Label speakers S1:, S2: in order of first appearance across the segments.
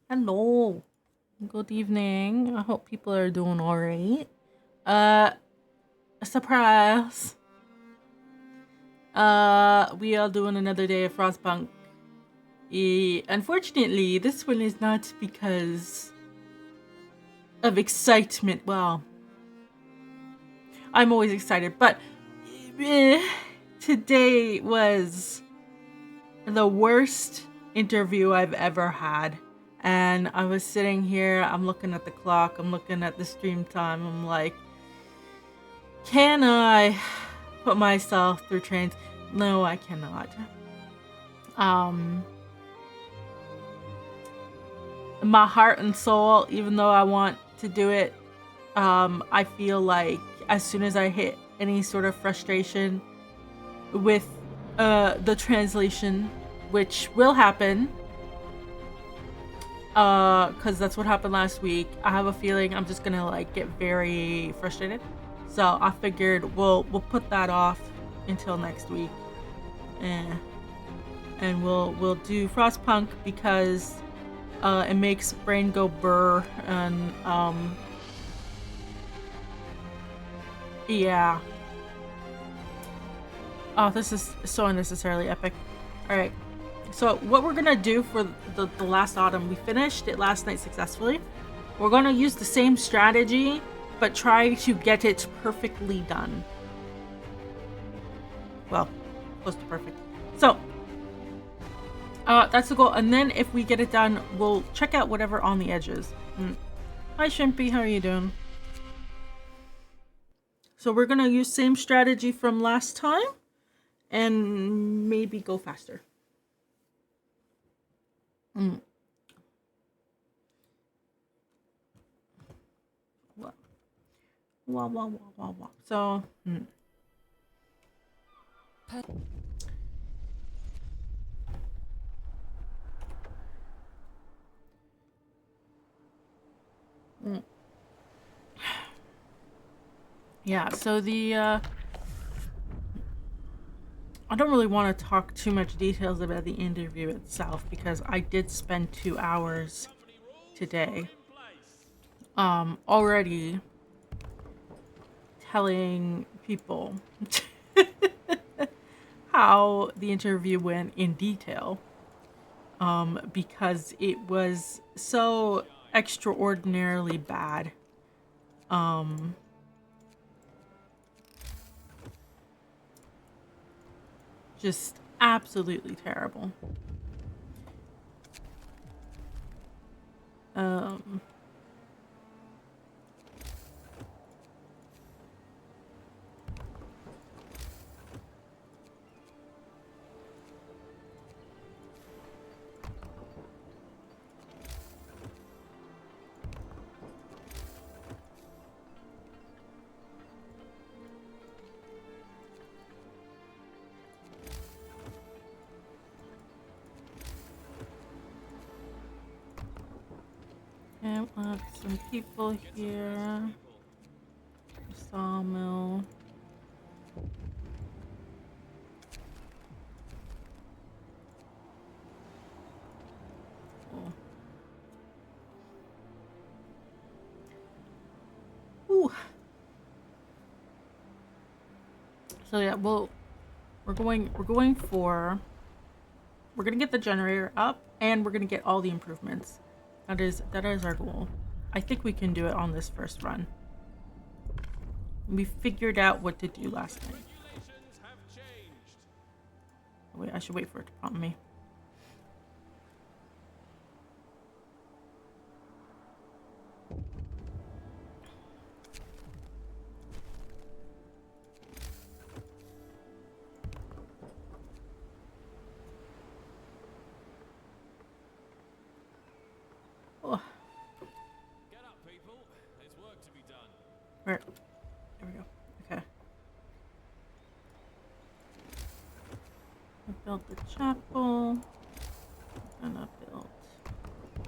S1: Hello. Good evening. I hope people are doing all right. Uh, surprise. We are doing another day of Frostpunk. Unfortunately, this one is not because of excitement. Well, I'm always excited, but today was the worst interview I've ever had. And I was sitting here, I'm looking at the clock, I'm looking at the stream time, I'm like, can I put myself through trains? No, I cannot. Um, my heart and soul, even though I want to do it, I feel like as soon as I hit any sort of frustration with the translation, which will happen, because that's what happened last week. I have a feeling I'm just gonna like get very frustrated. So I figured we'll put that off until next week. And we'll do Frostpunk because it makes brain go burr and yeah. Oh, this is so unnecessarily epic. All right. So what we're gonna do for the last autumn, we finished it last night successfully. We're gonna use the same strategy, but try to get it perfectly done. Well, close to perfect. So that's the goal. And then if we get it done, we'll check out whatever on the edges. Hi Shimpy, how are you doing? So we're gonna use same strategy from last time and maybe go faster. Wow, wow, wow, wow, wow, wow. So, yeah, so I don't really want to talk too much details about the interview itself because I did spend 2 hours today already telling people how the interview went in detail because it was so extraordinarily bad. Just absolutely terrible. Um, and some people here. Sawmill. Oh. Ooh. So yeah, well, we're going for. We're gonna get the generator up, and we're gonna get all the improvements. That is our goal. I think we can do it on this first run. We figured out what to do last night. Wait, I should wait for it to prompt me. Oh.
S2: Get up, people. There's work to be done.
S1: Where? There we go. Okay. I built the chapel. And I built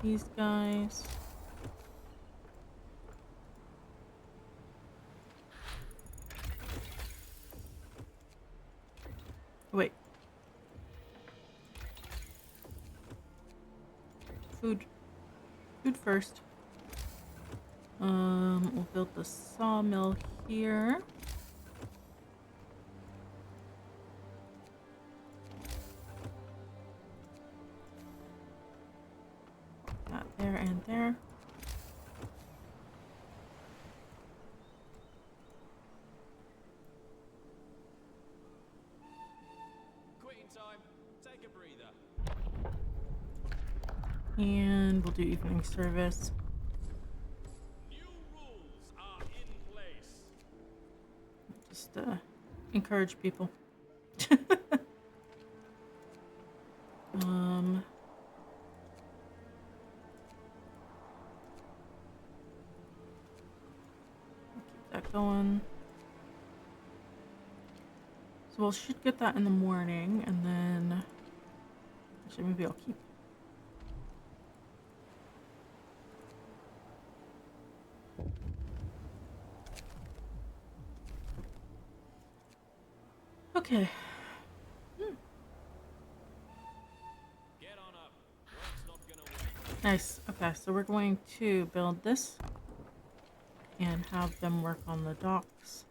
S1: these guys. Wait. Food. Food first. We'll build the sawmill here. That there and there.
S2: Quitting time. Take a breather.
S1: And we'll do evening service.
S2: New rules are in place.
S1: Just encourage people. Keep that going. So we should get that in the morning, and then actually maybe I'll keep. Okay.
S2: Get on up. Work's not gonna wait.
S1: Nice. Okay, so we're going to build this and have them work on the docks.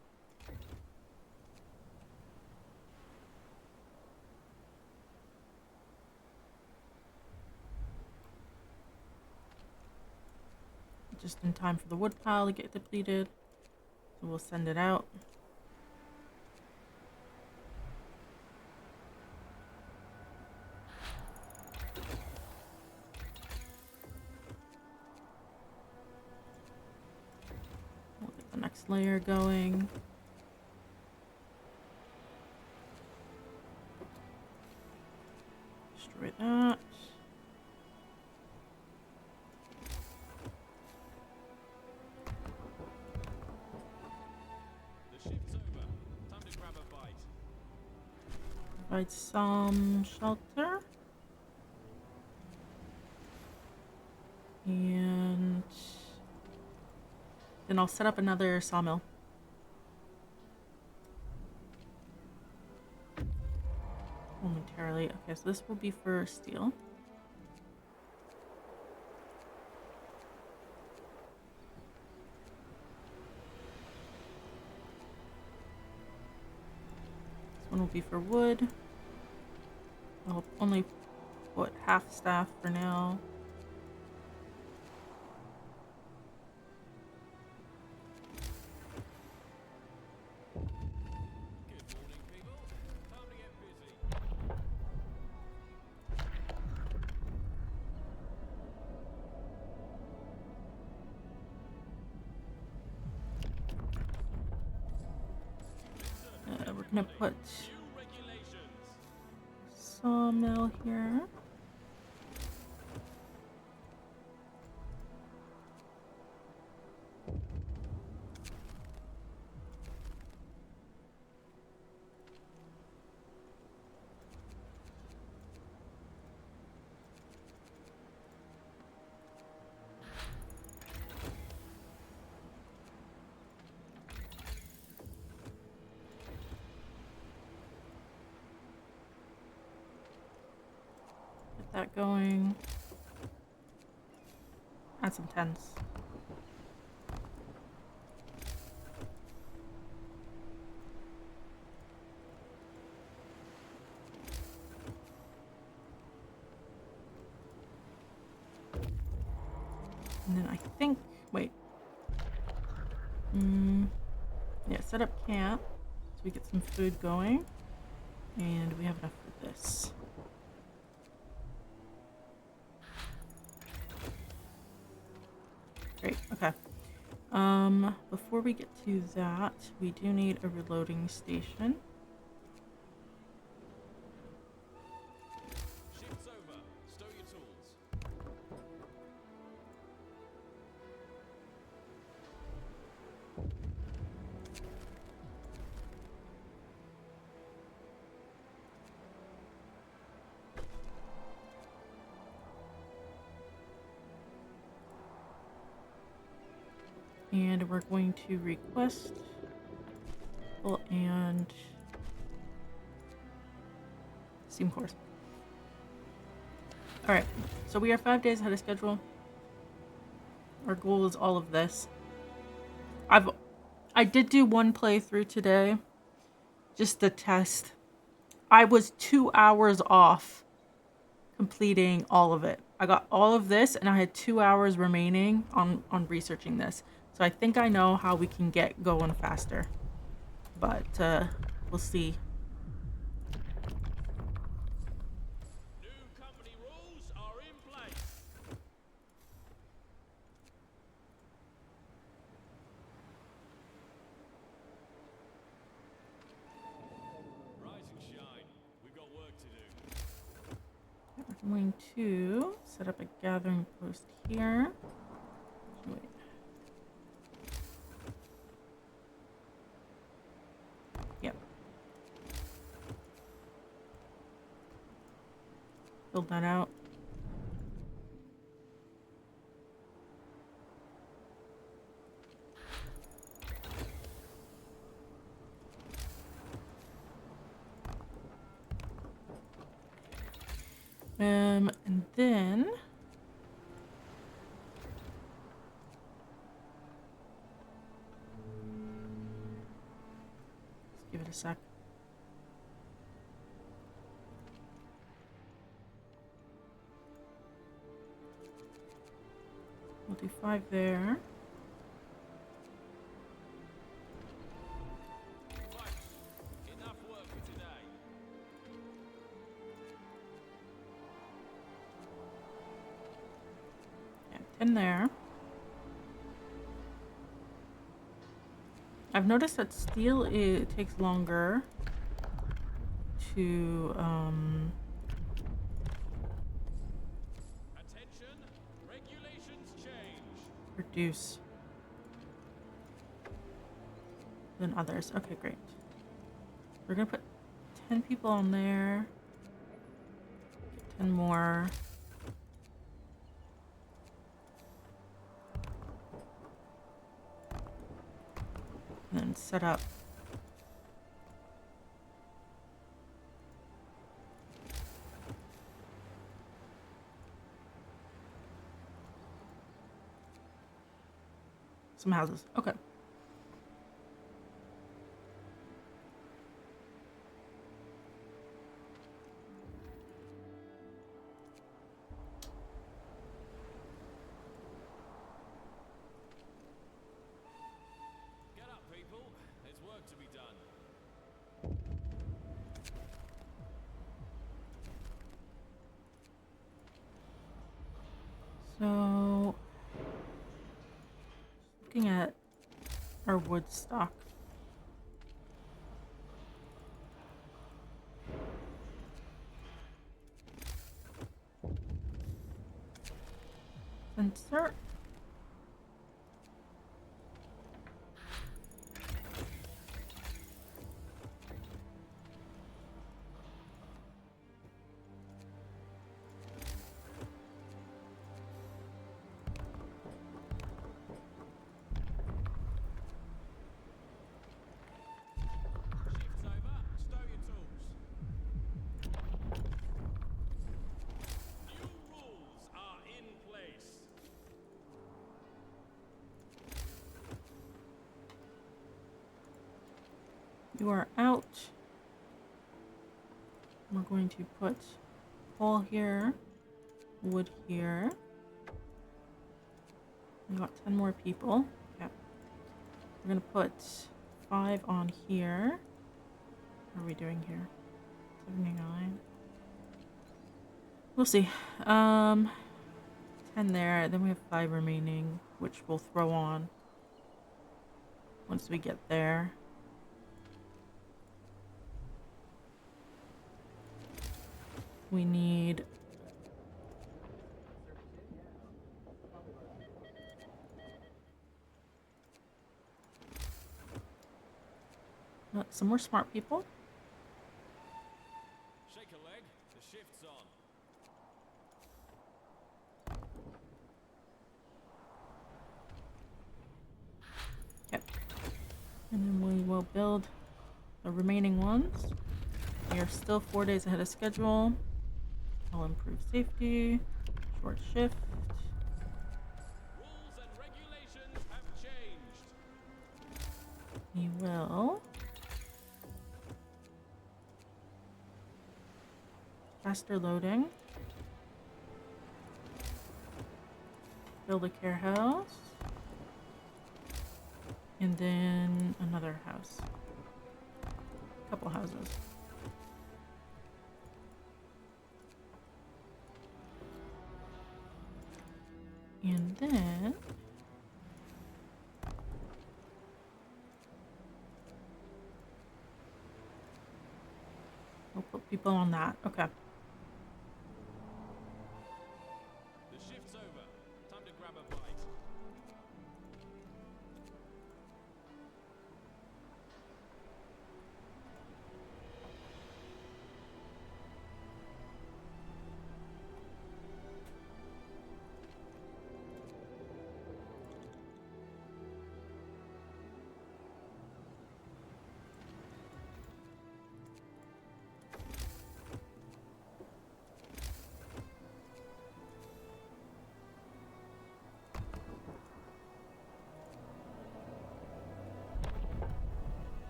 S1: Just in time for the wood pile to get depleted. So we'll send it out. We'll get the next layer going. Destroy that.
S2: The shift's over. Time to grab a bite.
S1: Provide some shelter. And then I'll set up another sawmill. Momentarily. Okay, so this will be for steel. This one will be for wood. I'll only put half staff for now.
S2: Good morning, people. Time to get busy.
S1: We're gonna put
S2: New regulations.
S1: sawmill here. Get that going. Add some tents. And then I think, wait. Yeah, set up camp so we get some food going. And we have enough for this. Great, okay. Before we get to that, we do need a reloading station.
S2: Shift's over. Stow your tools.
S1: And we're going to request and steam cores. Alright, so we are 5 days ahead of schedule. Our goal is all of this. I did do one playthrough today, just to test. I was 2 hours off completing all of it. I got all of this and I had 2 hours remaining on researching this. So I think I know how we can get going faster. But we'll see.
S2: New company rules are in place. Rise and shine. We've got work to do.
S1: We're going to set up a gathering post here. Wait. Yep. Build that out. And then let's give it a sec. We'll do 5 there.
S2: Right. Enough work for today.
S1: Yeah, 10 there. I've noticed that steel it takes longer to
S2: Attention. Regulations change.
S1: produce than others. Okay, great. We're gonna put 10 people on there. Get 10 more. And then set up. Some houses. Okay.
S2: Get up, people. There's work to be done.
S1: So, looking at our wood stock. Sensor.
S2: Shift's over. Stow your tools. New rules are in place.
S1: You are out. We're going to put coal here, wood here. We got 10 more people. Okay. We're gonna put 5 on here. What are we doing here? 79. We'll see. 10 there. Then we have 5 remaining, which we'll throw on once we get there. We need some more smart people.
S2: Shake a leg. The shift's on.
S1: Yep. And then we will build the remaining ones. We are still 4 days ahead of schedule. I'll improve safety. Short shift.
S2: Rules and
S1: faster loading. Build a care house. And then another house. A couple houses. And then we'll put people on that. Okay.
S2: The shift's over. Time to grab a bite.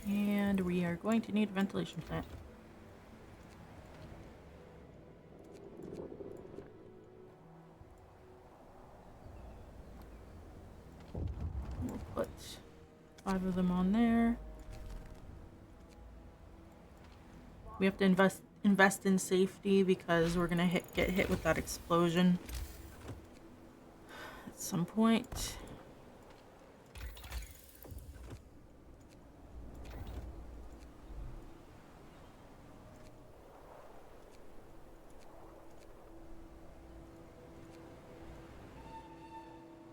S1: And we are going to need a ventilation plant. We'll put 5 of them on there. We have to invest in safety because we're gonna get hit with that explosion at some point.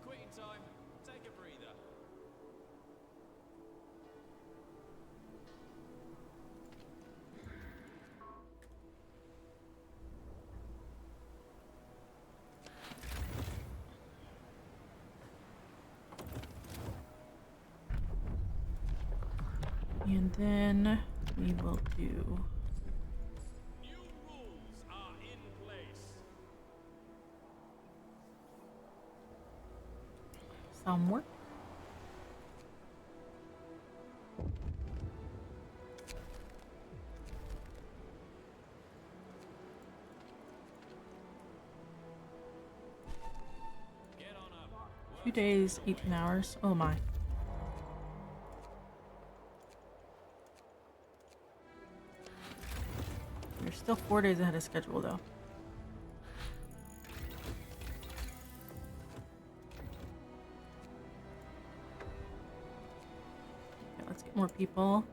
S2: Quitting time. Take a breather.
S1: And then we will do
S2: New rules are in place.
S1: some work.
S2: Get on up.
S1: 2 days, 18 hours. Oh my. We're still 4 days ahead of schedule though. Okay, let's get more people.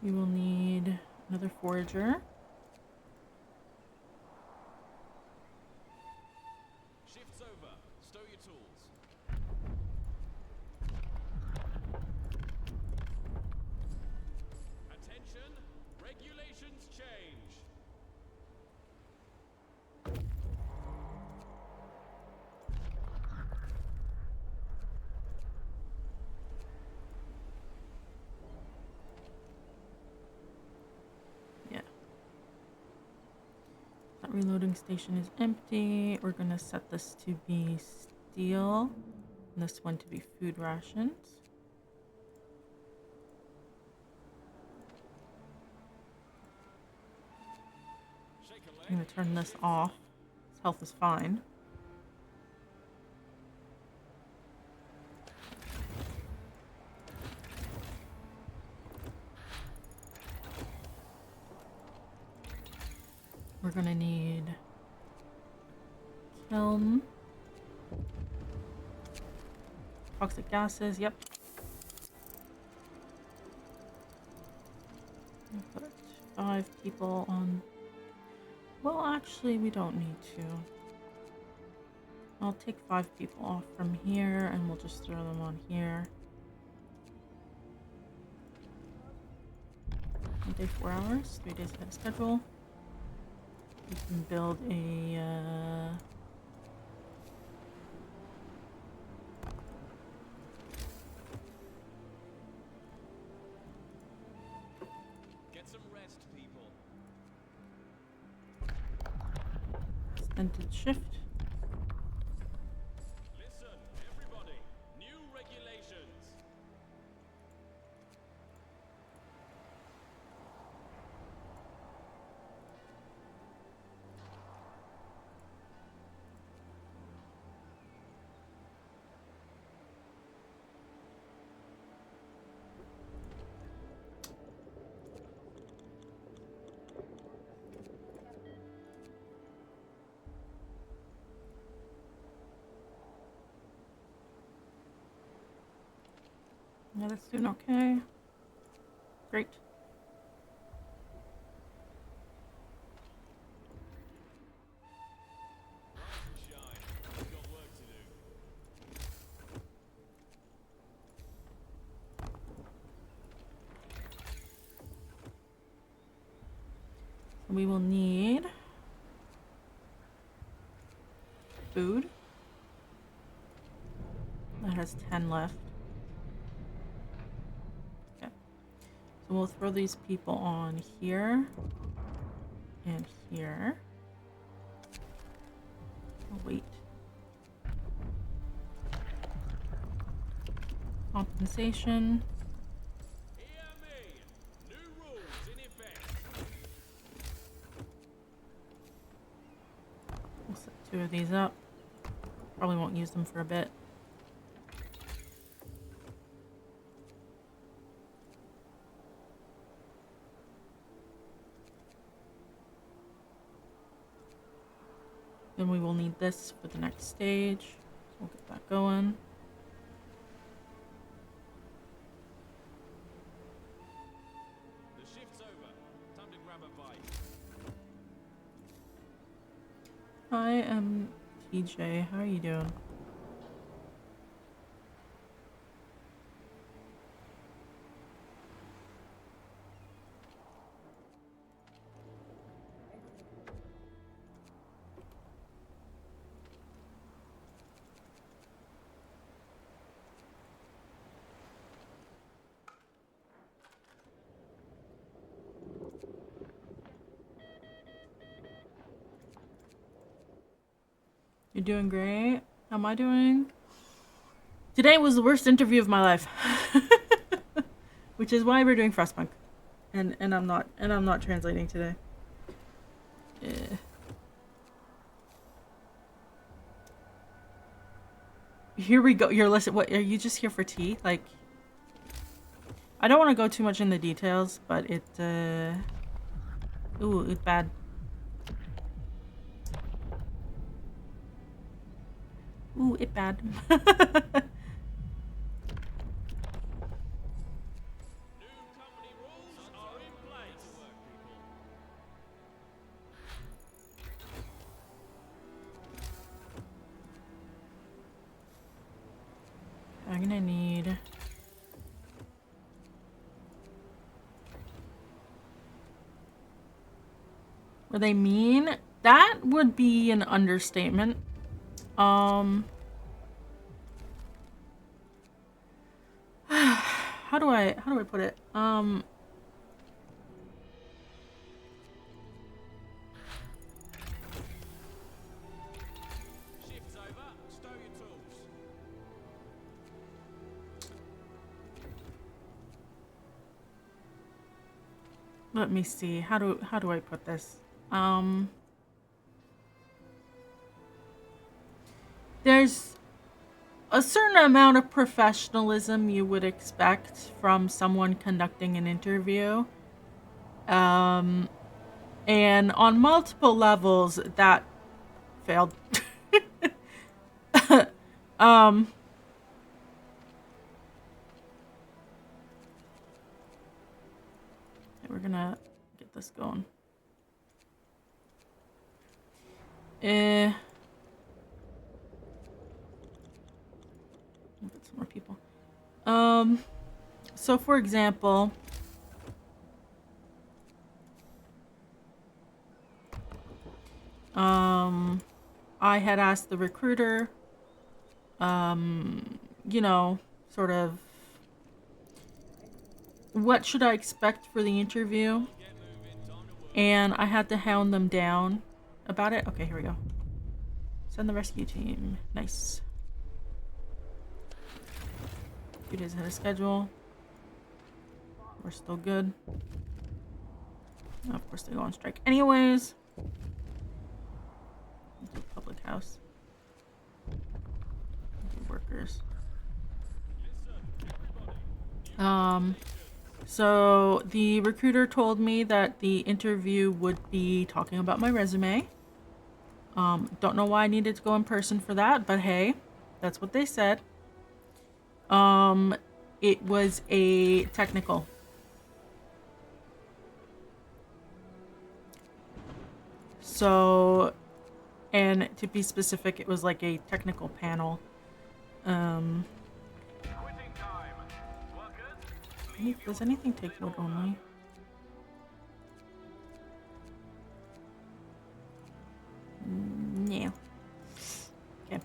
S1: We will need another forager.
S2: Shift's over. Stow your tools. Attention. Regulations change.
S1: Yeah. That reloading station is empty. We're gonna set this to be steel, and this one to be food rations.
S2: Shake a leg.
S1: I'm gonna turn this off. His health is fine. We're gonna need kiln. Toxic gases, yep. I'll put 5 people on. Well, actually, we don't need to. I'll take 5 people off from here and we'll just throw them on here. day 4 hours, 3 days ahead of schedule. We can build a
S2: Get some rest, people.
S1: extended shift.
S2: Listen, everybody. New regulations.
S1: Yeah, that's doing okay. Great.
S2: Rise and shine. We've got work to do.
S1: So we will need food. That has 10 left. Okay. So we'll throw these people on here and here. Oh, wait. Compensation.
S2: Hear me. New rules in effect.
S1: We'll set 2 of these up. Probably won't use them for a bit. Then we will need this for the next stage. We'll get that going.
S2: The shift's over. Time to grab a bite.
S1: Hi, I'm TJ. How are you doing? You're doing great. How am I doing? Today was the worst interview of my life. Which is why we're doing Frostpunk. And I'm not translating today. Here we go. You're listening. What, are you just here for tea? Like, I don't want to go too much in the details, but ooh, it's bad. Ooh, it bad.
S2: New company rules are in place.
S1: I'm gonna need... Were they mean? That would be an understatement. How do I put it?
S2: Shift's over. Stow your tools.
S1: Let me see. How do I put this? There's a certain amount of professionalism you would expect from someone conducting an interview. And on multiple levels that failed. We're gonna get this going. We'll get some more people. So for example, I had asked the recruiter, you know, sort of, what should I expect for the interview? And I had to hound them down about it. Okay, here we go. Send the rescue team. Nice. 2 days ahead of schedule. We're still good. Of course, they go on strike anyways. Public house. Workers. So the recruiter told me that the interview would be talking about my resume. Don't know why I needed to go in person for that, but hey, that's what they said. It was a technical. So, and to be specific, it was like a technical panel. Does anything take wood only? Yeah. Okay.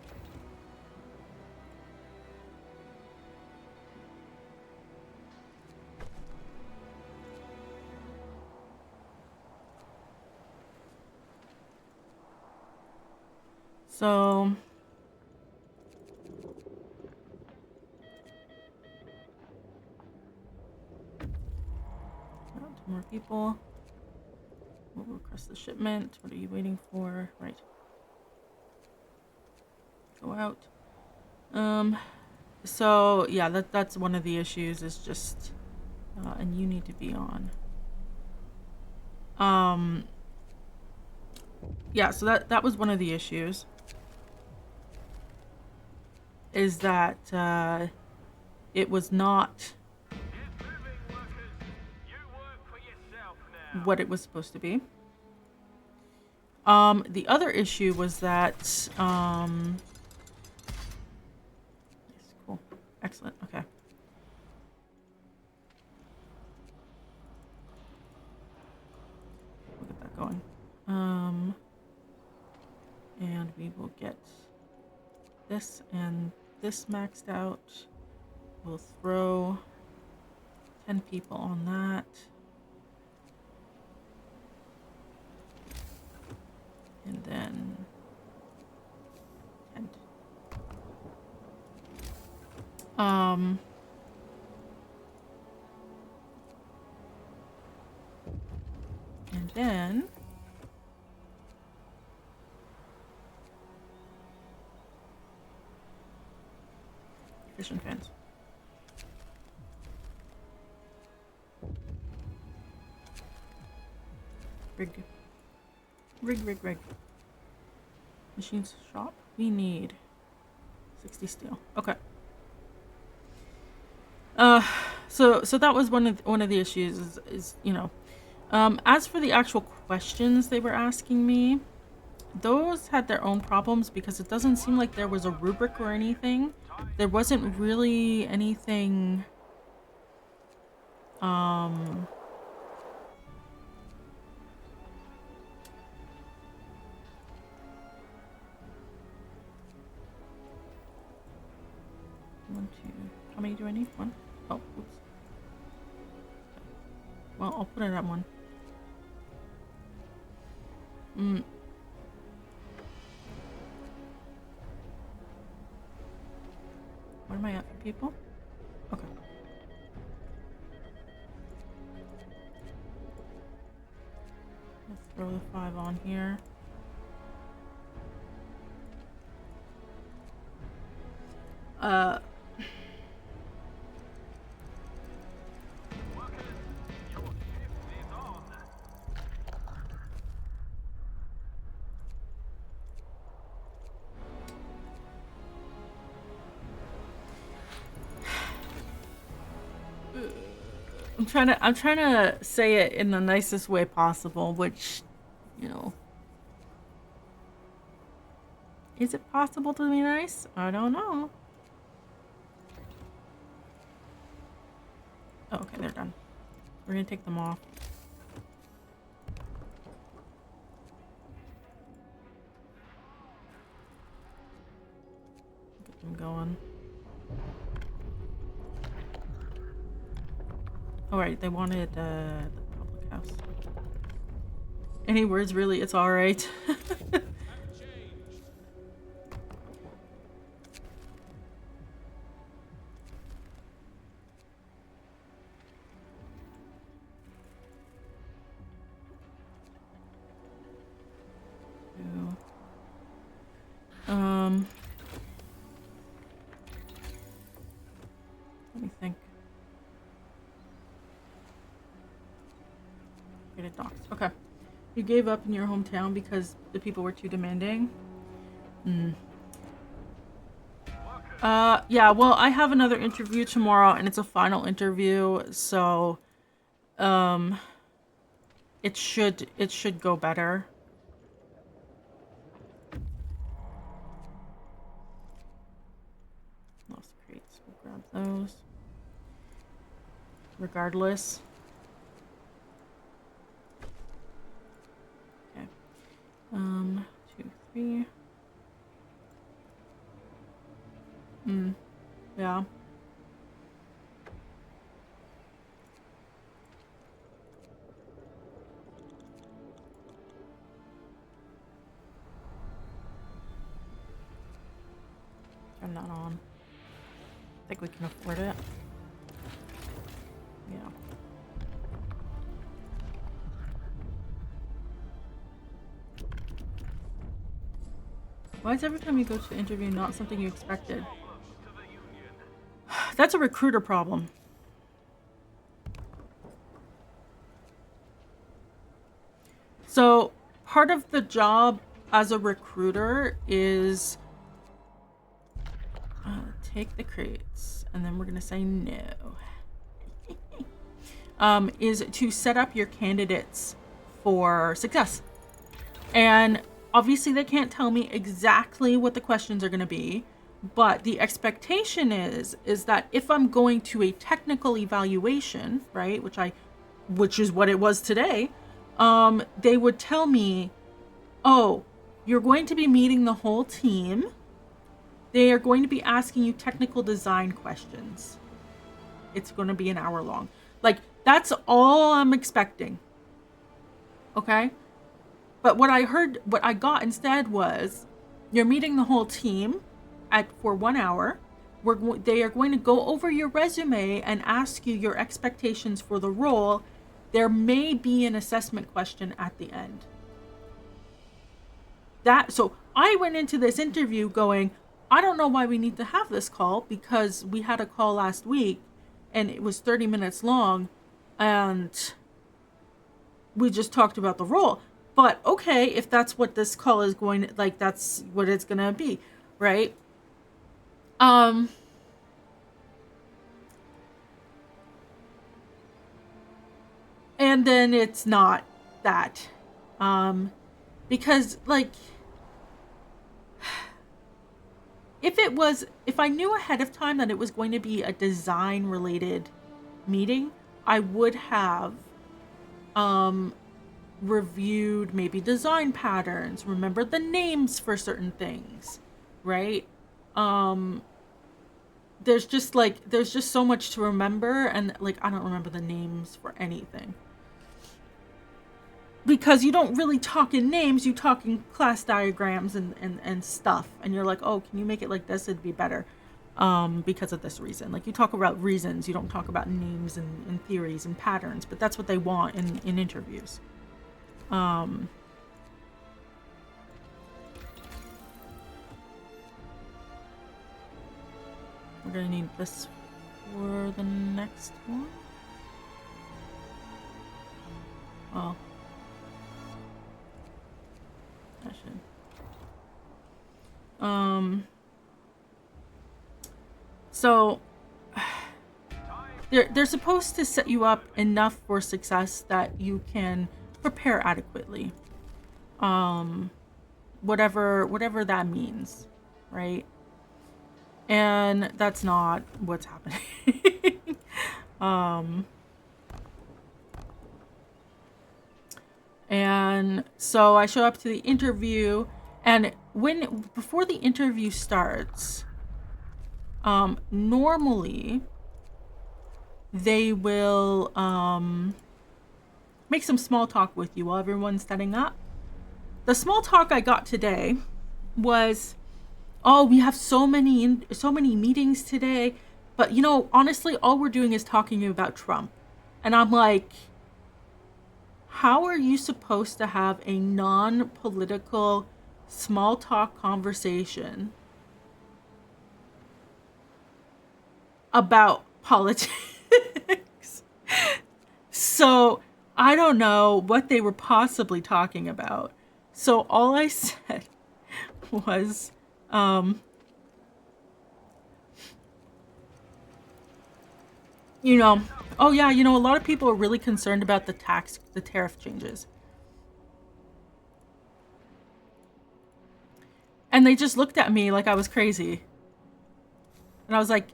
S1: So, 2 more people. We'll request the shipment. What are you waiting for? Right. Go out. So yeah, that's one of the issues is just, and you need to be on. Yeah, so that was one of the issues. Is that, it was not what it was supposed to be. The other issue was that, yes, cool. Excellent, okay. We'll get that going. And we will get this and this maxed out. We'll throw 10 people on that. And then 10. And then efficient fans. Rig. Machines shop. We need 60 steel. Okay. So that was one of the issues is you know, as for the actual questions they were asking me, those had their own problems because it doesn't seem like there was a rubric or anything. There wasn't really anything. One, two. How many do I need? One. Oh, oops. Well, I'll put it at one. What am I at for people? Okay. Let's throw the 5 on here. I'm trying to say it in the nicest way possible, which, you know, is it possible to be nice? I don't know. Oh, okay, they're done. We're gonna take them off. I'm going. All right, they wanted the public house. Any words, really? It's all right. Let me think. Get it doxed. Okay. You gave up in your hometown because the people were too demanding? Yeah, well, I have another interview tomorrow, and it's a final interview, so, it should go better. Lost crates. We'll grab those. Regardless. Okay. 2, 3. Yeah. Turn that on. I think we can afford it. Yeah. Why is every time you go to the interview not something you expected? That's a recruiter problem. So part of the job as a recruiter is take the crates, and then we're gonna say no. Is to set up your candidates for success. And obviously they can't tell me exactly what the questions are gonna be, but the expectation is that if I'm going to a technical evaluation, right, which is what it was today, they would tell me, oh, you're going to be meeting the whole team. They are going to be asking you technical design questions. It's going to be an hour long. Like, that's all I'm expecting. Okay? But what I got instead was, you're meeting the whole team for 1 hour. They are going to go over your resume and ask you your expectations for the role. There may be an assessment question at the end. So I went into this interview going, I don't know why we need to have this call, because we had a call last week and it was 30 minutes long and we just talked about the role. But okay, if that's what this call is going to, like, that's what it's going to be, right? And then it's not that. Because, like, if I knew ahead of time that it was going to be a design related meeting, I would have reviewed maybe design patterns, remembered the names for certain things, right? There's just so much to remember, and like I don't remember the names for anything. Because you don't really talk in names, you talk in class diagrams and stuff. And you're like, oh, can you make it like this? It'd be better. Because of this reason. Like, you talk about reasons, you don't talk about names and theories and patterns, but that's what they want in interviews. We're gonna need this for the next one. Oh. I should. So they're supposed to set you up enough for success that you can prepare adequately. Whatever that means, right? And that's not what's happening. And so I show up to the interview, and before the interview starts, Normally they will make some small talk with you while everyone's setting up. The small talk I got today was, oh, we have so many meetings today, but you know, honestly, all we're doing is talking about Trump. And I'm like, how are you supposed to have a non-political small talk conversation about politics? So I don't know what they were possibly talking about. So all I said was, you know, oh yeah, you know, a lot of people are really concerned about the tariff changes. And they just looked at me like I was crazy. And I was like,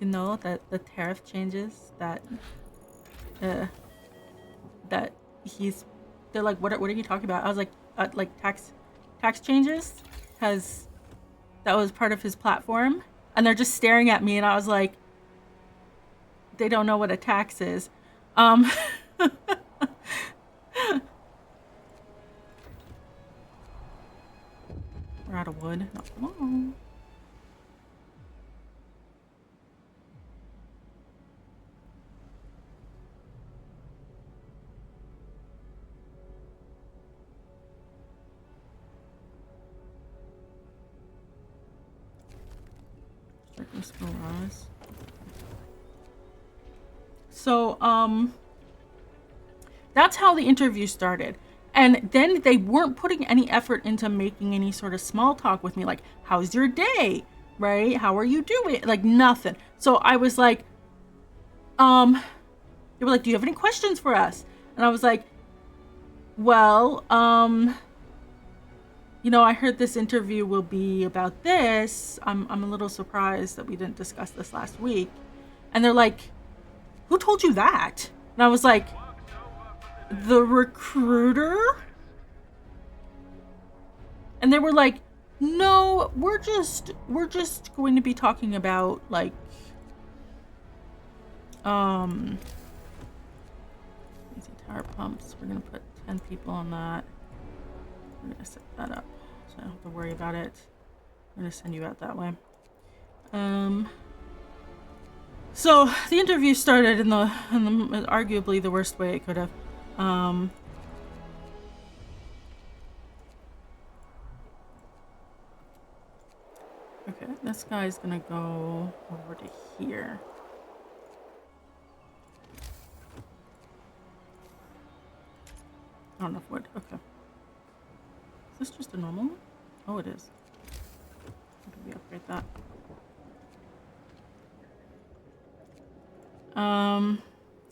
S1: you know, that the tariff changes uh, that he's, they're like, what are you talking about? I was like tax changes? Because that was part of his platform. And they're just staring at me, and I was like, they don't know what a tax is. We're out of wood. No, come on. So, that's how the interview started. And then they weren't putting any effort into making any sort of small talk with me, like, how's your day? Right? How are you doing? Like, nothing. So I was like, they were like, do you have any questions for us? And I was like, well, you know, I heard this interview will be about this. I'm a little surprised that we didn't discuss this last week. And they're like, who told you that? And I was like, the recruiter? And they were like, no, we're just going to be talking about like easy tower pumps. We're gonna put 10 people on that. We're gonna set that up so I don't have to worry about it. I'm gonna send you out that way. So the interview started in the arguably the worst way it could have. Okay, this guy's gonna go over to here. Not enough wood. Okay. Is this just a normal one? Oh, it is. How do we upgrade that?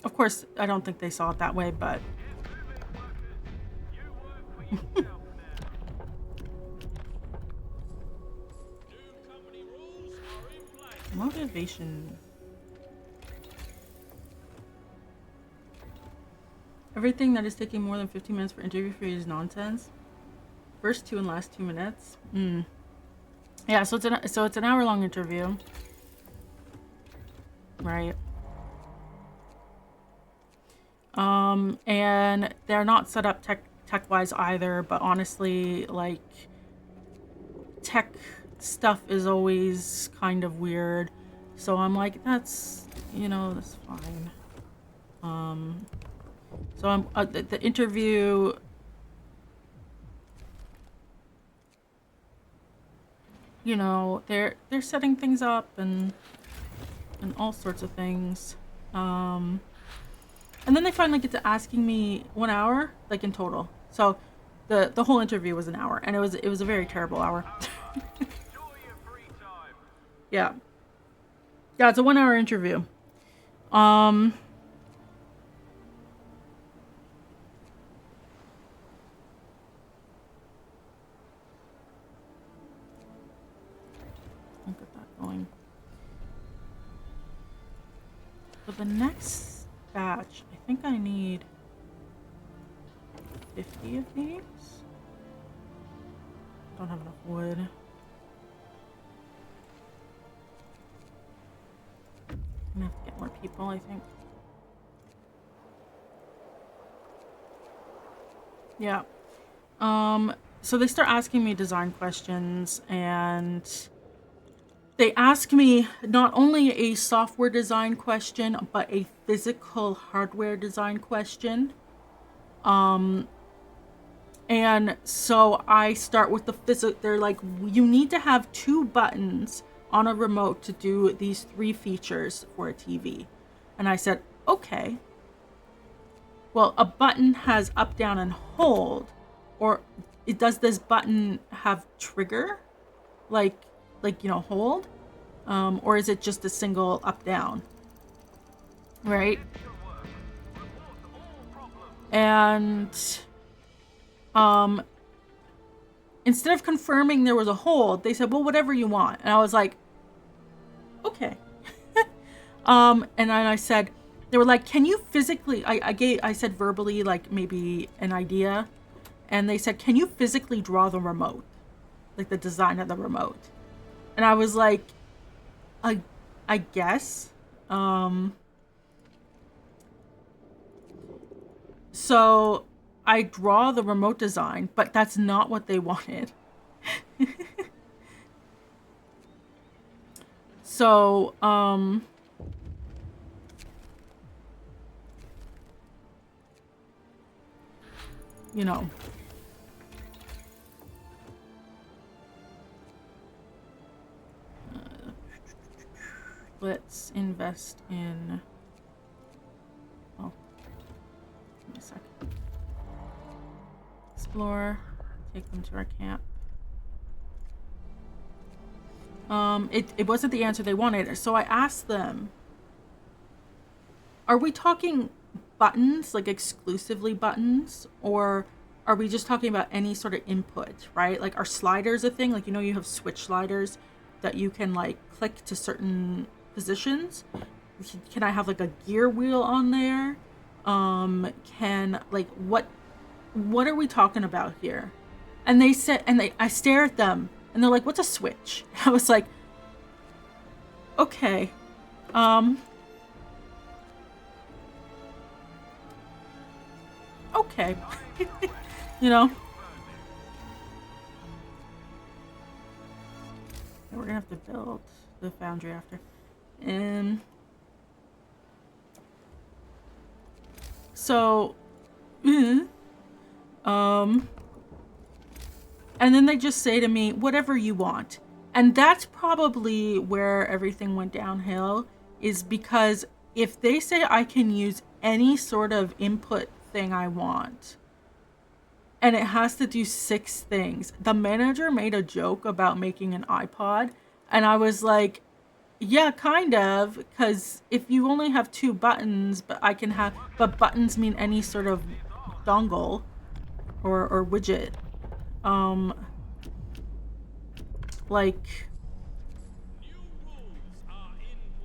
S1: Of course, I don't think they saw it that way, but motivation. Everything that is taking more than 15 minutes for interview for you is nonsense. First 2 and last 2 minutes. Yeah, so it's an hour-long interview, right? And they're not set up tech-wise either, but honestly, like, tech stuff is always kind of weird. So I'm like, that's, you know, that's fine. So I'm the interview. You know, they're setting things up and all sorts of things. And then they finally get to asking me 1 hour, like in total. So the whole interview was an hour, and it was a very terrible hour. Yeah. Yeah, it's a 1 hour interview. Look at that going. For the next batch, I think I need 50 of these. Don't have enough wood. I'm gonna have to get more people, I think. Yeah. So they start asking me design questions, and they ask me not only a software design question, but a physical hardware design question. And so I start with the physical. They're like, you need to have 2 buttons on a remote to do these 3 features for a TV. And I said, okay. Well, a button has up, down, and hold. Or does this button have trigger? Like, hold? Or is it just a single up, down? Right? And instead of confirming there was a hold, they said, well, whatever you want. And I was like, okay. And then I said, they were like, can you physically, I said verbally, like maybe an idea. And they said, can you physically draw the remote? Like the design of the remote. And I was like, I guess. So I draw the remote design, but that's not what they wanted. So, you know, let's invest in, oh, give me a second. Explore, take them to our camp. It wasn't the answer they wanted, so I asked them, are we talking buttons, like exclusively buttons, or are we just talking about any sort of input, right? Like, are sliders a thing? Like, you know, you have switch sliders that you can like click to certain positions. Can I have like a gear wheel on there? Can, like, what are we talking about here? And they said, and I stare at them, and they're like, what's a switch? I was like, okay. Okay. You know? We're gonna have to build the foundry after. And so, and then they just say to me, whatever you want. And that's probably where everything went downhill, is because if they say I can use any sort of input thing I want, and it has to do 6 things. The manager made a joke about making an iPod, and I was like, yeah, kind of, because if you only have 2 buttons, but buttons mean any sort of dongle or widget. Like,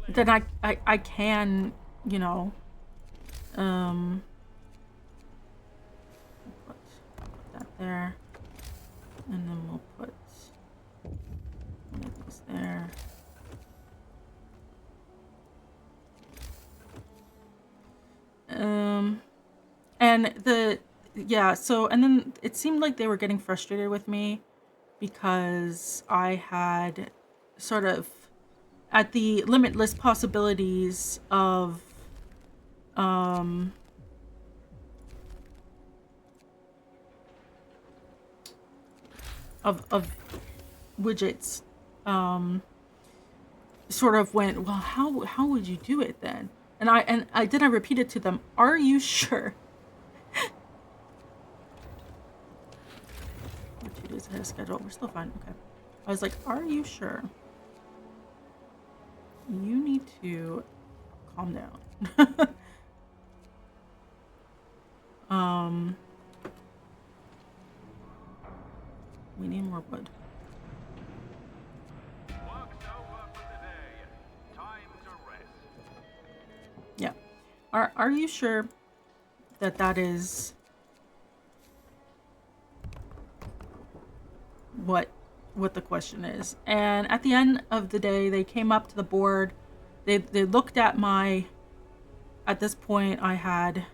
S1: then I can, you know, put that there, and then we'll put one of these there. And then it seemed like they were getting frustrated with me because I had sort of at the limitless possibilities of widgets, sort of went, well, how would you do it then? And I repeated to them, are you sure? 2 days ahead of schedule. We're still fine. Okay. I was like, are you sure? You need to calm down. We need more wood.
S2: Work's over for the day. Time to rest.
S1: Yeah. Are you sure that is what the question is? And at the end of the day, they came up to the board They looked at my, at this point I had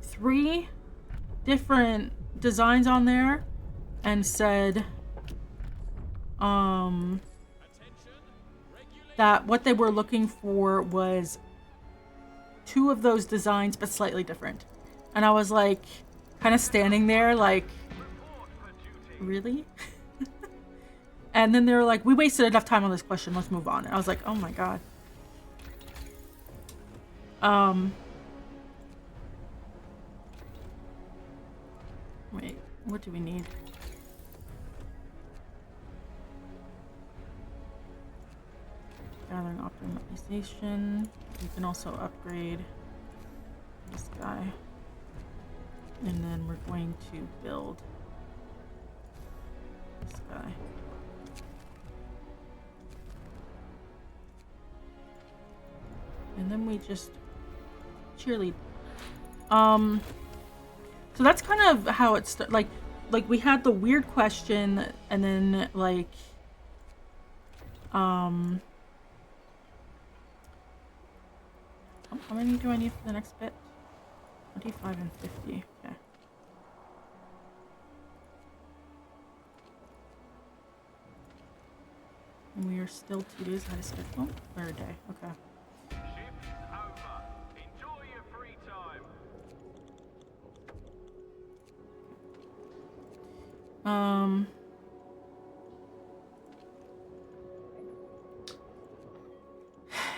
S1: 3 different designs on there and said that what they were looking for was 2 of those designs but slightly different. And I was like kind of standing there like, really? And then they were like, we wasted enough time on this question, let's move on. And I was like, oh my god. Wait, what do we need? Gathering optimization. You can also upgrade this guy. And then we're going to build this guy. And then we just cheerlead. So that's kind of how it started. Like we had the weird question, and then like, how many do I need for the next bit? 25 and 50. Okay. And we are still 2 days ahead of schedule, or a day. Okay.
S2: Shift's over. Enjoy your free time.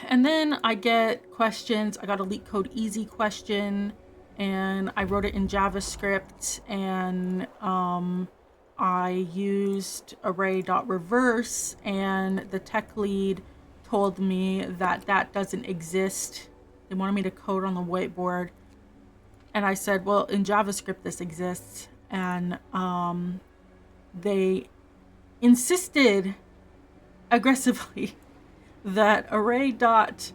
S1: And then I get questions. I got a Leak Code Easy question, and I wrote it in JavaScript, and I used array.reverse, and the tech lead told me that that doesn't exist. They wanted me to code on the whiteboard, and I said, well, in JavaScript this exists, and they insisted aggressively that array.reverse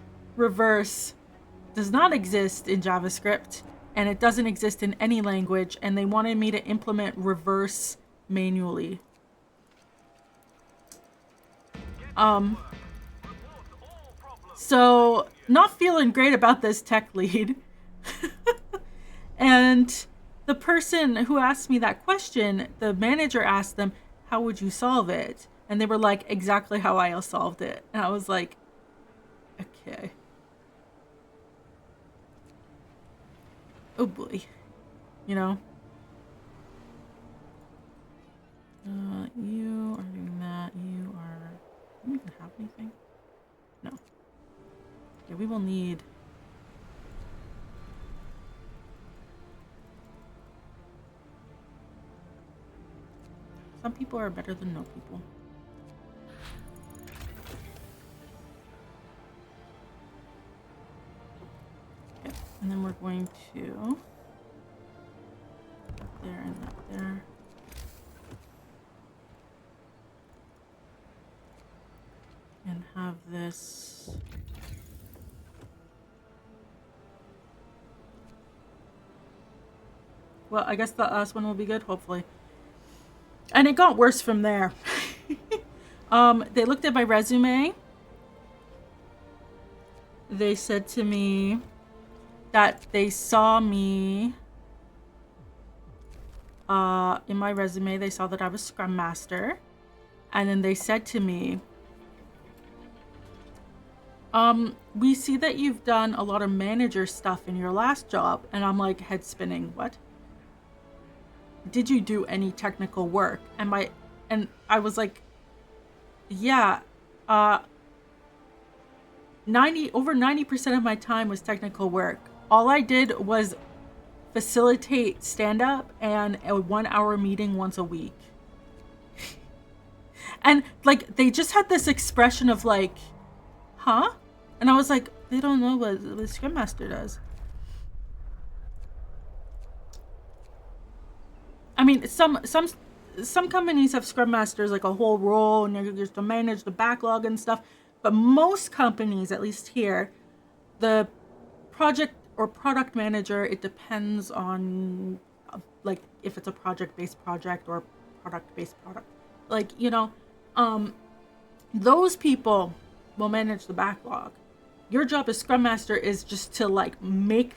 S1: does not exist in JavaScript, and it doesn't exist in any language, and they wanted me to implement reverse manually. So not feeling great about this tech lead. And the person who asked me that question, the manager asked them, how would you solve it? And they were like, exactly how I solved it. And I was like, okay. Oh boy. You know? You are doing that. You are... Do you even have anything? No. Okay, we will need... Some people are better than no people. Okay, and then we're going to... That there and that there. And have this... Well, I guess the last one will be good, hopefully. And it got worse from there. They looked at my resume. They said to me that they saw me in my resume. They saw that I was Scrum Master. And then they said to me, we see that you've done a lot of manager stuff in your last job. And I'm like, head spinning, what? Did you do any technical work? And I was like, yeah, over 90% of my time was technical work. All I did was facilitate stand-up and a 1-hour meeting once a week. And like, they just had this expression of like, huh? And I was like, they don't know what the Scrum Master does. I mean, some companies have Scrum Masters like a whole role, and you're just to manage the backlog and stuff. But most companies, at least here, the project or product manager, it depends on like if it's a project-based project or product-based product. Like, you know, Those people will manage the backlog. Your job as Scrum Master is just to like make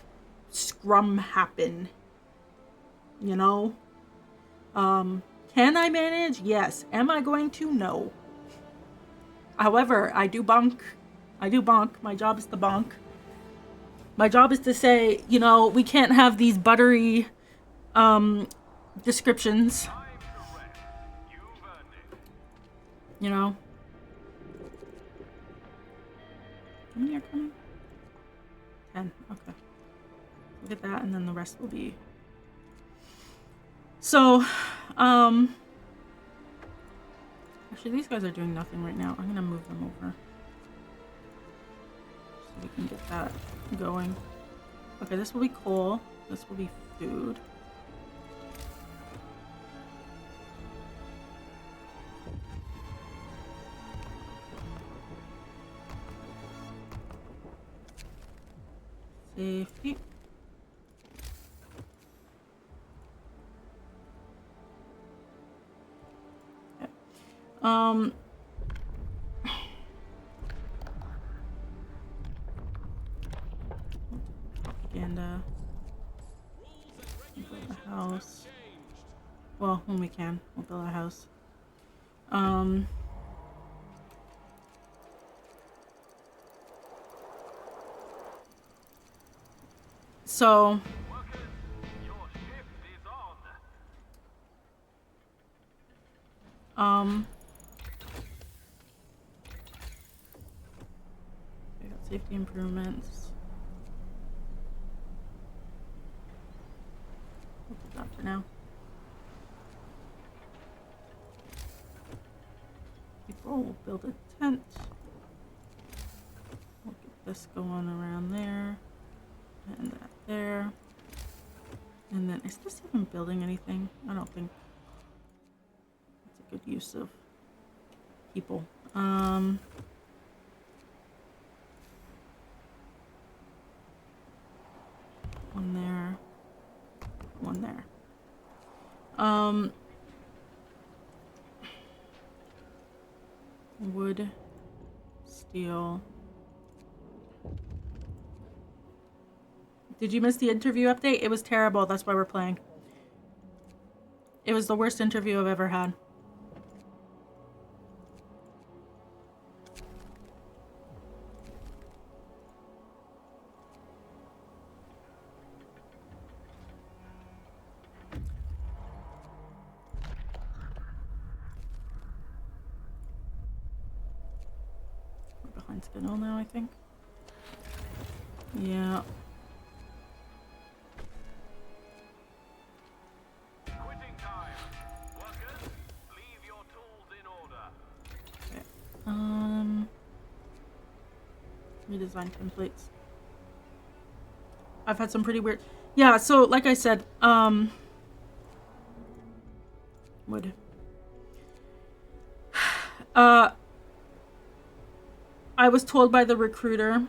S1: Scrum happen. You know? Can I manage? Yes. Am I going to? No. However, I do bonk. My job is to bonk. My job is to say, you know, we can't have these buttery descriptions. You know? How many are coming? 10. Okay. Look at that, and then the rest will be. So, actually, these guys are doing nothing right now. I'm gonna move them over so we can get that going. Okay, this will be coal. This will be food. Safety. Okay. Propaganda. We'll build a house. Well, when we can, we'll build a house. So I got safety improvements. We'll do that for now. People will build a tent. We'll get this going around there. And that there. And then, is this even building anything? I don't think it's a good use of people. One there. One there. Wood, steel. Did you miss the interview update? It was terrible. That's why we're playing. It was the worst interview I've ever had. We're behind Spinel now, I think. Yeah. Redesign templates. I've had some pretty weird. Yeah, so like I said, would I was told by the recruiter,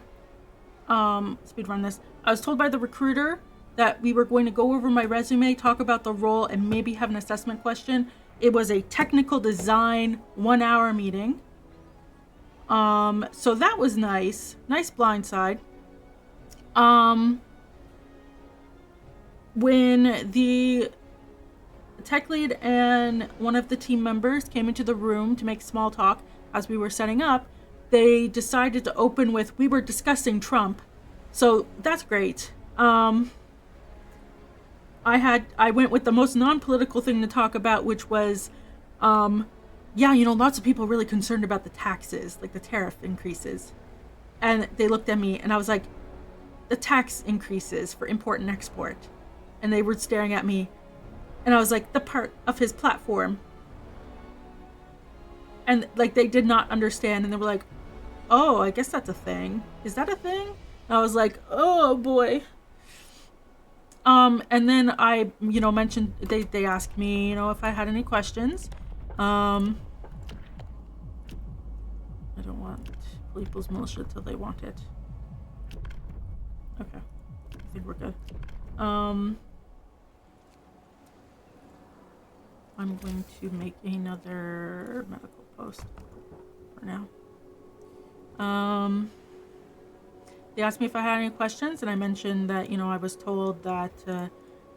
S1: speedrun this. I was told by the recruiter that we were going to go over my resume, talk about the role, and maybe have an assessment question. It was a technical design 1-hour meeting. So that was nice. Nice blindside. When the tech lead and one of the team members came into the room to make small talk as we were setting up, they decided to open with, we were discussing Trump. So that's great. I went with the most non-political thing to talk about, which was, yeah, you know, lots of people really concerned about the taxes, like the tariff increases. And they looked at me and I was like, the tax increases for import and export. And they were staring at me. And I was like, the part of his platform. And like, they did not understand. And they were like, oh, I guess that's a thing. Is that a thing? And I was like, oh boy. And then I, you know, mentioned, they asked me, you know, if I had any questions. I don't want people's militia till they want it. Okay. I think we're good. I'm going to make another medical post for for now. They asked me if I had any questions, and I mentioned that, you know, I was told that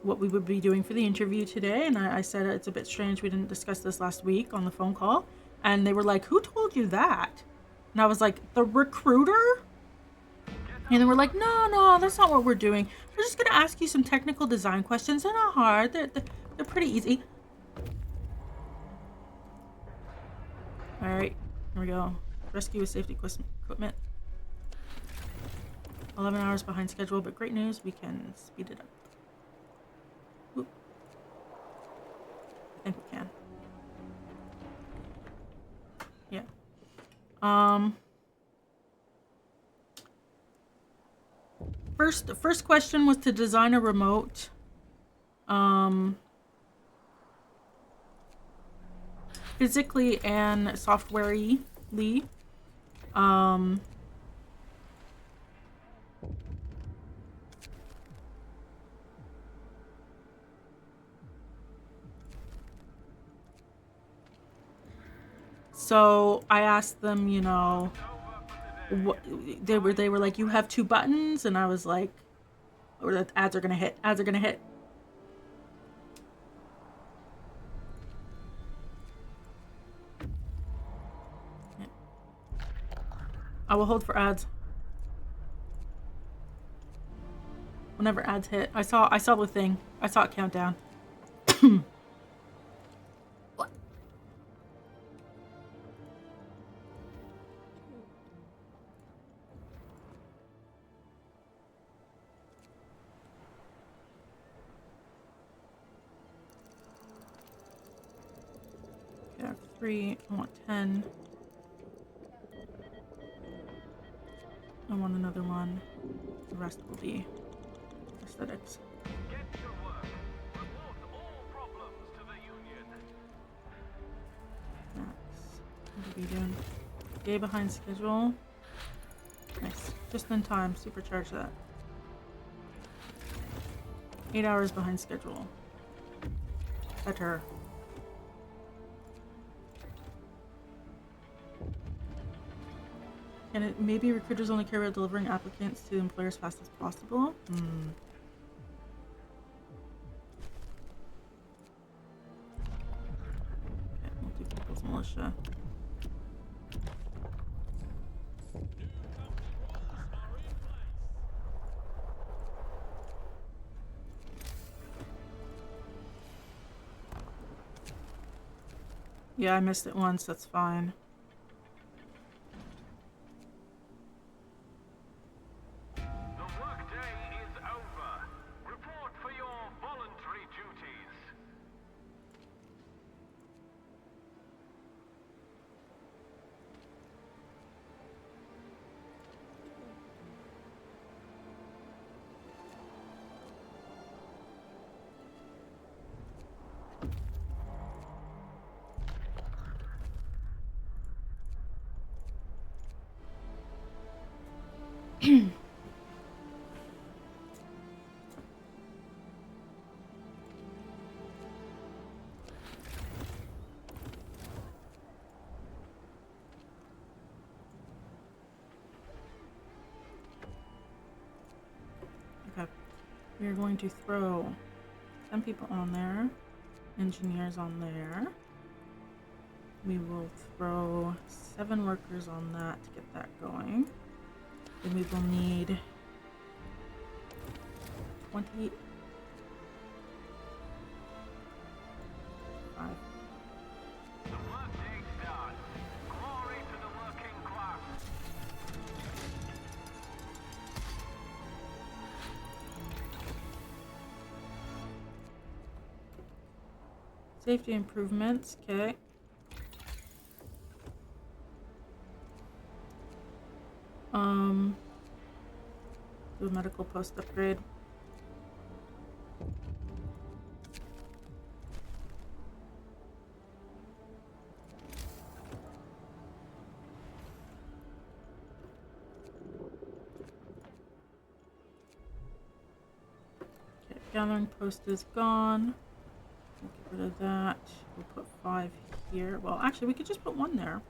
S1: what we would be doing for the interview today, and I said it's a bit strange we didn't discuss this last week on the phone call. And they were like, who told you that? And I was like, the recruiter? And they were like, no, that's not what we're doing. We're just going to ask you some technical design questions. They're not hard. They're pretty easy. All right, here we go. Rescue with safety equipment. 11 hours behind schedule, but great news, we can speed it up. Oop. I think we can. Yeah. First question was to design a remote. Physically and softwarely. So I asked them, you know, what they were like, you have 2 buttons, and I was like, or the ads are gonna hit. Yeah. I will hold for ads. Whenever ads hit, I saw the thing. I saw it count down. What? Okay, 3. I want 10. I want another one. The rest will be aesthetics.
S2: Get to work. Report all problems to the Union.
S1: Max. What are we doing? Day behind schedule. Nice. Just in time. Supercharge that. 8 hours behind schedule. Better. And it maybe recruiters only care about delivering applicants to the employer as fast as possible. Okay, we'll do people's militia. Yeah, I missed it once, that's fine.
S2: The workday is over. Report for your voluntary duties.
S1: Okay. We're going to throw 10 people on there. Engineers on there. We will throw 7 workers on that to get that going. Then we will need 20. 5.
S2: The workday's done. Glory to the working class.
S1: Safety improvements, okay. Do a medical post upgrade. Okay, gathering post is gone. We'll get rid of that. We'll put 5 here. Well, actually, we could just put 1 there.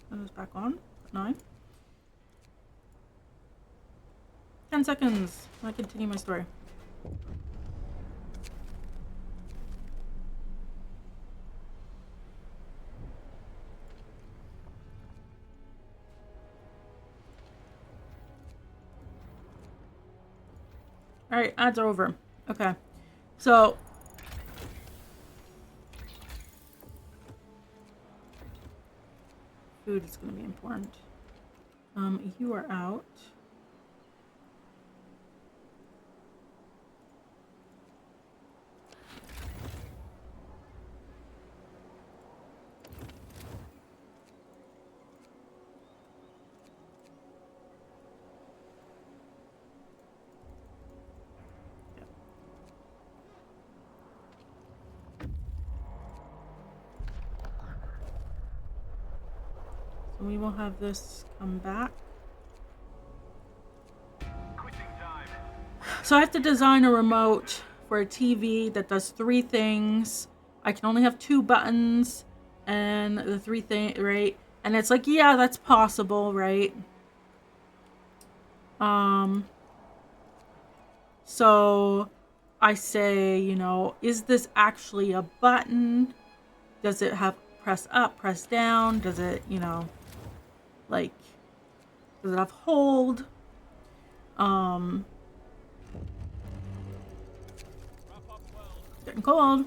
S1: Turn this back on. 9. 10 seconds. I continue my story. Alright, ads are over. Okay. So food is gonna be important. You are out. So we will have this come back. So I have to design a remote for a TV that does 3 things. I can only have 2 buttons and the 3 things, right? And it's like, yeah, that's possible, right? So I say, you know, is this actually a button? Does it have press up, press down? Does it, you know, like, does it have hold? Getting cold.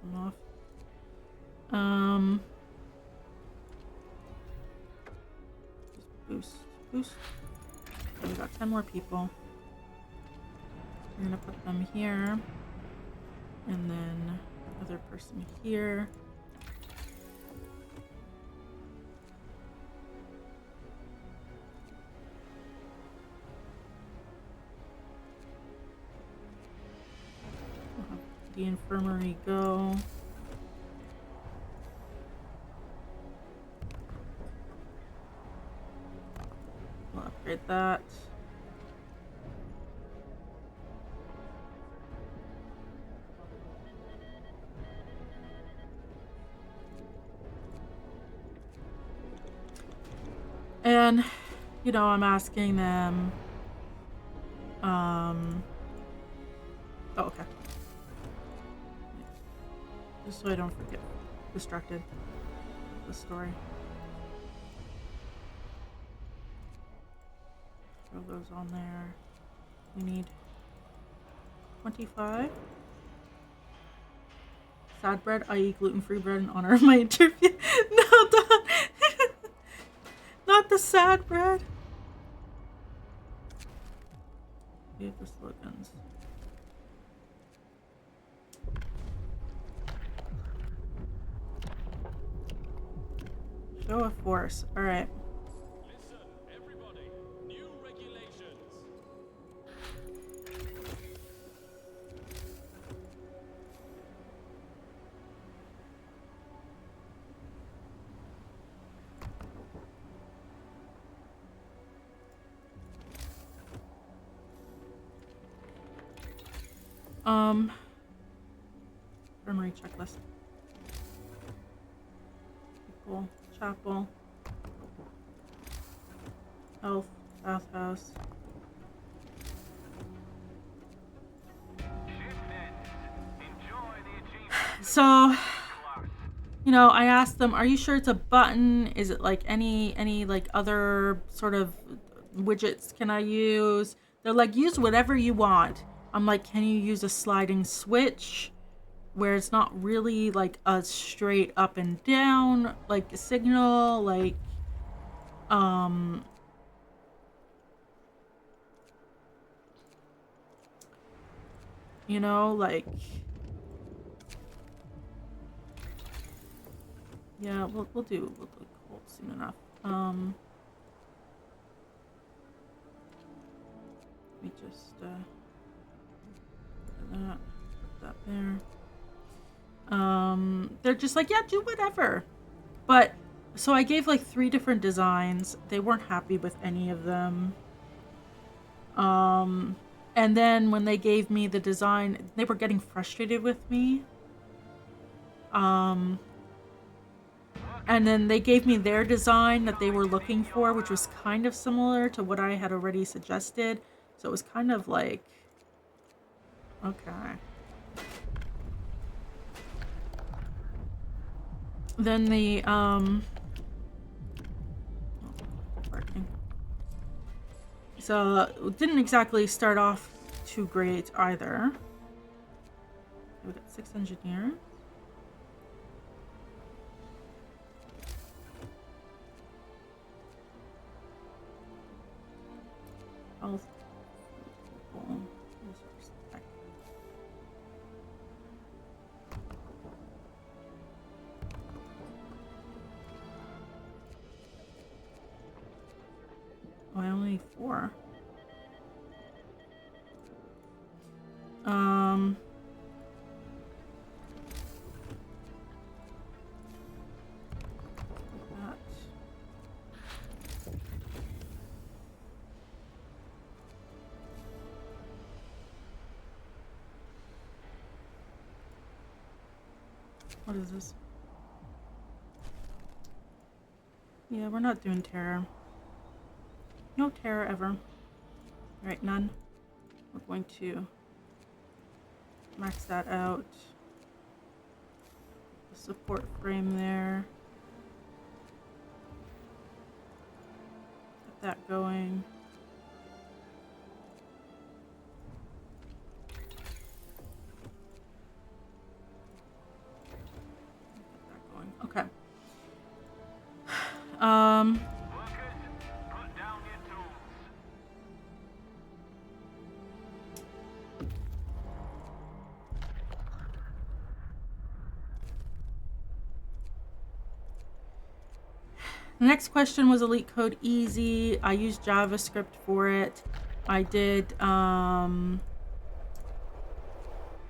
S1: I'm off. Just boost. Okay, we got 10 more people. We're gonna put them here. And then other person here. We'll have the infirmary go. We'll upgrade that. And, you know, I'm asking them, oh, okay. Just so I don't get distracted with the story. Throw those on there. We need 25. Sad bread, i.e. gluten-free bread in honor of my interview. No, don't. Not the sad bread. We have the slogans. Show of force. All right.
S2: Listen, everybody. New regulations.
S1: Infirmary checklist. People, chapel, health, bathhouse. So, you know, I asked them, are you sure it's a button? Is it like any like other sort of widgets can I use? They're like, use whatever you want. I'm like, can you use a sliding switch where it's not really like a straight up and down like a signal, like you know, like, yeah, we'll do cold soon enough. Let me just put that there. They're just like, yeah, do whatever. But so I gave like 3 different designs. They weren't happy with any of them. And then when they gave me the design, they were getting frustrated with me. And then they gave me their design that they were looking for, which was kind of similar to what I had already suggested. So it was kind of like, okay. Then the, parking. So it didn't exactly start off too great either. We got 6 engineers. Health people. Resource tech. Oh, I only need 4. That. What is this? Yeah, we're not doing terror. No terror ever. Alright, none. We're going to max that out. The support frame there. Get that going. Get that going. Okay. The next question was Elite Code easy. I used JavaScript for it. I did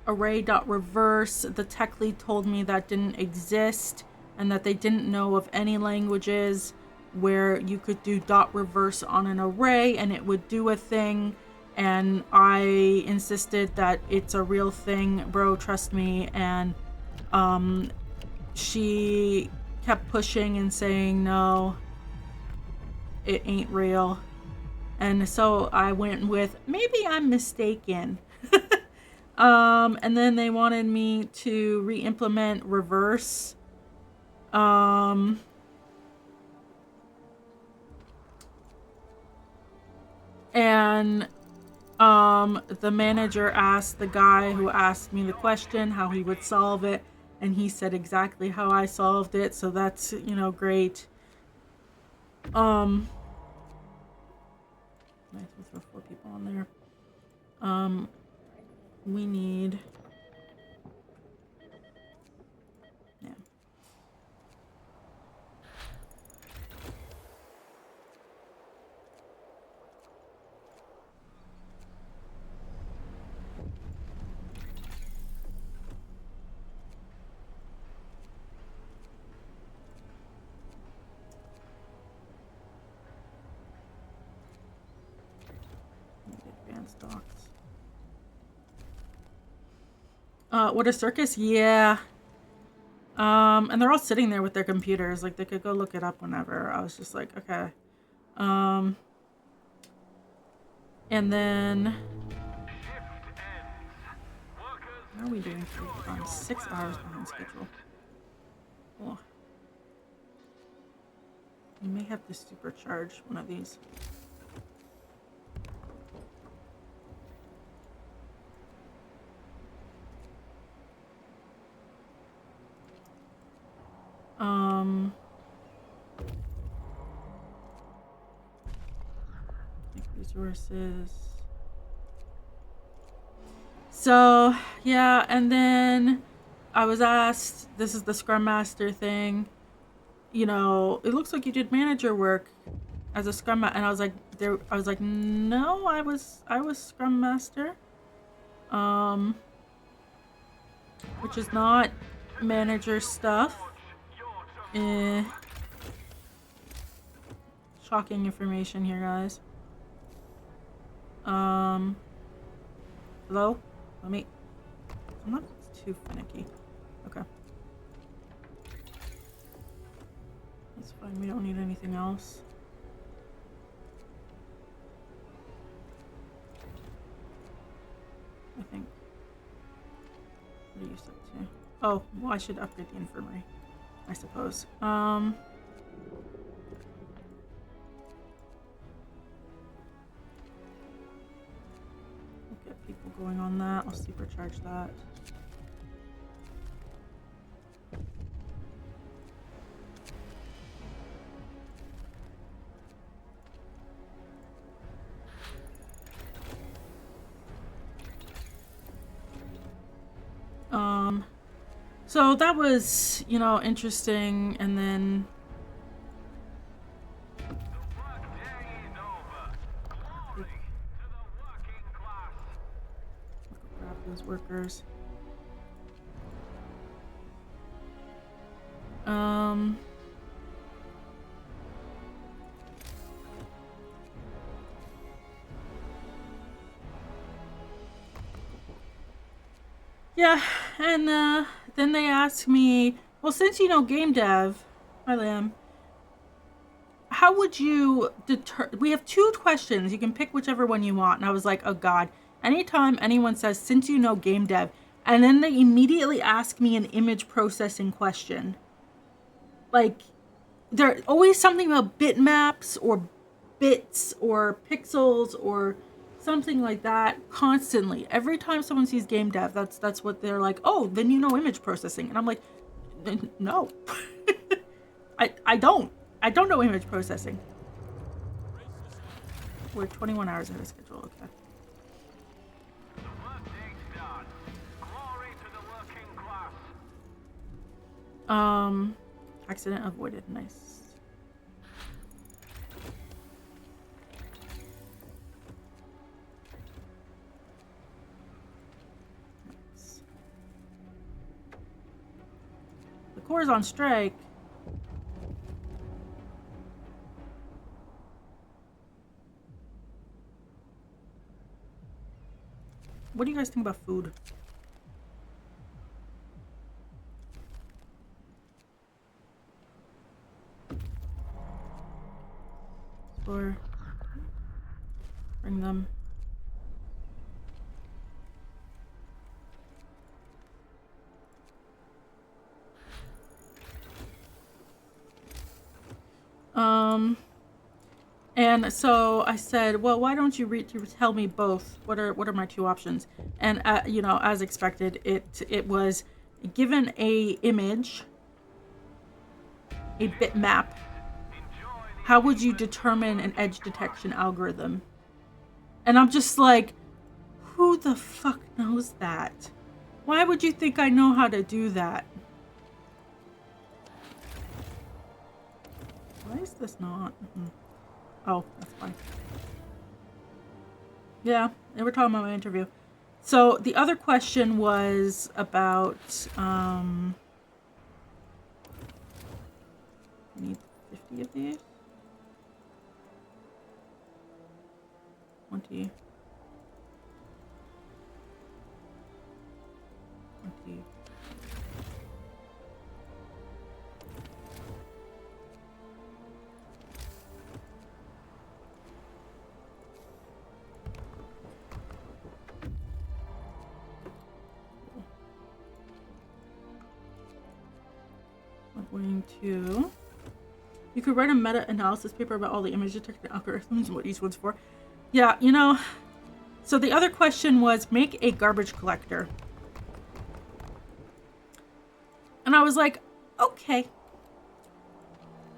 S1: array.reverse. The tech lead told me that didn't exist and that they didn't know of any languages where you could do dot reverse on an array and it would do a thing. And I insisted that it's a real thing, bro, trust me. And she kept pushing and saying, no, it ain't real. And so I went with, maybe I'm mistaken. And then they wanted me to re-implement reverse. And the manager asked the guy who asked me the question how he would solve it, and he said exactly how I solved it, so that's, you know, great. Nice, we'll throw 4 people on there. We need... Yeah. Advanced docs. What a circus? Yeah. And they're all sitting there with their computers. Like, they could go look it up whenever. I was just like, okay. And then... How are we doing? I'm 6 hours behind schedule. Oh. We may have to supercharge one of these. Resources. So, yeah, and then I was asked, this is the Scrum Master thing, you know, it looks like you did manager work as a Scrum Master, and I was like, no, I was Scrum Master, which is not manager stuff. Shocking information here, guys. Hello? Let me... I'm not too finicky. Okay. That's fine. We don't need anything else. I think. What are you set to? Oh, well, I should upgrade the infirmary, I suppose. Get people going on that. I'll supercharge that. So that was, you know, interesting, and then
S2: The workday is over. Glory to the working class.
S1: grab those workers. Yeah, and then they asked me, well, since you know game dev, hi Lamb, how would you deter? We have 2 questions. You can pick whichever one you want. And I was like, oh God, anytime anyone says, since you know game dev, and then they immediately ask me an image processing question. Like, there's always something about bitmaps or bits or pixels or something like that constantly. Every time someone sees game dev, that's what they're like, oh, then you know image processing. And I'm like, no. I don't know image processing. We're 21 hours ahead of schedule. Okay.
S2: The workday's done. Glory to the working class.
S1: Accident avoided. Nice. The Corps on strike. What do you guys think about food? Or bring them. And so I said, well, why don't you tell me both? What are my 2 options? And you know, as expected, it was given a image, a bitmap. How would you determine an edge detection algorithm? And I'm just like, who the fuck knows that? Why would you think I know how to do that? Why is this not? Oh, that's fine. Yeah, they were talking about my interview. So the other question was about, I need 50 of these. 20. 20. I'm going to... You could write a meta-analysis paper about all the image detection algorithms and what each one's for. Yeah, you know... So the other question was, make a garbage collector. And I was like, okay.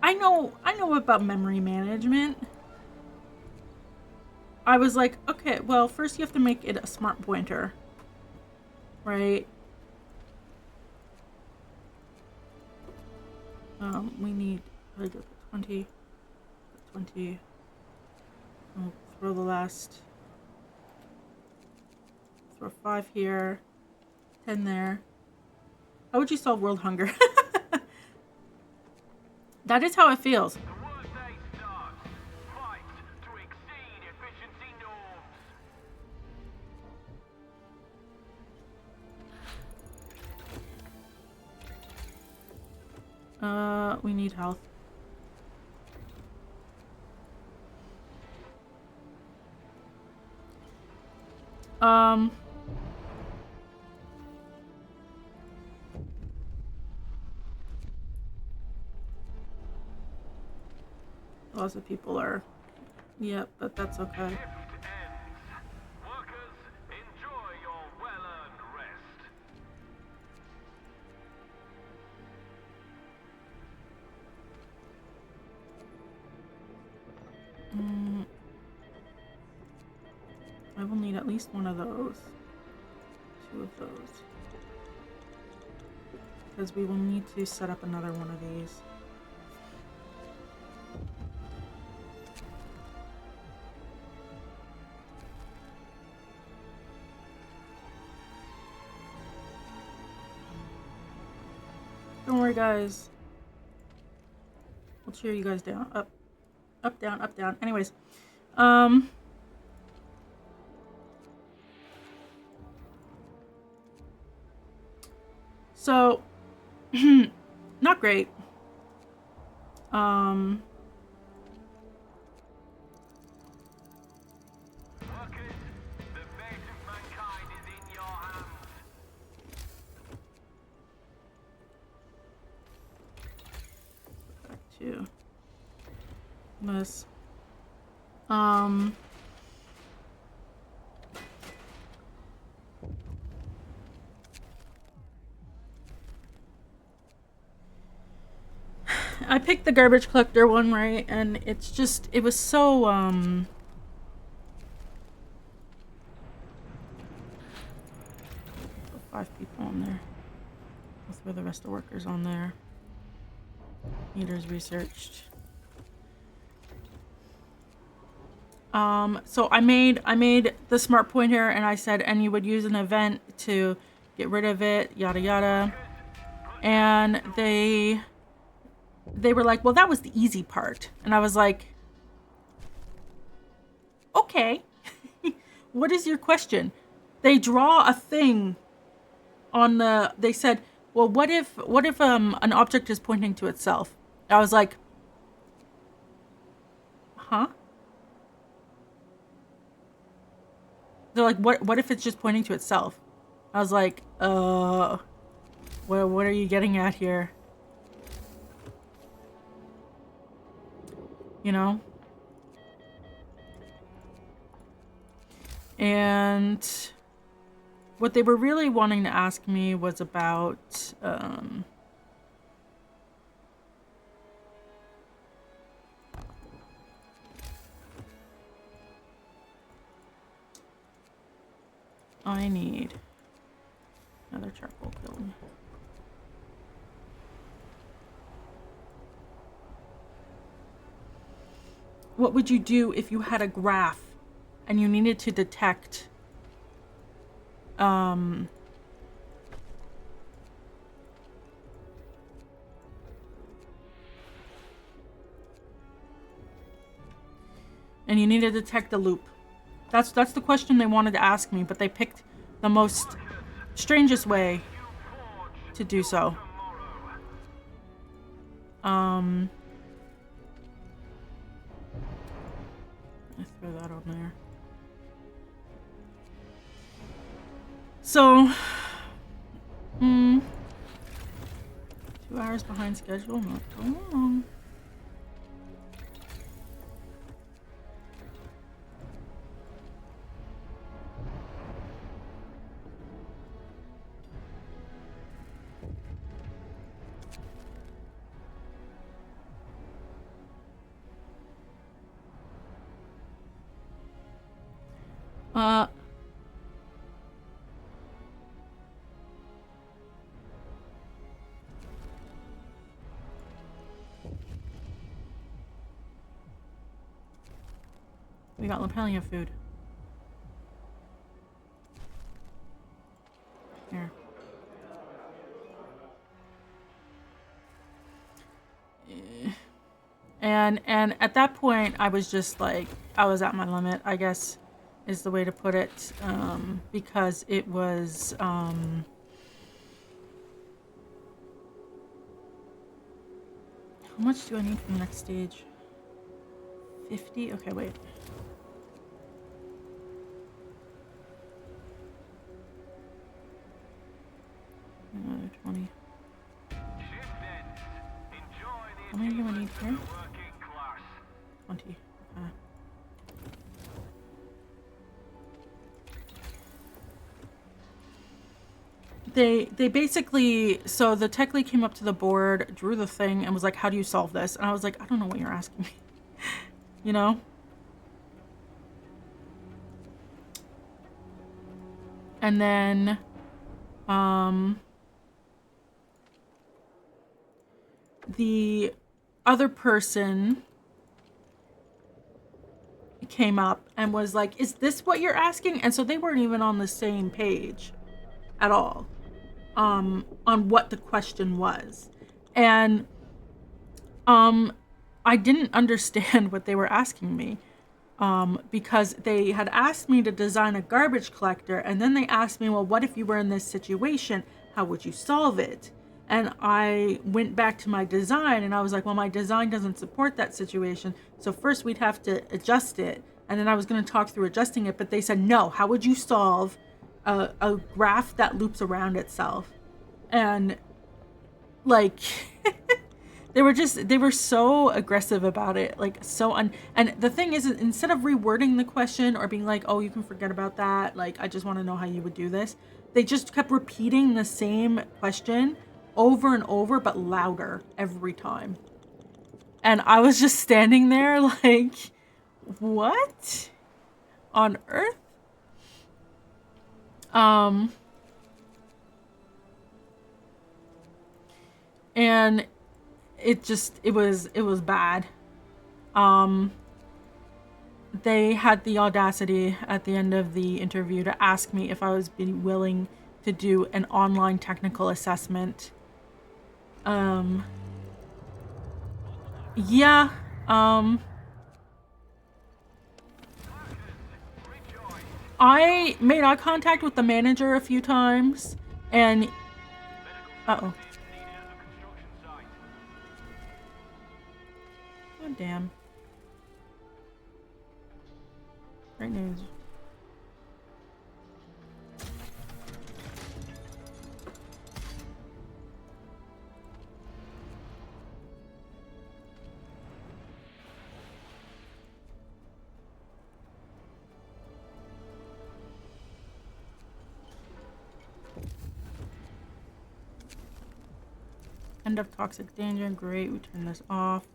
S1: I know about memory management. I was like, okay, well, first you have to make it a smart pointer. Right? We need, like, 20. 20. I'll throw the last. Throw 5 here. 10 there. How would you solve world hunger? That is how it feels.
S2: The workday starts. Fight to exceed efficiency norms.
S1: We need health. Lots of people are. Yep, but that's okay.
S2: Shift ends. Workers, enjoy your well-earned rest.
S1: I will need at least one of those. 2 of those. Because we will need to set up another one of these. Don't worry, guys. We'll cheer you guys down. Up. Up, down, up, down. Anyways. So, not great.
S2: Workers, the fate of mankind is in your hands.
S1: Back to this. I picked the garbage collector one, right? And it's just, it was so, 5 people on there. Let's throw the rest of the workers on there. Meters researched. So I made the smart pointer and I said, and you would use an event to get rid of it, yada yada. And they were like, well, that was the easy part. And I was like, okay, what is your question? They draw a thing on the, they said, well, what if an object is pointing to itself? I was like, huh? They're like, what if it's just pointing to itself? I was like, what are you getting at here? You know? And what they were really wanting to ask me was about, I need another charcoal kiln. What would you do if you had a graph and you needed to detect and you need to detect a loop? That's the question they wanted to ask me, but they picked the most strangest way to do so. I throw that on there. So, 2 hours behind schedule, not so long. We got plenty of food. Here. And at that point, I was just like, I was at my limit, I guess, is the way to put it, because it was, How much do I need for the next stage? 50? Okay, wait. Another 20. How many do I need here? 20. Okay. They basically, so the tech lead came up to the board, drew the thing, and was like, how do you solve this? And I was like, I don't know what you're asking me. You know? And then, the other person came up and was like, is this what you're asking? And so they weren't even on the same page at all, on what the question was. And, I didn't understand what they were asking me. Because they had asked me to design a garbage collector, and then they asked me, well, what if you were in this situation? How would you solve it? And I went back to my design, and I was like, well, my design doesn't support that situation. So first we'd have to adjust it. And then I was going to talk through adjusting it, but they said, no, how would you solve a graph that loops around itself? And like, they were so aggressive about it, like and the thing is, instead of rewording the question or being like, oh, you can forget about that, like, I just want to know how you would do this, they just kept repeating the same question over and over, but louder every time. And I was just standing there like, what on earth? And it was bad. They had the audacity at the end of the interview to ask me if I was willing to do an online technical assessment. Yeah. I made eye contact with the manager a few times, and uh-oh. God damn. Great news. End of toxic danger. Great, we turn this off.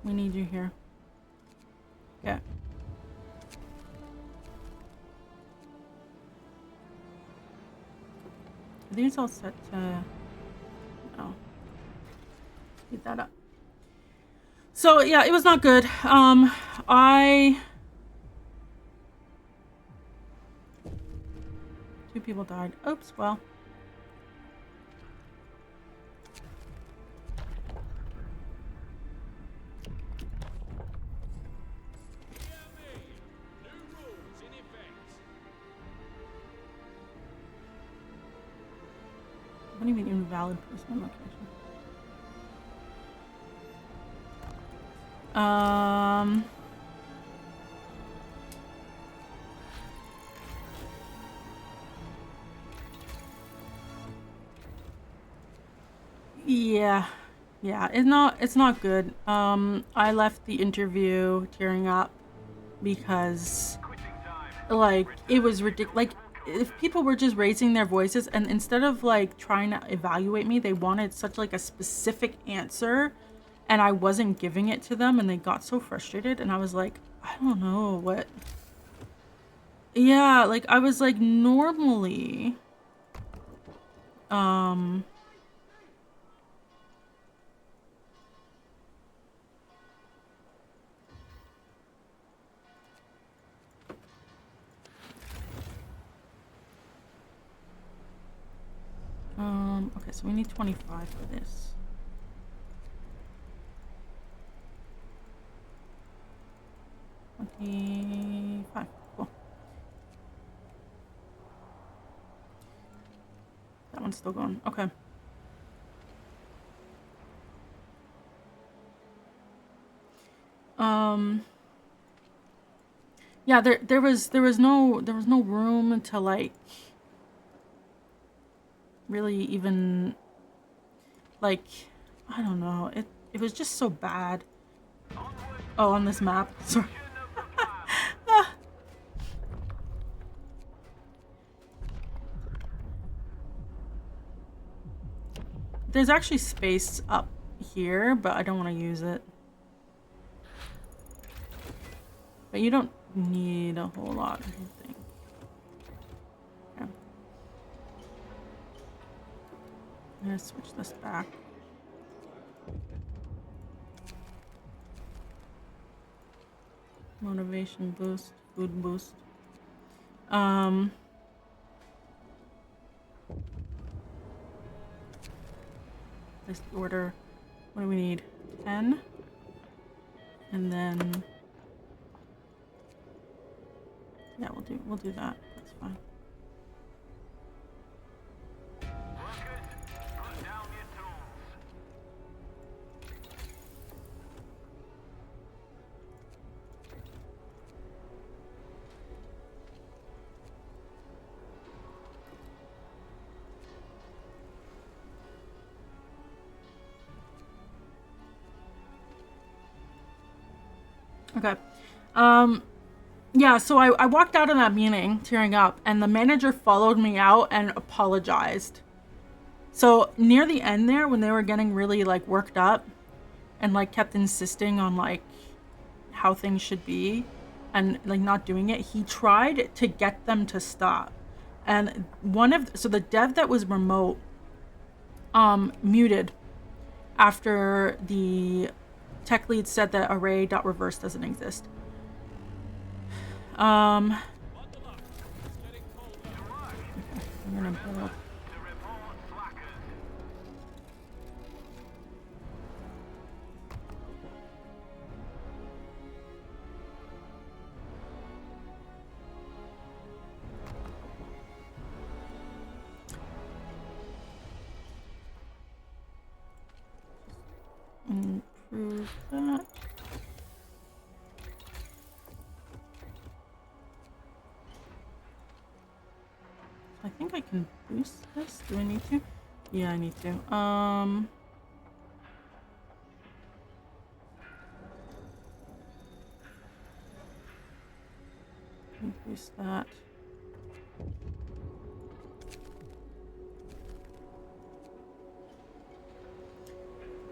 S1: We need you here. Yeah. I think it's all set to... Oh. Speed that up. So, yeah, it was not good. Two people died. Oops, well. What do you mean invalid placement location? Yeah. Yeah, it's not good. I left the interview tearing up because, like, it was ridiculous. Like, if people were just raising their voices, and instead of like trying to evaluate me, they wanted such like a specific answer, and I wasn't giving it to them, and they got so frustrated, and I was like, I don't know what. Yeah, like, I was like, normally, Okay, so we need 25 for this. $25. Cool. That one's still going. Okay. Yeah, there was no room to like really even like, I don't know. It was just so bad. Oh, on this map. Sorry. Ah. There's actually space up here, but I don't want to use it. But you don't need a whole lot, I don't think. Okay. I'm gonna switch this back. Motivation boost, food boost. This order. What do we need? 10. And then yeah, we'll do that. That's fine. Okay. Yeah, so I walked out of that meeting tearing up, and the manager followed me out and apologized. So near the end there, when they were getting really like worked up and like kept insisting on like how things should be and like not doing it, he tried to get them to stop. And so the dev that was remote muted after the tech lead said that array.reverse doesn't exist. I'm gonna build. Improve that. I think I can boost this. Do I need to? Yeah, I need to. Boost that.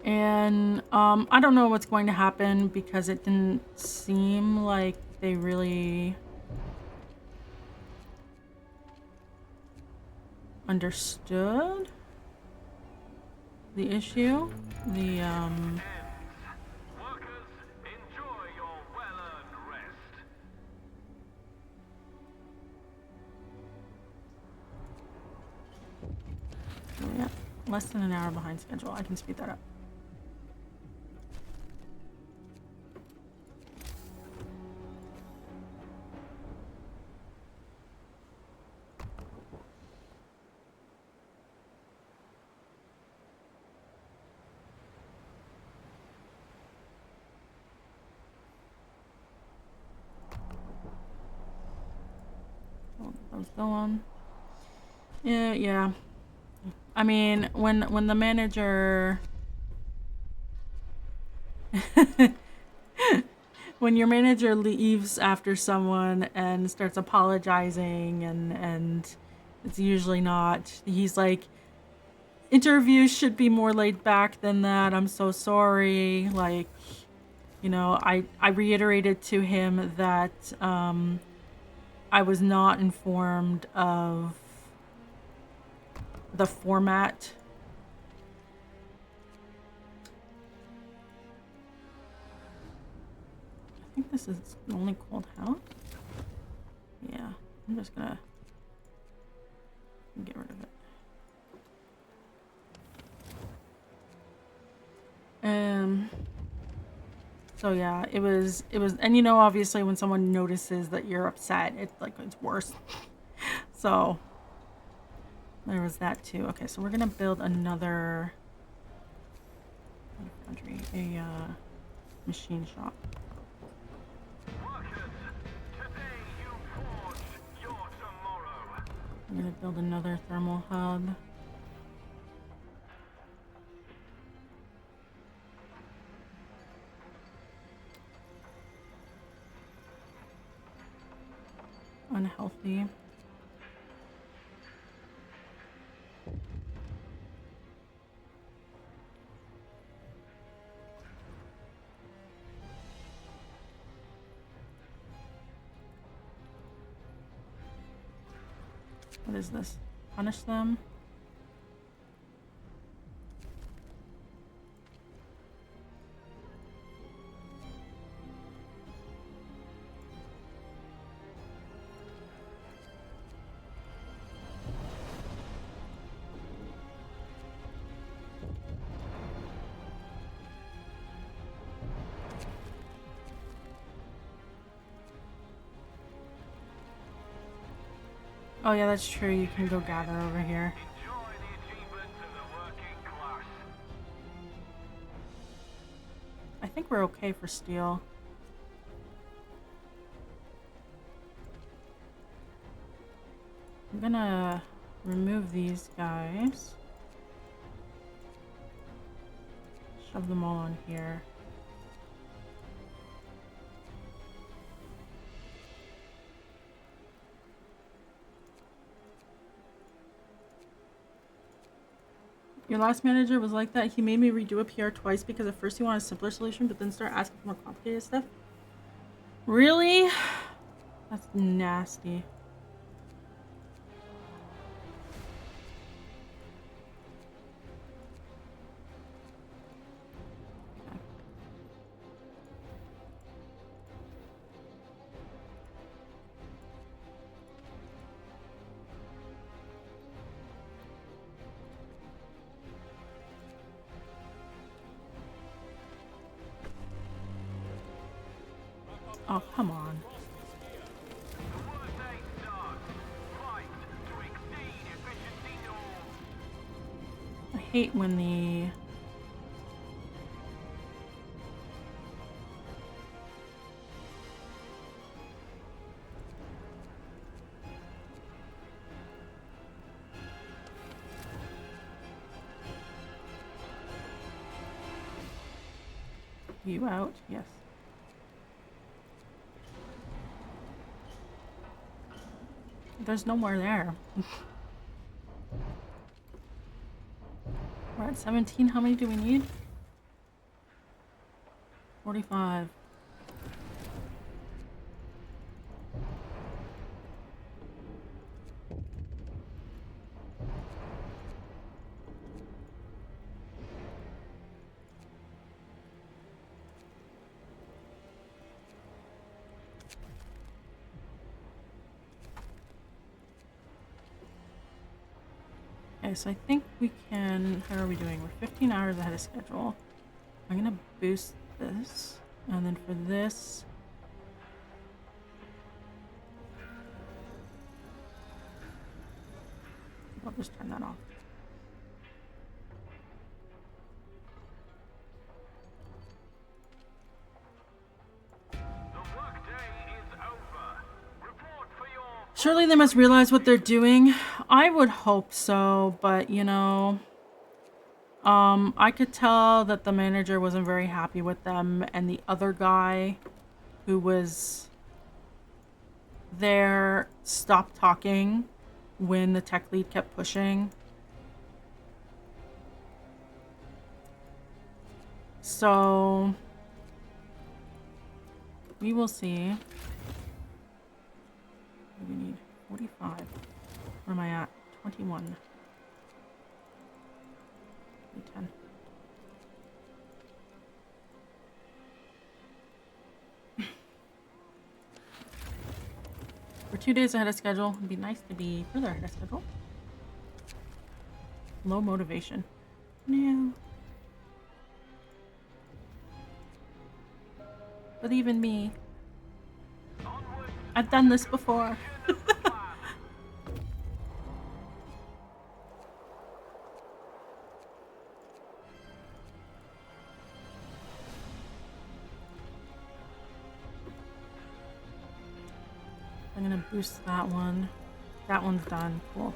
S1: And I don't know what's going to happen because it didn't seem like they really understood the issue. The
S2: Workers, enjoy your well-earned rest.
S1: oh yeah, less than an hour behind schedule. I can speed that up. Let's go on. Yeah. I mean, when the manager, when your manager leaves after someone and starts apologizing and it's usually not. He's like, interviews should be more laid back than that. I'm so sorry. Like, you know, I reiterated to him that I was not informed of the format. I think this is only called house. Yeah, I'm just gonna get rid of it. So yeah, it was, and you know, obviously when someone notices that you're upset, it's worse. So there was that too. Okay, so we're gonna build another country, a machine shop. I'm gonna build another thermal hub. Unhealthy. What is this? Punish them? Oh yeah, that's true. You can go gather over here. I think we're okay for steel. I'm gonna remove these guys. Shove them all on here. Your last manager was like that. He made me redo a PR twice because at first he wanted a simpler solution, but then started asking for more complicated stuff. Really? That's nasty. Oh, come on. I hate when the... You out? Yes. There's no more there. We're at 17. How many do we need? 45. Okay, so I think we can... How are we doing? We're 15 hours ahead of schedule. I'm gonna boost this. And then for this... I'll just turn that off. Surely they must realize what they're doing. I would hope so, but you know... I could tell that the manager wasn't very happy with them, and the other guy who was there stopped talking when the tech lead kept pushing. So we will see. We need 45. Where am I at? 21. 10. We're 2 days ahead of schedule. It'd be nice to be further ahead of schedule. Low motivation. No. But even me, I've done this before. I'm gonna boost that one. That one's done. Cool.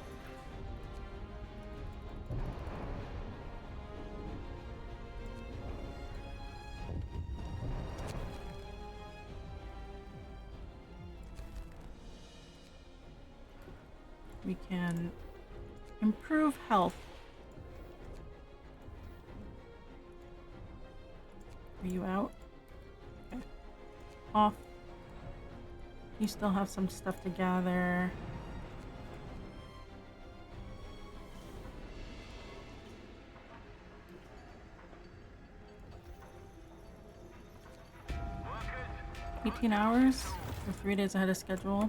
S1: We can improve health. Are you out? Okay. Off. You still have some stuff to gather. Workers, 18 hours? We're 3 days ahead of schedule.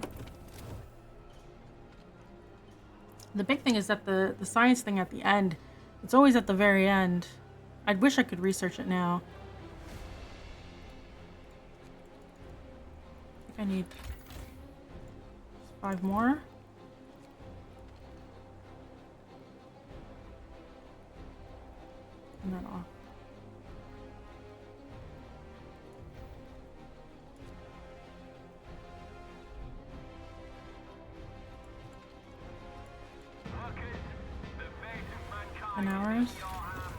S1: The big thing is that the science thing at the end, it's always at the very end. I wish I could research it now. I think I need 5 more. And then off.
S2: workers, the fate of mankind
S1: 10 hours.
S2: is in your hands.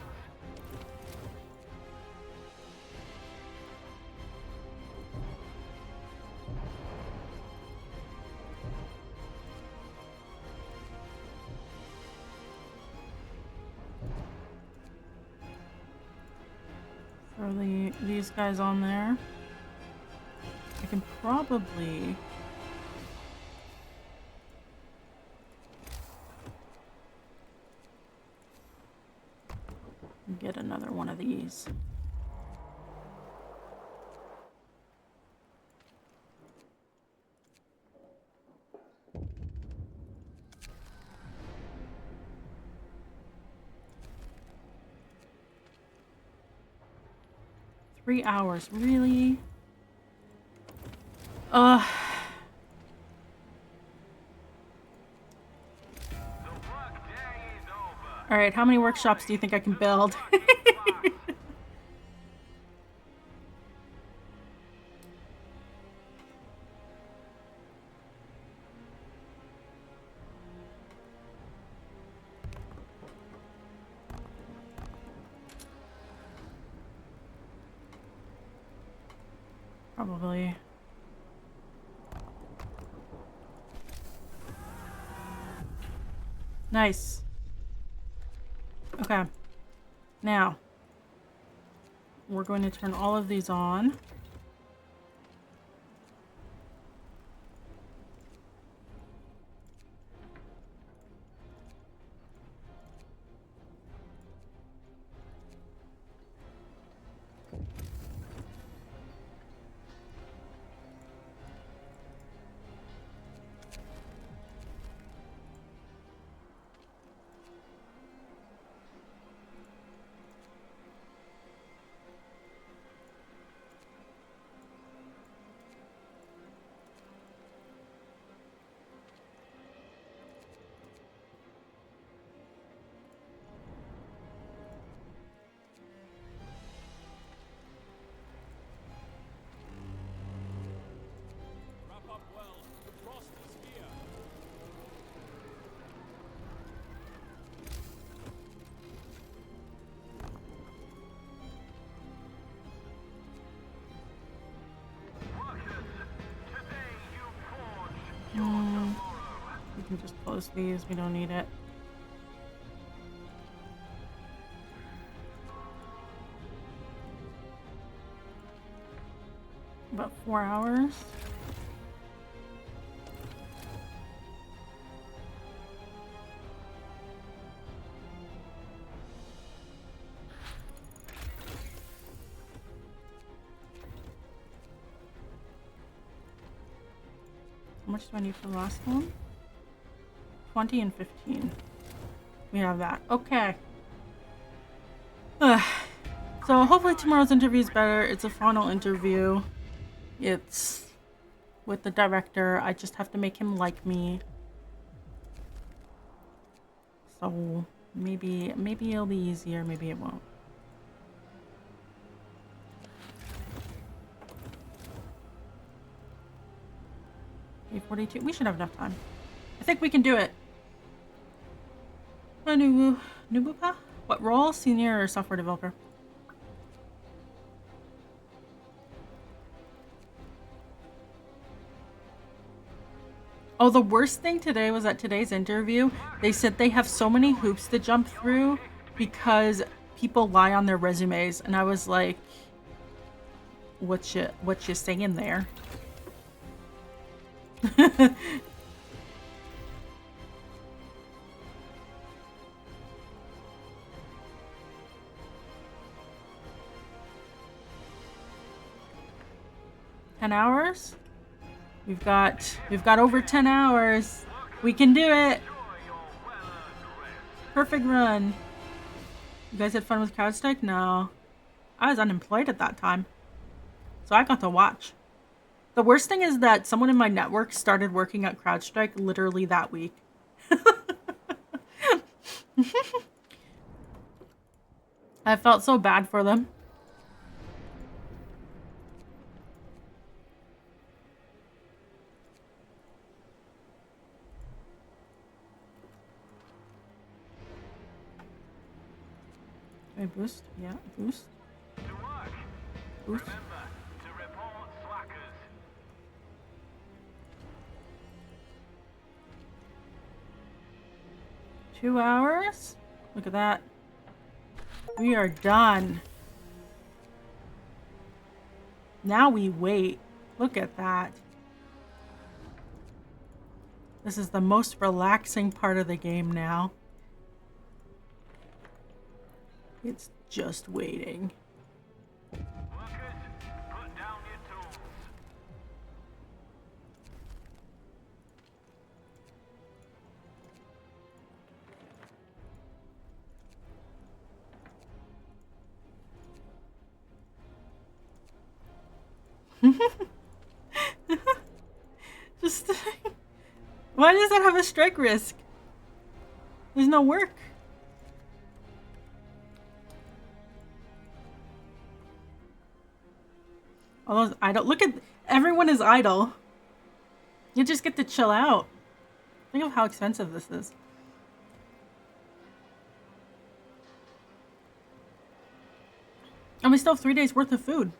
S1: 'Throw these guys on there. I can probably get another one of these. Three hours, really?
S2: The workday is over.
S1: Alright, how many workshops do you think I can build? Probably. Nice. Okay. Now, we're going to turn all of these on.
S2: Wrap up well. The frost is here. Workers, today you forge your tomorrow.
S1: We can just close these. We don't need it. About 4 hours. How much do I need for the last one? 20 and 15. We have that. Okay. So hopefully tomorrow's interview is better. It's a final interview. It's with the director. I just have to make him like me. So maybe it'll be easier, maybe it won't. A42. We should have enough time. I think we can do it. Nubupa? What role? Senior or software developer? Oh, the worst thing today was at today's interview, they said they have so many hoops to jump through because people lie on their resumes, and I was like, what you saying there? 10 hours? We've got over 10 hours. We can do it. Perfect run. You guys had fun with CrowdStrike? No. I was unemployed at that time. So I got to watch. The worst thing is that someone in my network started working at CrowdStrike literally that week. I felt so bad for them. Can I boost? Yeah, boost. Boost. 2 hours? Look at that. We are done. Now we wait. Look at that. This is the most relaxing part of the game now. It's just waiting. Just why does that have a strike risk? There's no work. All those idle. Look at everyone is idle. You just get to chill out. Think of how expensive this is. And we still have 3 days worth of food.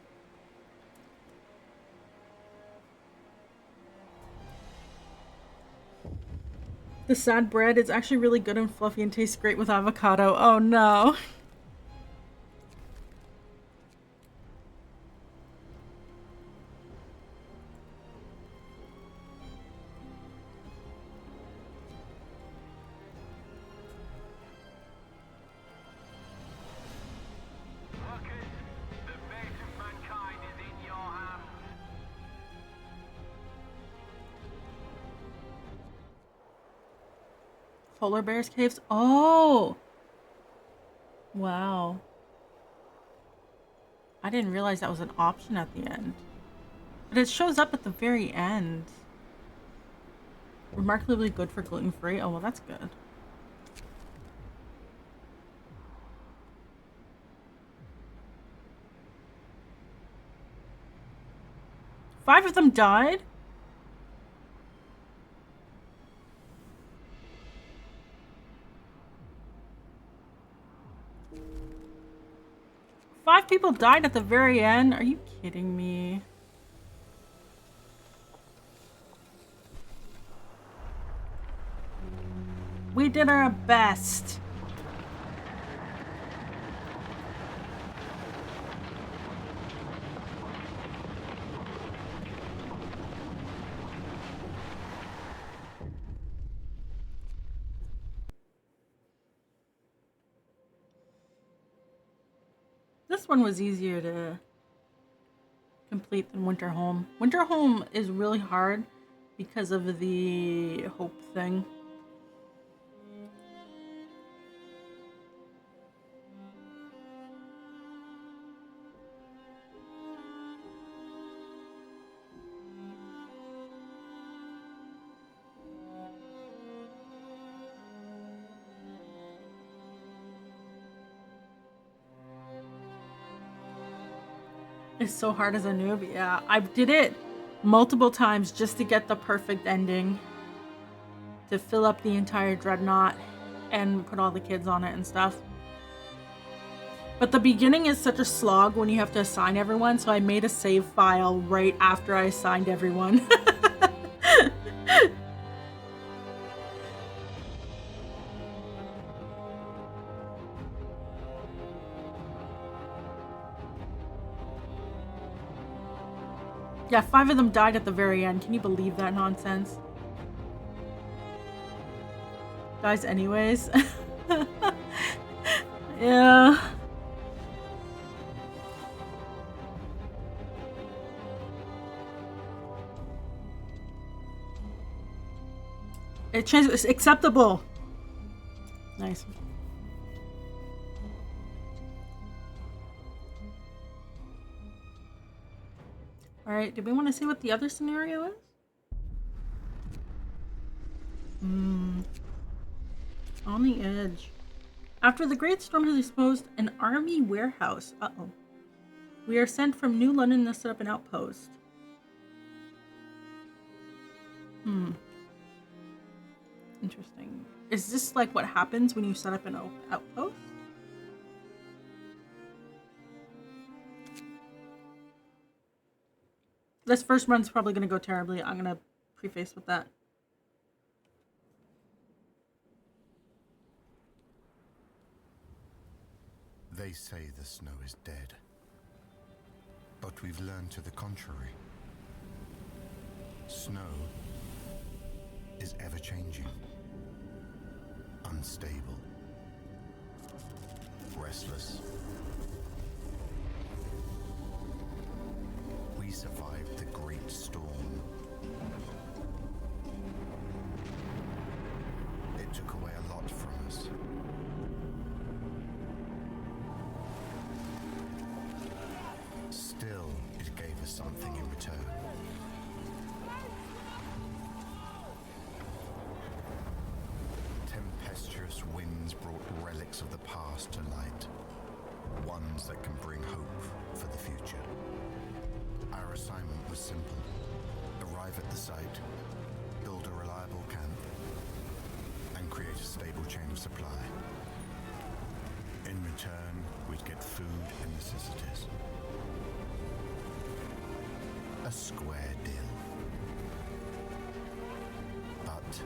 S1: The sad bread is actually really good and fluffy and tastes great with avocado. Oh no. Polar bears caves? Oh! Wow. I didn't realize that was an option at the end. But it shows up at the very end. Remarkably good for gluten-free. Oh, well, that's good. Five of them died? Five people died at the very end? Are you kidding me? We did our best. This one was easier to complete than Winterhome. Winterhome is really hard because of the hope thing. It's so hard as a noob. Yeah, I did it multiple times just to get the perfect ending. To fill up the entire dreadnought and put all the kids on it and stuff. But the beginning is such a slog when you have to assign everyone, so I made a save file right after I assigned everyone. Yeah, 5 of them died at the very end. Can you believe that nonsense? Dies anyways. Yeah. It's acceptable. Nice. Alright, do we want to see what the other scenario is? On the edge. After the Great Storm has exposed an army warehouse. Uh-oh. We are sent from New London to set up an outpost. Interesting. Is this like what happens when you set up an outpost? This first run's probably going to go terribly. I'm going to preface with that.
S3: They say the snow is dead, but we've learned to the contrary. Snow is ever-changing, unstable, restless. We survived the Great Storm. It took away a lot from us. Still, it gave us something in return. Tempestuous winds brought relics of the past to light. Ones that can bring hope for the future. Our assignment was simple. Arrive at the site, build a reliable camp, and create a stable chain of supply. In return, we'd get food and necessities. A square deal. But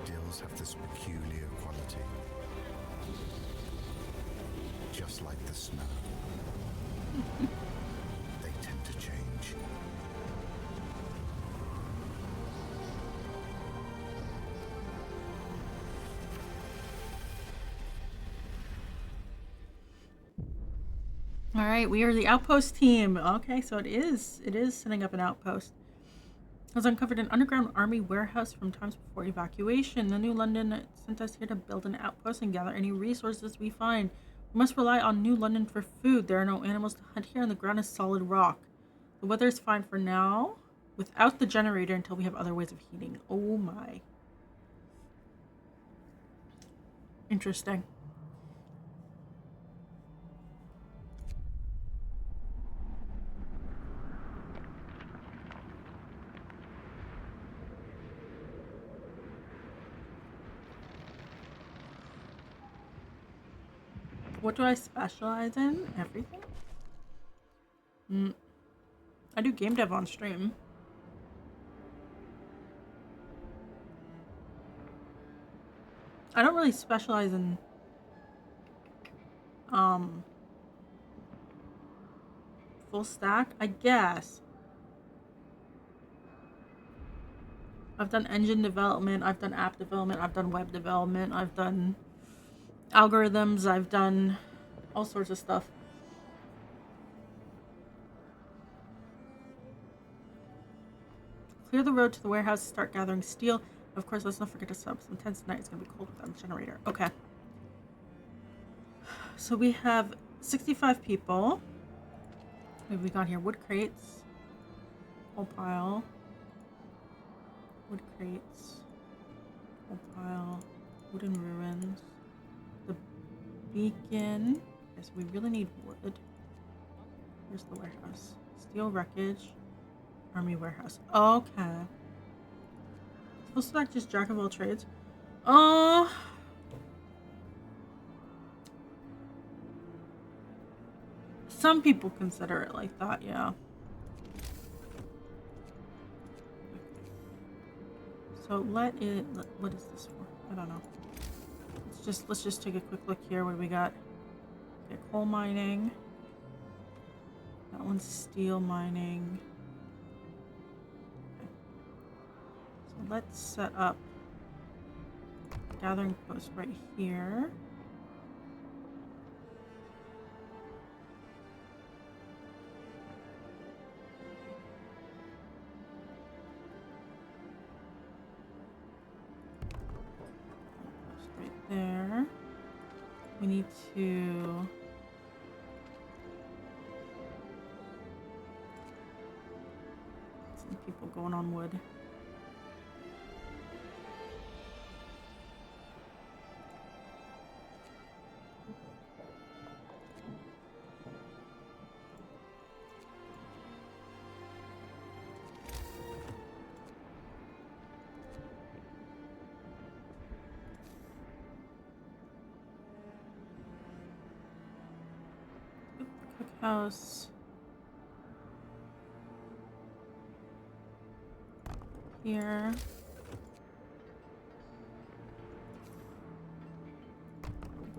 S3: deals have this peculiar quality. Just like the snow. They tend to change.
S1: All right, we are the outpost team. Okay, so it is setting up an outpost. Has uncovered an underground army warehouse from times before evacuation. The New London sent us here to build an outpost and gather any resources we find. We must rely on New London for food. There are no animals to hunt here and the ground is solid rock. The weather is fine for now, without the generator until we have other ways of heating. Oh my. Interesting. What do I specialize in? Everything? I do game dev on stream. I don't really specialize in full stack, I guess. I've done engine development, I've done app development, I've done web development, I've done algorithms, I've done all sorts of stuff. Clear the road to the warehouse, start gathering steel. Of course, let's not forget to set up some tents tonight. It's gonna be cold without a generator. Okay. So we have 65 people. What have we got here? Wood crates. Whole pile. Wood crates. Whole pile. Wooden ruins. The beacon. Yes, we really need wood. Here's the warehouse. Steel wreckage. Army warehouse. Okay. Supposed to not just jack of all trades. Some people consider it like that, yeah. So what is this for? I don't know. Let's just take a quick look here. What do we got? Okay, coal mining. That one's steel mining. Okay. So let's set up a gathering post right here. Post right there. We need to some people going on wood. Cookhouse. Here.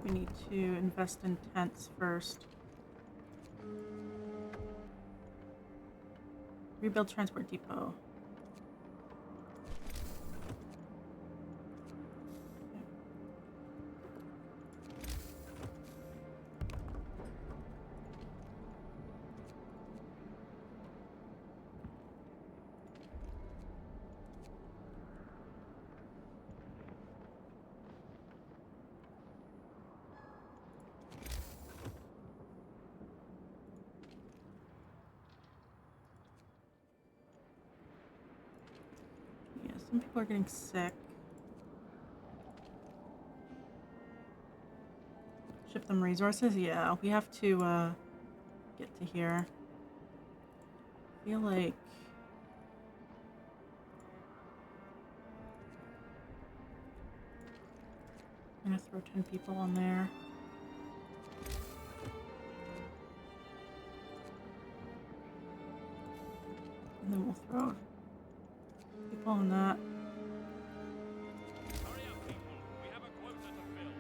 S1: We need to invest in tents first. Rebuild transport depot. Yeah, some people are getting sick. Ship them resources? Yeah, we have to get to here. I feel like I'm gonna throw 10 people on there. And then we'll throw people on that.
S2: Hurry up, people. We have a quota to fill.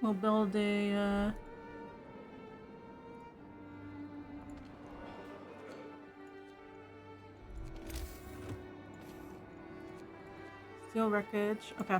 S1: We'll build a steel wreckage. Okay.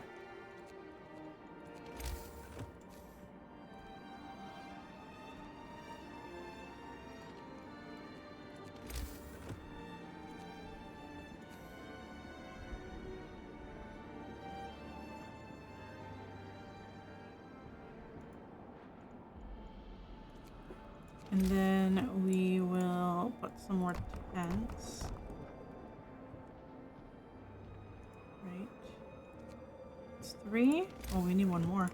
S1: And then we will put some more tents. Right. It's 3. Oh, we need one more.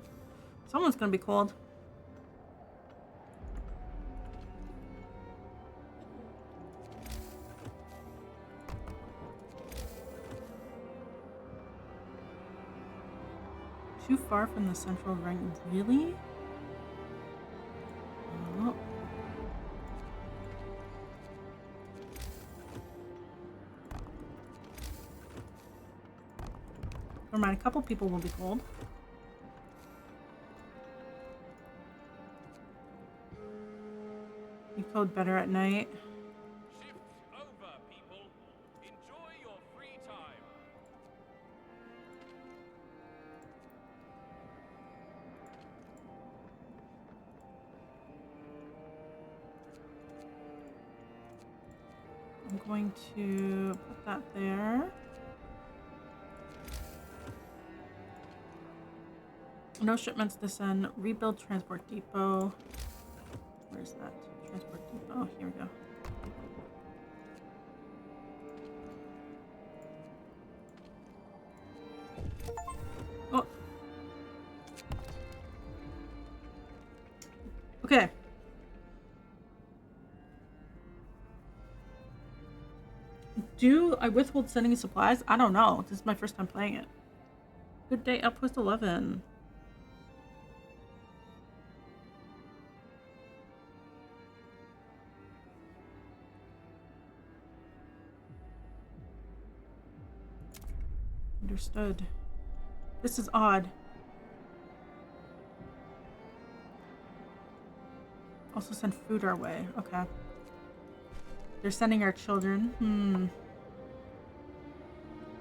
S1: Someone's gonna be cold. Too far from the central ring. Really? Oh. Never mind, a couple people will be cold. You code better at night.
S2: Shift over, people. Enjoy your free time.
S1: I'm going to put that there. No shipments this end. Rebuild transport depot. Where's that? Transport depot. Here we go. Oh. Do I withhold sending supplies? I don't know. This is my first time playing it. Good day, Outpost 11. Understood. This is odd. Also send food our way. Okay. They're sending our children.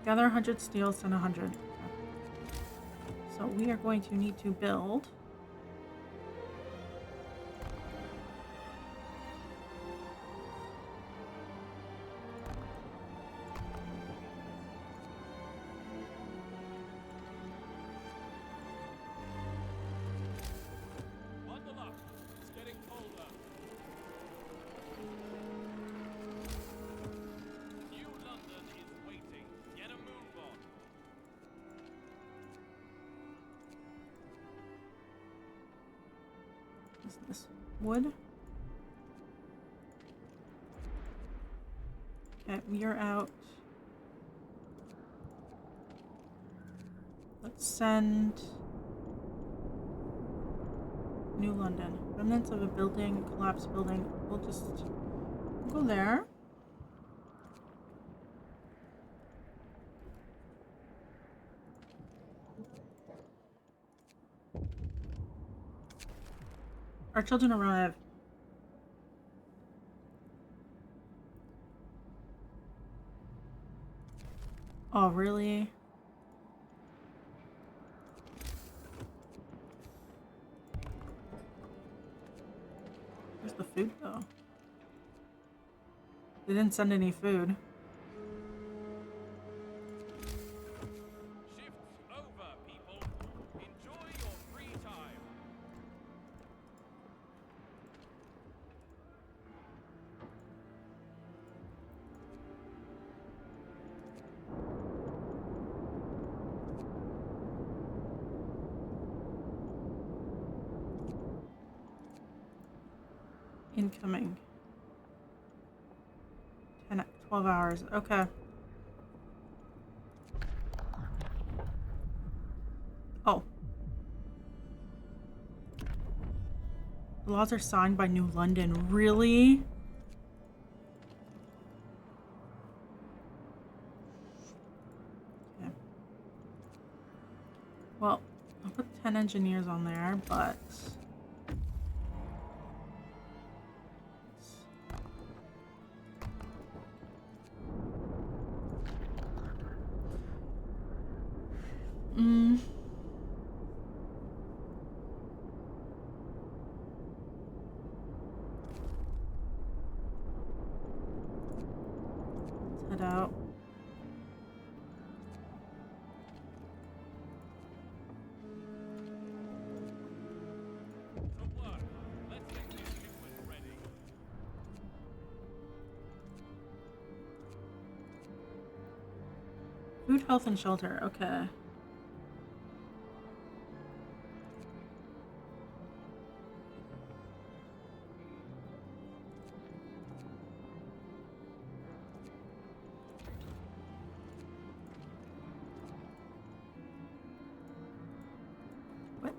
S1: Gather 100 steel, send 100. Okay. So we are going to need to build.
S2: Bundle up. It's getting colder. New London is waiting. Get a move on.
S1: Is this wood? Okay, we are out. Let's send New London. Remnants of a building, collapsed building. We'll just go there. Our children arrive. Oh, really? Where's the food, though? They didn't send any food.
S2: Shift's over, people. Enjoy your free time.
S1: Incoming. 12 hours. Okay. Oh. The laws are signed by New London. Really? Okay. Well, I'll put 10 engineers on there, but... Let's head out.
S2: To work. Let's get this shipment ready.
S1: Food, health, and shelter. Okay. What?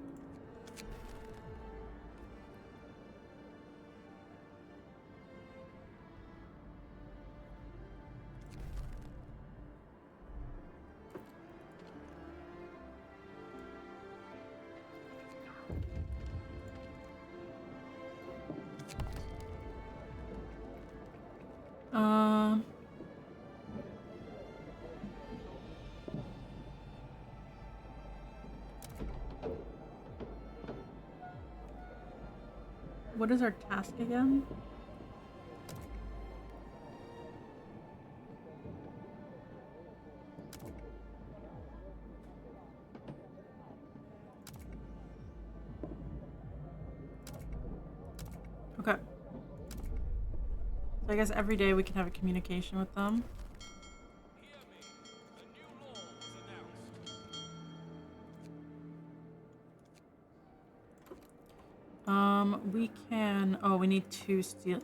S1: What is our task again? Okay. So I guess every day we can have a communication with them.
S2: Hear me. A new law was announced.
S1: We can... Oh, we need 2 steam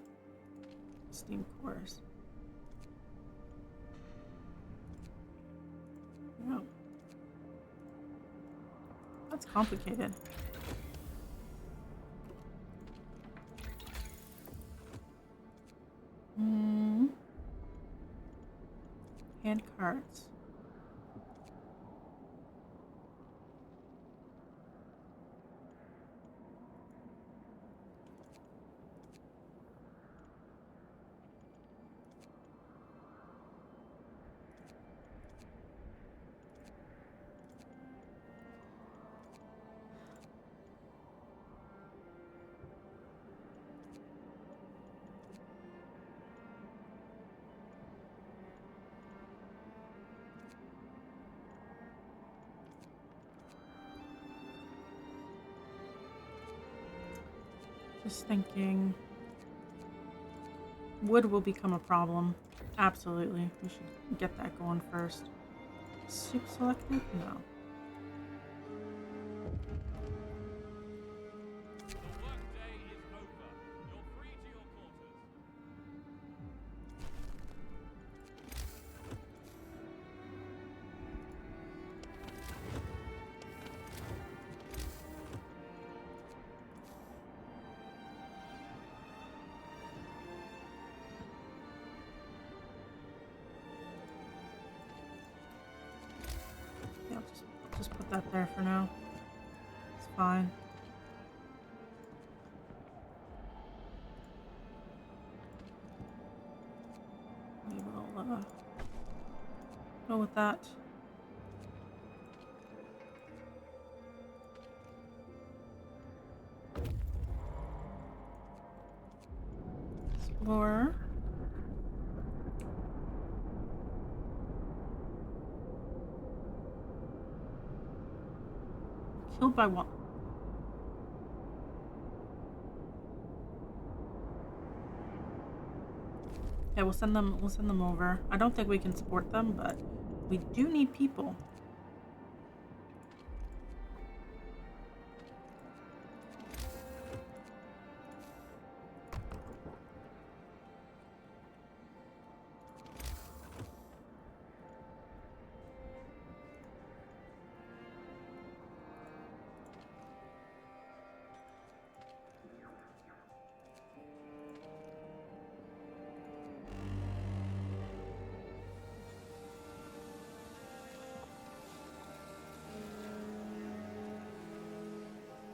S1: cores. go. That's complicated. Hand cards. Just thinking. Wood will become a problem. Absolutely. We should get that going first. Soup selected? No.
S2: The workday is over. You're free to your quarters.
S1: Yeah, I'll just put that there for now. It's fine. Maybe we'll go with that. Explorer. Killed by one. Yeah, we'll send them over. I don't think we can support them, but we do need people.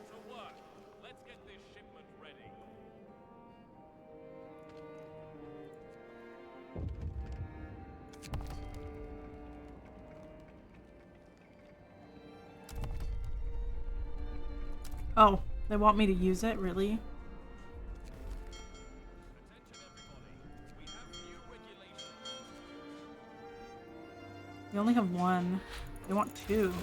S2: To work. Let's get this shipment ready.
S1: Oh, they want me to use it? Really?
S2: Attention everybody. We have new regulations.
S1: We only have one. They want two.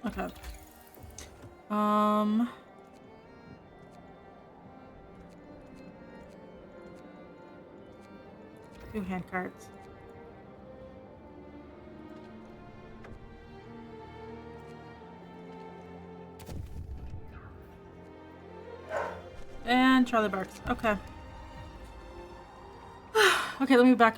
S1: Okay. 2 hand cards. And Charlie barks. Okay. Okay, let me back.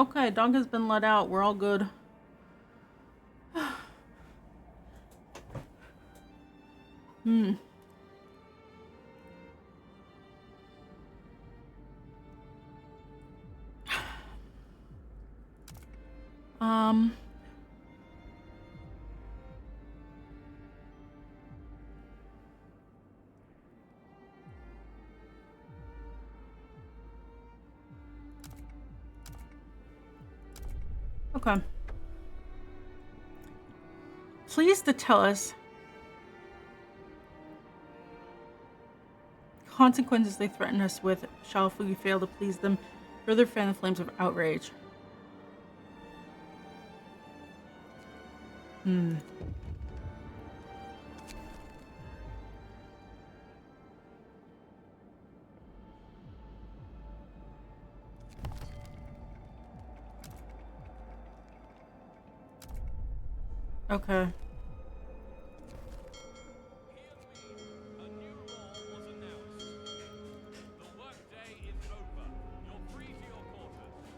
S1: Okay, dog has been let out. We're all good. Hmm. Um. Okay. Please to tell us consequences they threaten us with shall if we fail to please them, further fan the flames of outrage. Hmm. Okay.
S2: A new law was announced. The workday is over. You're free to your quarters.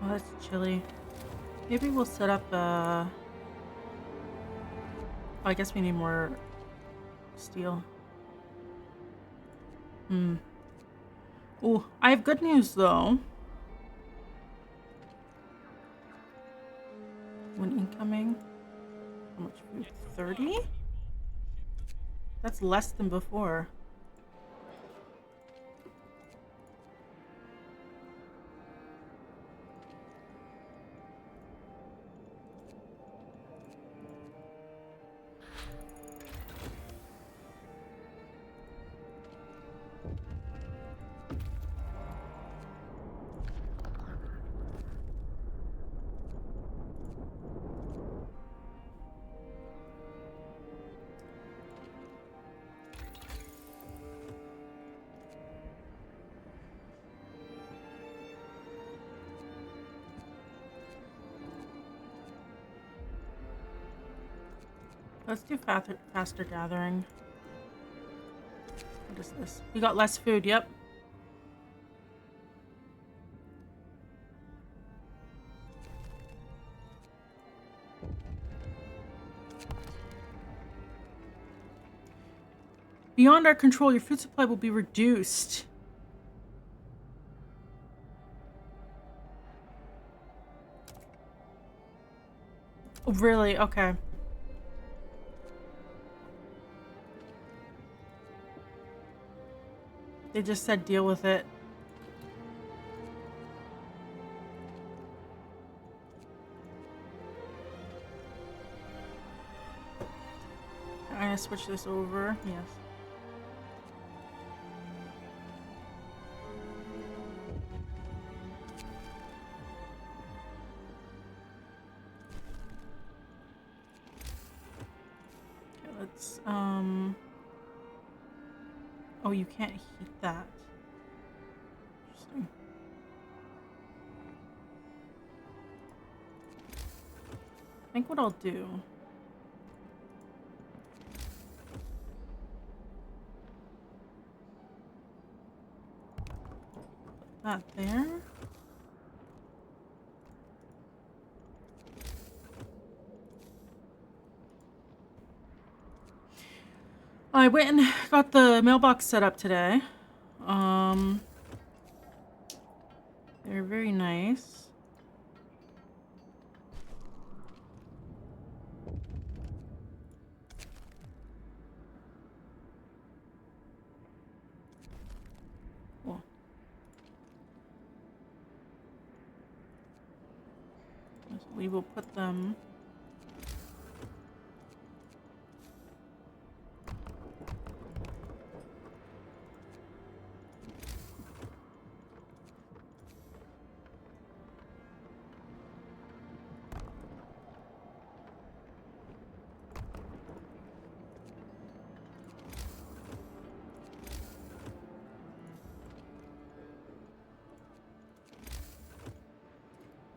S1: Oh, that's chilly. Maybe we'll set up oh, I guess we need more steel. Hmm. Ooh, I have good news though. When incoming, how much food? 30? That's less than before. Let's do faster gathering. What is this? We got less food, yep. Beyond our control, your food supply will be reduced. Oh, really? Okay. They just said deal with it. I'm gonna switch this over. Yes. Okay, let's oh, you can't heat that. Interesting. I think what I'll do. Put that there. I went and got the mailbox set up today. They're very nice. Cool. So we will put them.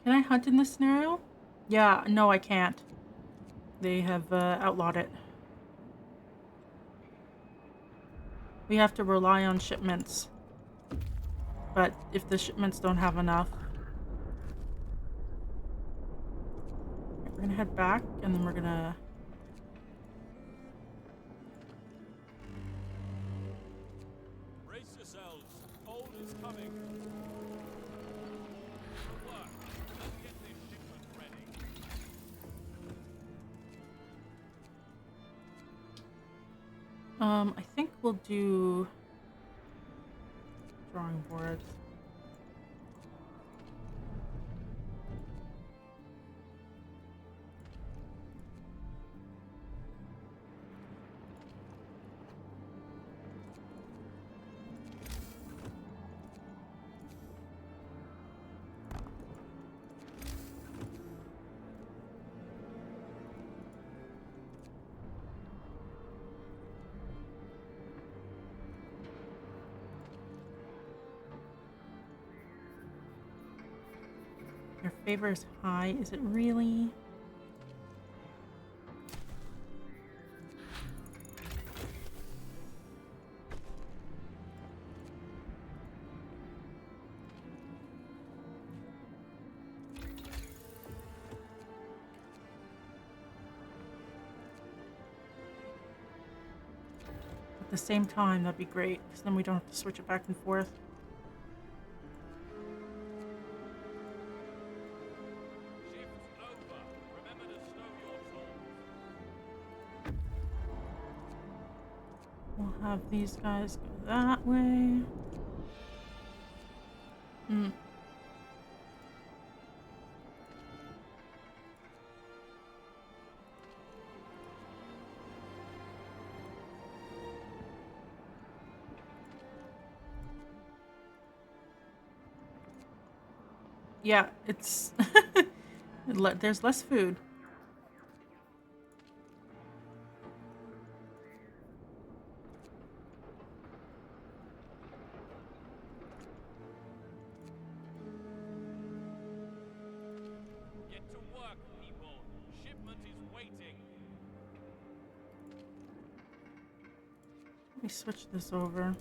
S1: Can I hunt in this scenario? Yeah, no, I can't. They have outlawed it. we have to rely on shipments. But if the shipments don't have enough, we're gonna head back and then we're gonna
S2: Brace yourselves. Hold is coming. Good work. Let's get this shipment ready.
S1: I think we'll do drawing boards. Your favor is high. Is it really? At the same time, that'd be great, because then we don't have to switch it back and forth.
S2: Shift's over. Remember to stow your tools.
S1: We'll have these guys go that way. Yeah, it's there's less food.
S2: Get to work, people. Shipment is waiting.
S1: Let me switch this over.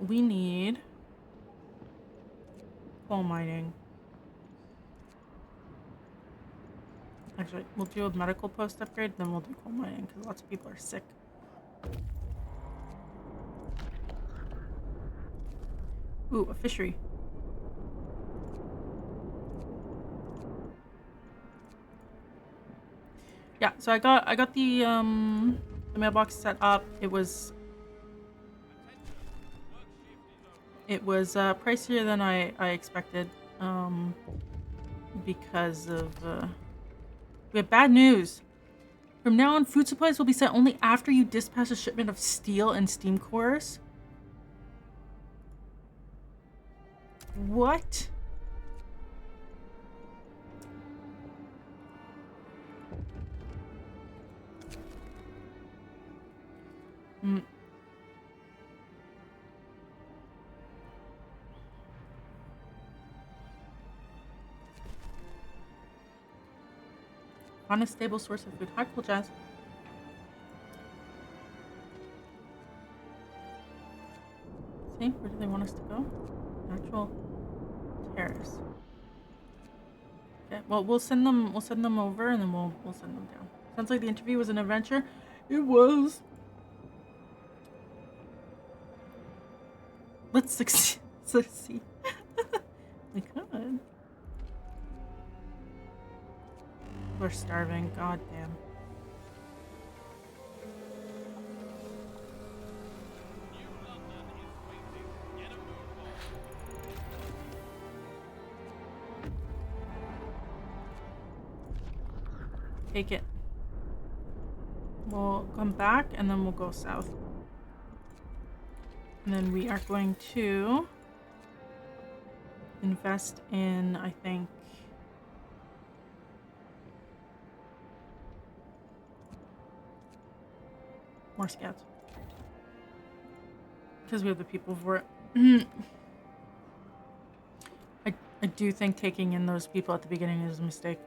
S1: We need coal mining. Actually, we'll do a medical post upgrade, then we'll do coal mining because lots of people are sick. Ooh, a fishery. Yeah, so I got the mailbox set up. It was pricier than I expected, because of we have bad news. From now on, food supplies will be sent only after you dispatch a shipment of steel and steam cores. What? On a stable source of food. Hi, cool Jazz. See, where do they want us to go? Natural terrace. Okay, well we'll send them over and then we'll send them down. Sounds like the interview was an adventure. It was. Let's succeed. We could. We're starving. God damn.
S2: New London is waiting. Get a move on.
S1: Take it. We'll come back and then we'll go south. And then we are going to invest in, I think, More scouts. Because we have the people for it. I do think taking in those people at the beginning is a mistake.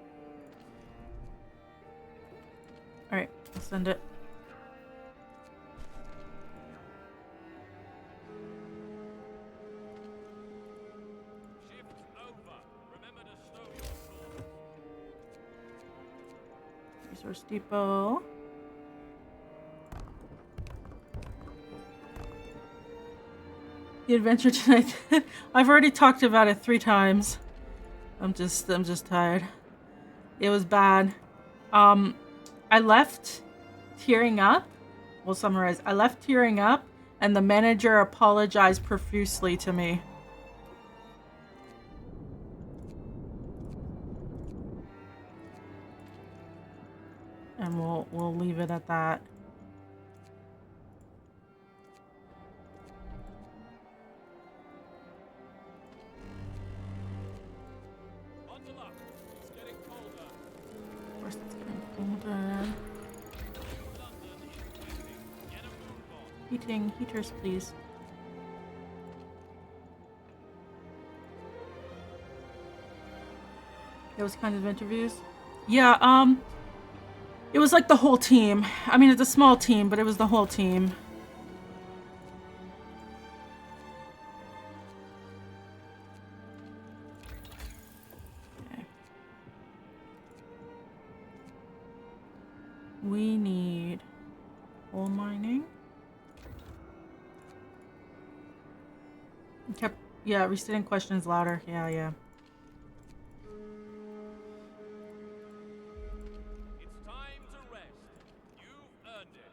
S1: Alright, I'll send it.
S2: Shift's over. Remember to stow your stores.
S1: Resource depot. The adventure tonight. I've already talked about it 3 times. I'm just tired. It was bad. I left tearing up. We'll summarize. I left tearing up, and the manager apologized profusely to me. And we'll leave it at that.
S2: Bundle up. It's getting colder.
S1: Of course, it's getting colder.
S2: New London is waiting. Get a move on.
S1: Heating, heaters, please. Those kinds of interviews. Yeah, it was like the whole team. I mean, it's a small team, but it was the whole team. Okay. We need coal mining. Yeah, restating questions louder. Yeah.
S2: It's time to rest. You've earned it.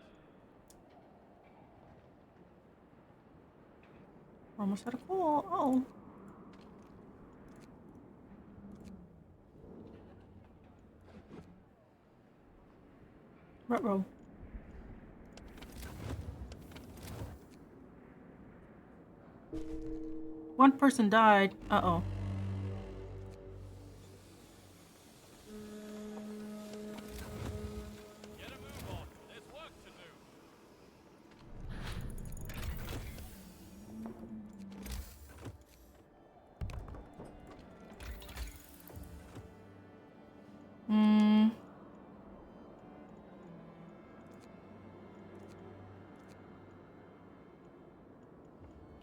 S1: We're almost out of coal. Oh. Ruh-roh. One person died. Uh-oh.
S2: Get a move on. There's work to do.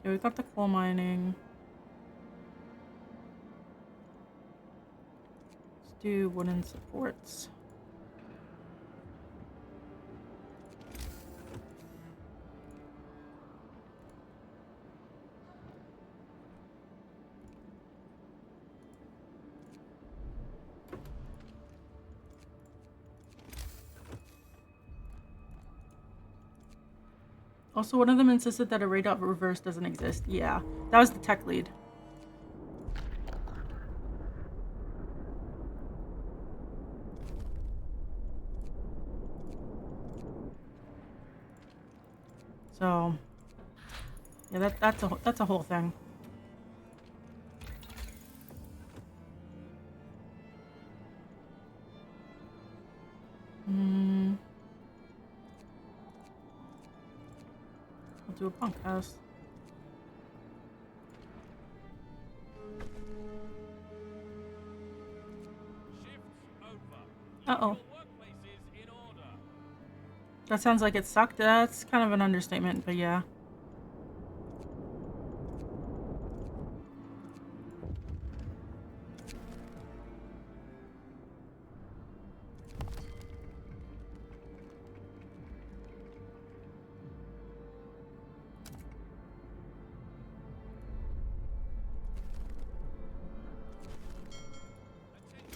S1: Okay, we got the coal mining. Let's do wooden supports. Also, one of them insisted that a radar reverse doesn't exist. Yeah, that was the tech lead. So, yeah, that's a whole thing. I'll do a bunkhouse.
S2: Shift's over.
S1: Uh-oh.
S2: Your workplace is in order.
S1: That sounds like it sucked. That's kind of an understatement, but yeah.
S2: New regulations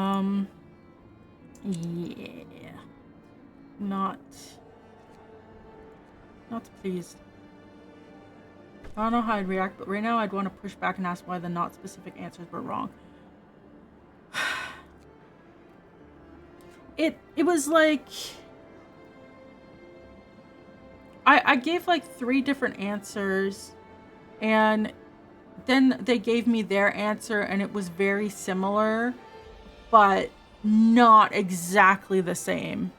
S2: from New London.
S1: Yeah. Not pleased. I don't know how I'd react, but right now I'd want to push back and ask why the not specific answers were wrong. It was like I gave like 3 different answers, and then they gave me their answer and it was very similar, but not exactly the same.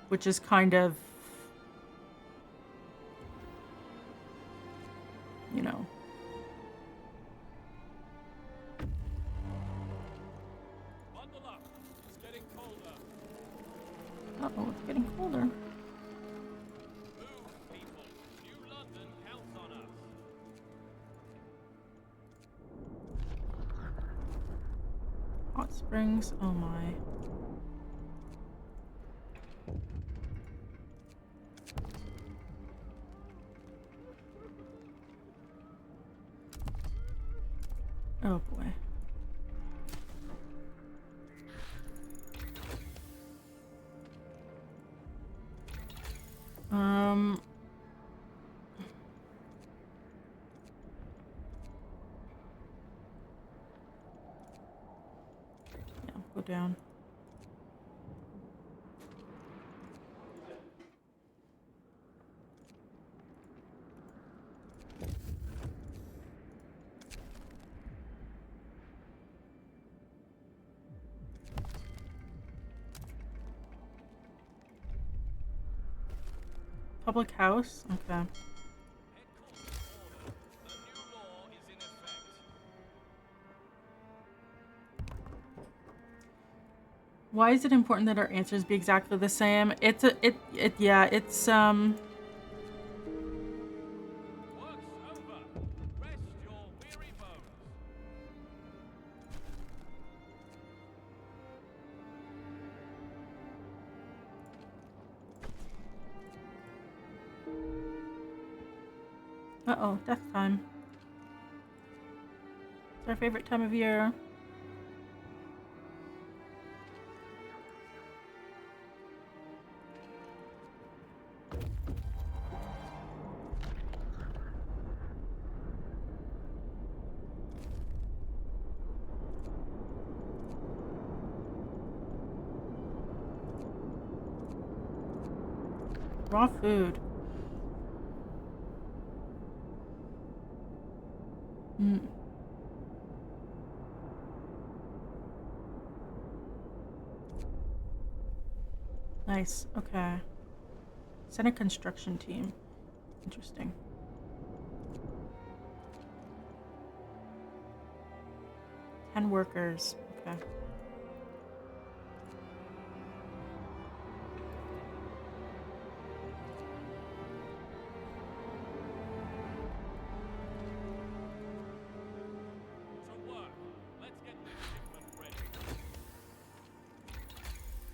S1: Which is kind of, you know.
S2: Bundle up. It's getting colder.
S1: Uh-oh, it's getting colder.
S2: Move, people. New London counts on us.
S1: Hot springs, oh my. Oh boy. Yeah, go down. Public house? Okay.
S2: Headquarters order. A new law is in effect.
S1: Why is it important that our answers be exactly the same? It's a, yeah, it's,
S2: Work's over. Rest your weary bones.
S1: uh-oh, death time. It's our favorite time of year. Raw food. Nice. Okay. Send a construction team. Interesting. Ten workers. Okay.
S2: To work. Let's get this shipment ready. Shift's over.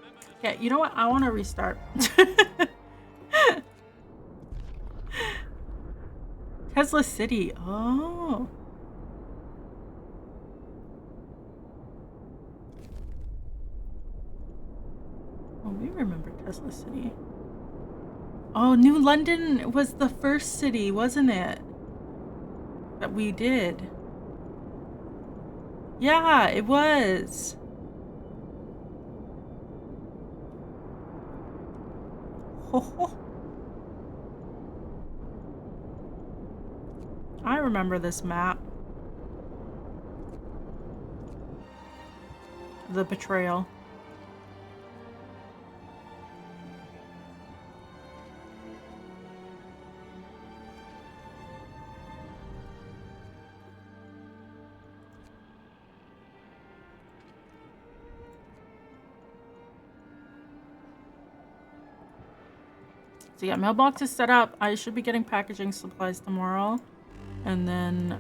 S2: Remember to
S1: Yeah, you know what? I want to restart. Tesla City. Oh. Oh, we remember Tesla City. Oh, New London was the first city, wasn't it? That we did. Yeah, it was. Ho ho. I remember this map. The betrayal. So yeah, mailbox is set up. I should be getting packaging supplies tomorrow. And then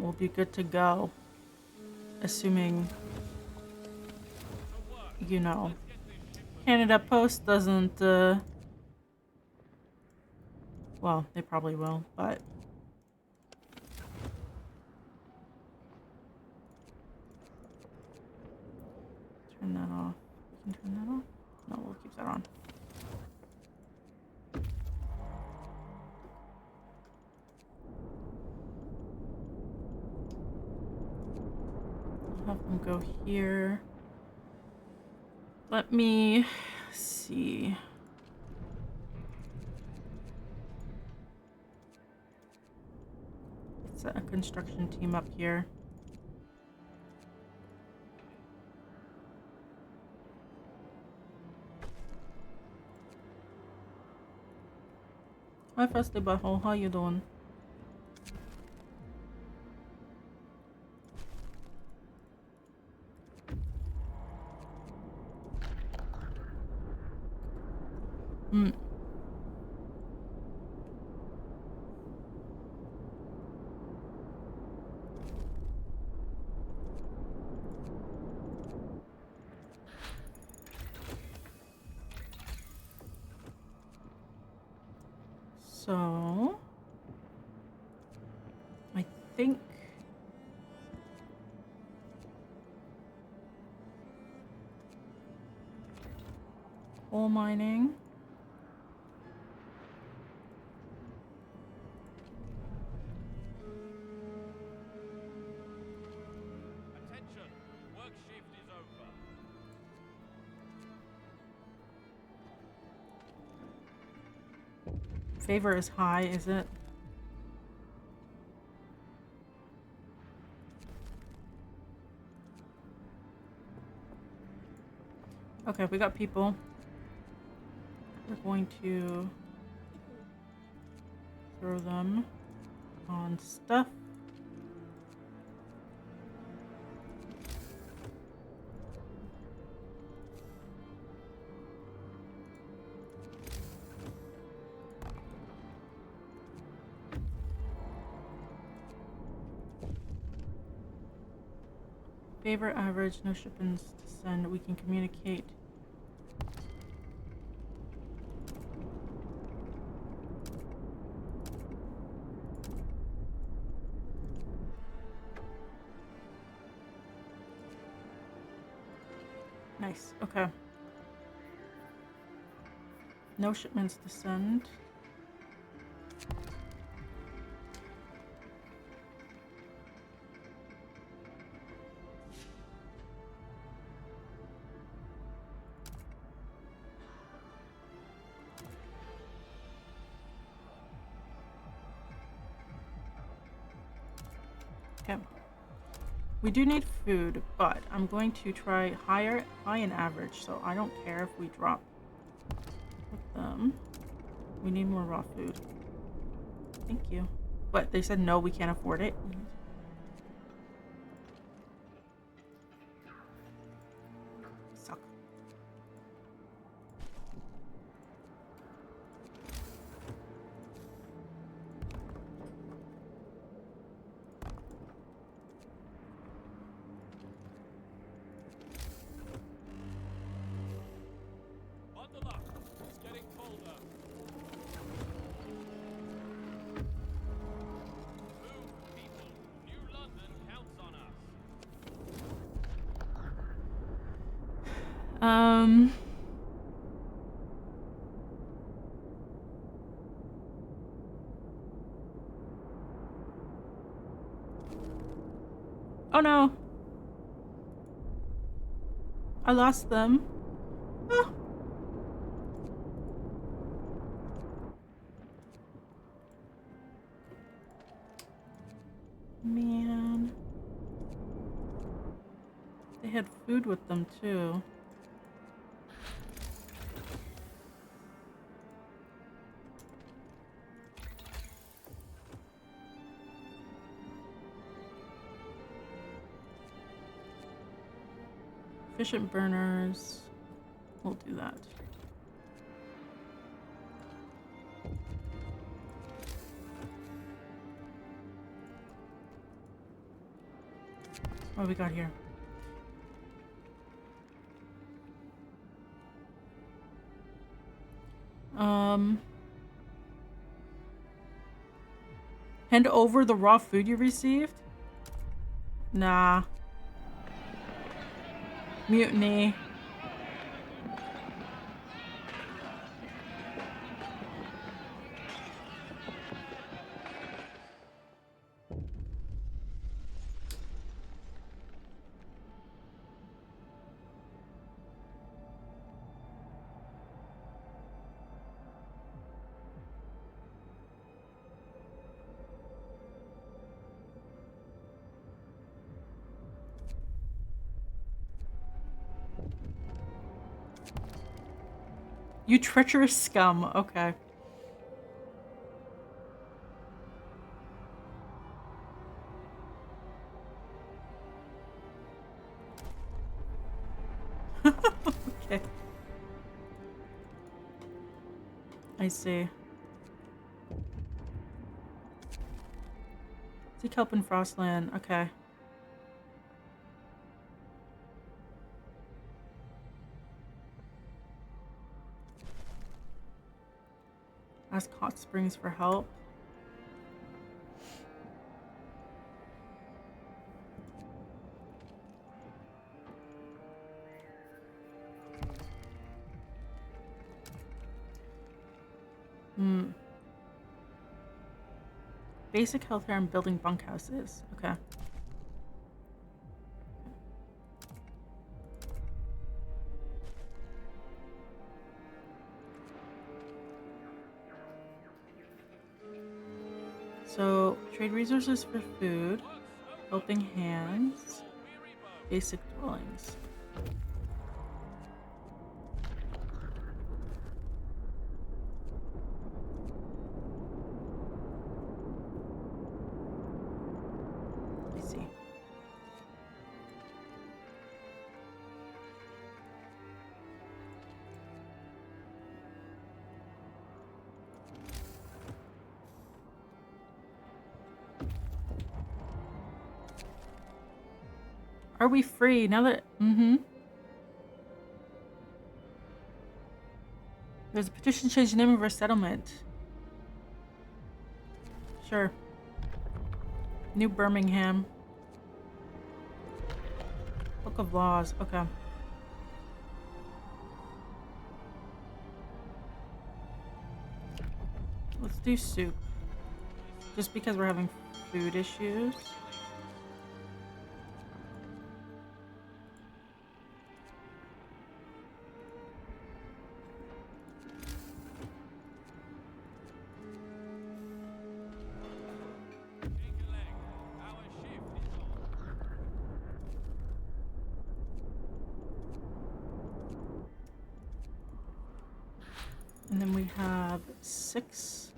S1: we'll be good to go. Assuming, you know, Canada Post doesn't, well, they probably will, but... Turn that off. We can turn that off? No, we'll keep that on. I'll have them go here. Let me see. Let's set a construction team up here. Hi, Frosty Butthole. How you doing? Hmm. So, I think coal mining.
S2: Attention! Work shift is over.
S1: Favor is high, is it? Okay, we got people. We're going to throw them on stuff. Favor average, no shipments to send. We can communicate. Nice, okay. No shipments to send. Okay. We do need food, but I'm going to try high and average, so I don't care if we drop with them. We need more raw food. Thank you. But they said no, we can't afford it. Suck.
S2: Bundle up. It's getting colder. Move, people. New London counts on us.
S1: Oh no. I lost them. Ah. Man. They had food with them too. Efficient burners. We'll do that. What we got here? Hand over the raw food you received? Nah. Mutiny. You treacherous scum. Okay. Okay. I see. Seek help in Frostland. Okay. Ask Hot Springs for help. Basic healthcare and building bunkhouses. Okay. So, trade resources for food, helping hands, basic dwellings. I see. Are we free now that... There's a petition to change the name of our settlement. Sure. New Birmingham. Book of Laws. Okay. Let's do soup. Just because we're having food issues. And then we have 6.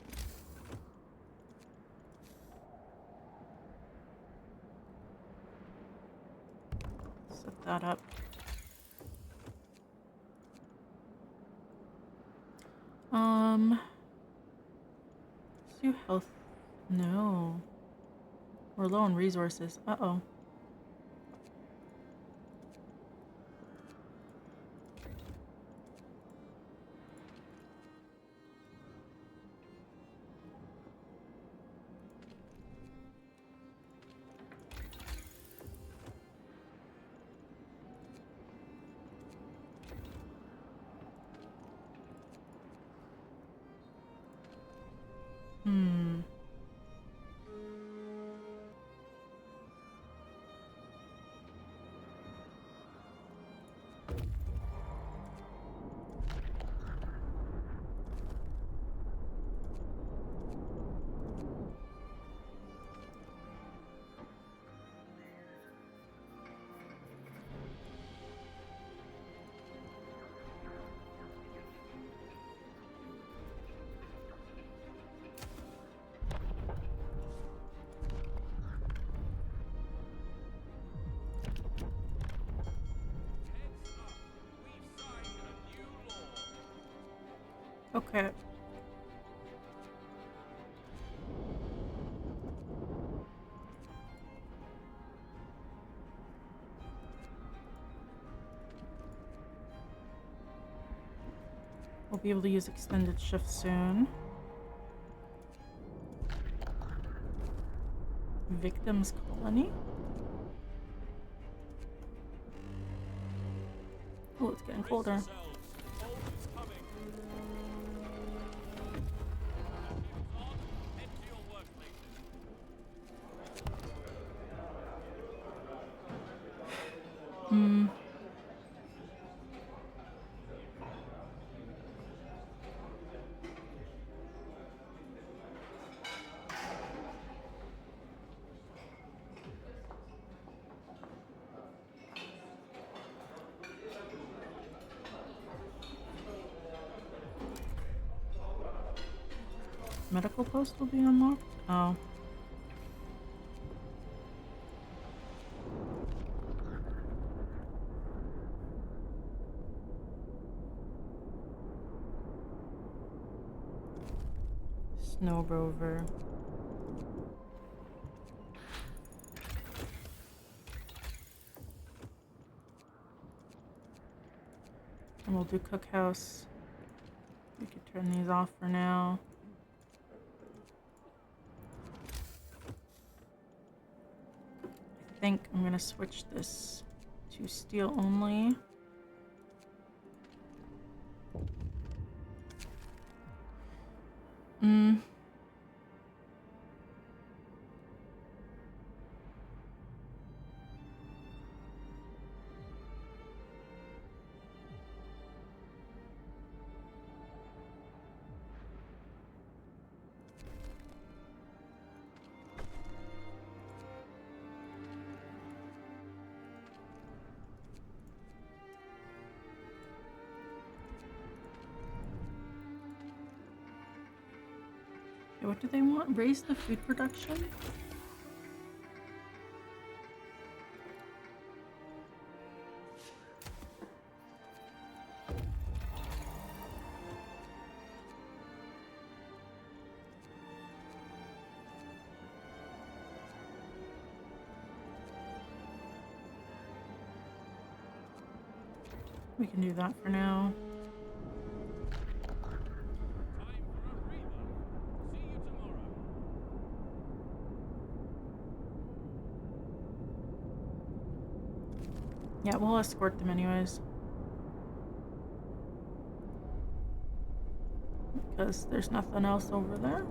S1: Set that up. Let's do health. No. We're low on resources. Uh-oh. Okay. We'll be able to use extended shift soon. Victims colony. Oh, it's getting colder.
S2: Brace yourselves. Cold is coming. Shoes on, head to your workplaces.
S1: Medical post will be unlocked? Oh. Snow rover. And we'll do cookhouse. We could turn these off for now. I think I'm gonna switch this to steel only. What do they want? Raise the food production? We can do that for now.
S2: Time for a breather. See you tomorrow.
S1: Yeah, we'll escort them anyways. Because there's nothing else over there.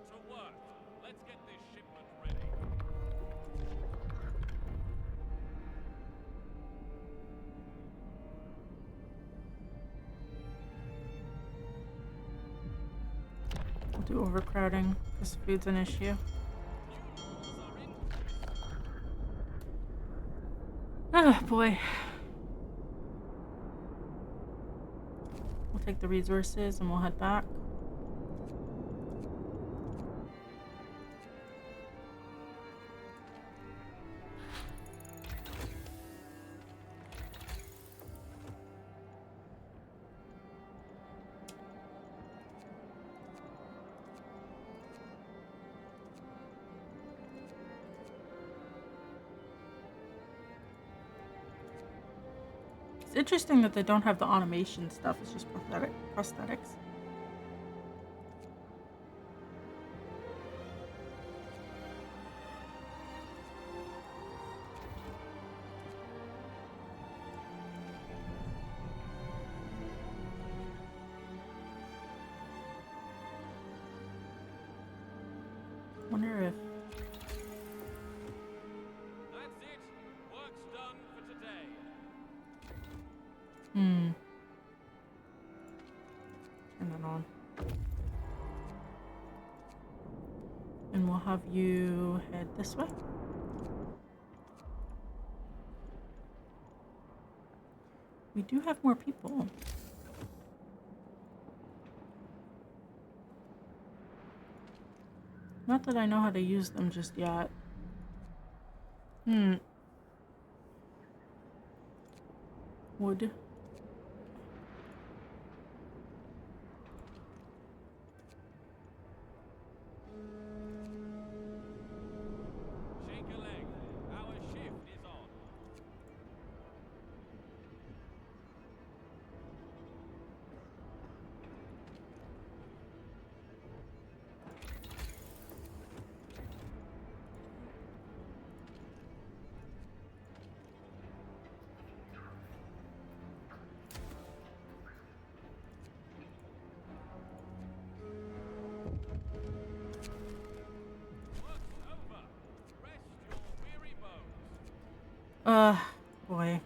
S2: To work. Let's get this shipment ready.
S1: We'll do overcrowding because food's an issue.
S2: New laws are in place.
S1: Oh boy. We'll take the resources and we'll head back. It's interesting that they don't have the automation stuff. It's just prosthetics. Wonder if And we'll have you head this way. We do have more people. Not that I know how to use them just yet. Wood.
S2: Shake a leg. Our shift is on. Work's over. Rest your weary bones.
S1: Boy.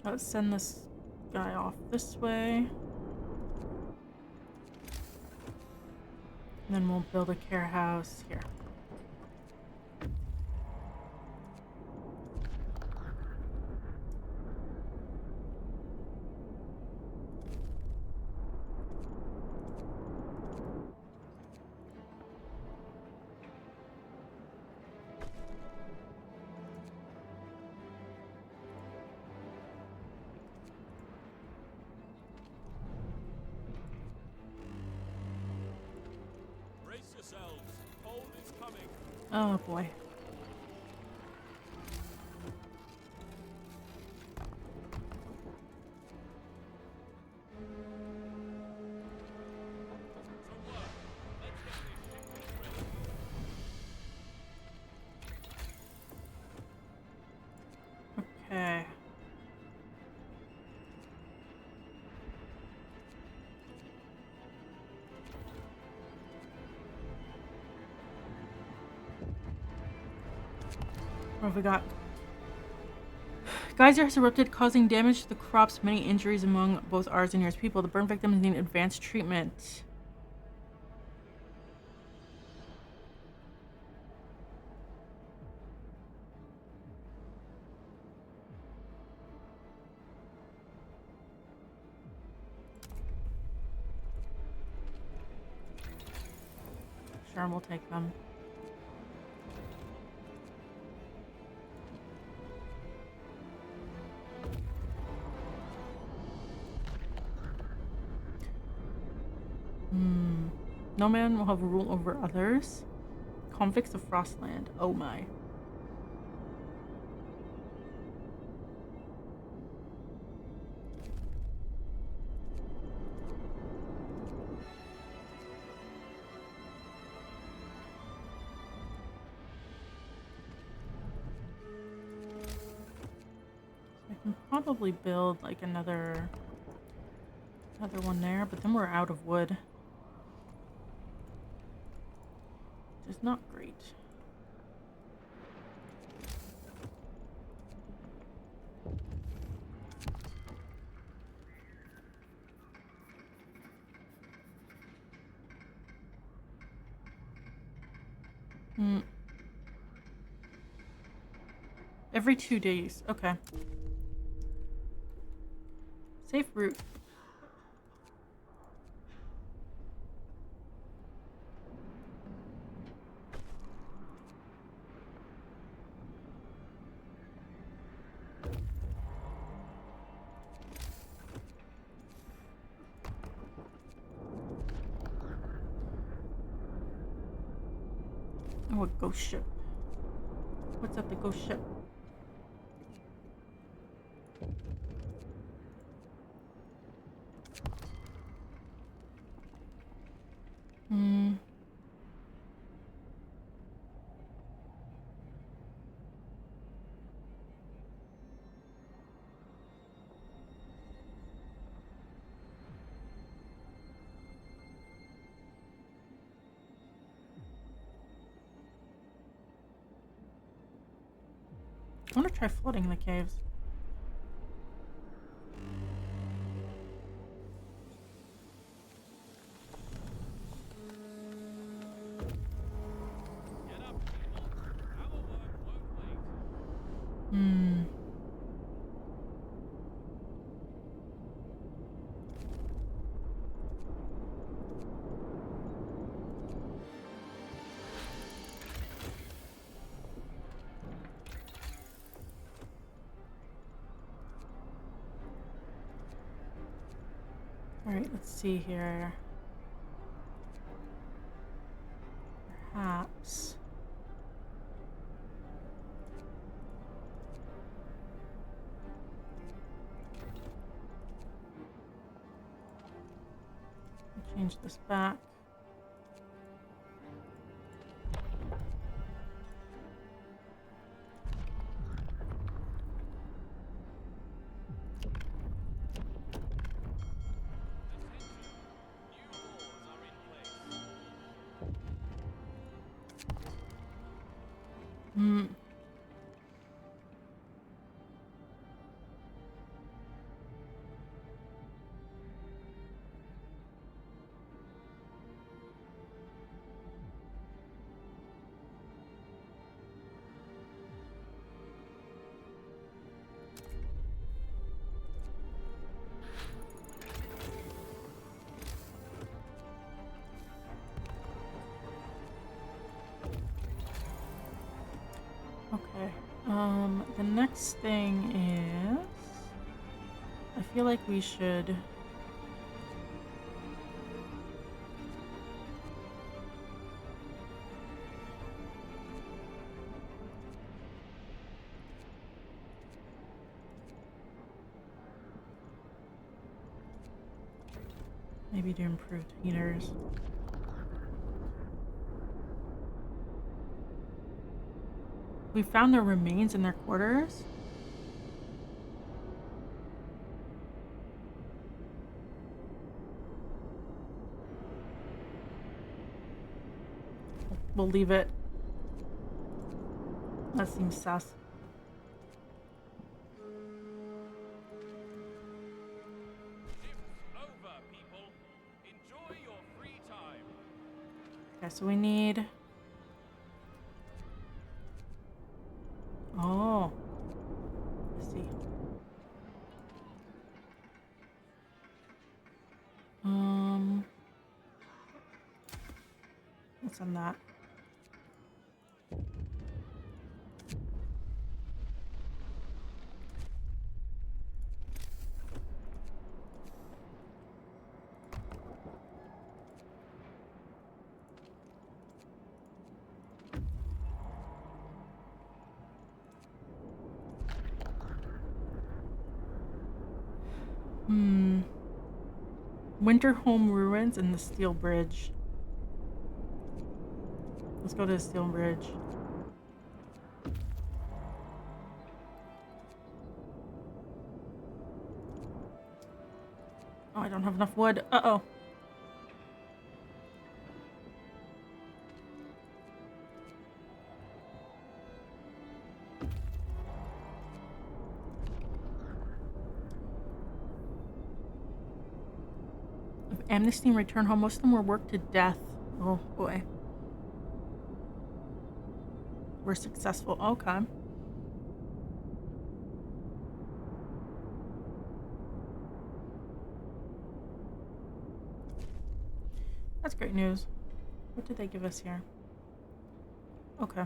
S1: Let's send this guy off this way. And then we'll build a care house here.
S2: Brace yourselves. Cold is coming.
S1: Oh boy.
S2: To work. Let's get this ship ready.
S1: Okay. What have we got? Geyser has erupted, causing damage to the crops, many injuries among both ours and yours people. The burn victims need advanced treatment. Sure, we'll take them. No man will have rule over others. Convicts of Frostland. Oh my. I can probably build like another one there, but then we're out of wood. Which is not great. Every 2 days. Okay. Safe route. Oh, a ghost ship. What's at the ghost ship? Hmm. I want to try flooding the caves.
S2: Get up, people. Our work won't wait.
S1: Hmm. All right, let's see here. Perhaps. Change this back.
S2: Attention. New laws are in place.
S1: Hmm. Okay. The next thing is, I feel like we should maybe do improved heaters. We found their remains in their quarters. We'll leave it. That seems sus.
S2: Shift's over, people. Enjoy your free time.
S1: Okay, so we need. Oh. Let's see. What's on that? Winter Home Ruins and the Steel Bridge. Let's go to the Steel Bridge. Oh, I don't have enough wood. Uh-oh. If Amnesty and Return Home, most of them were worked to death. Oh, boy. We're successful. Okay. That's great news. What did they give us here? Okay.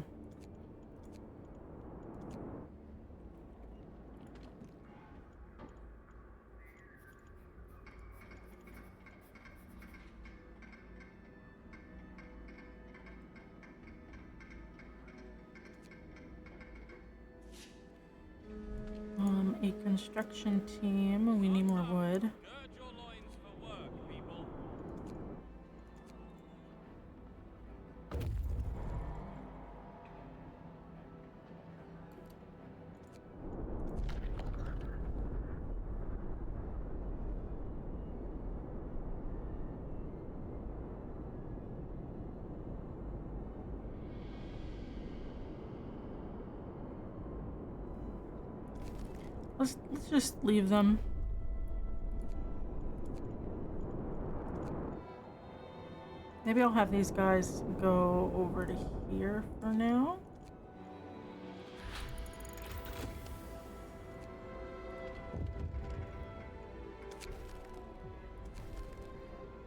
S1: A construction team. We need more wood.
S2: Gird your loins for work, people.
S1: Let's just leave them. Maybe I'll have these guys go over to here for now.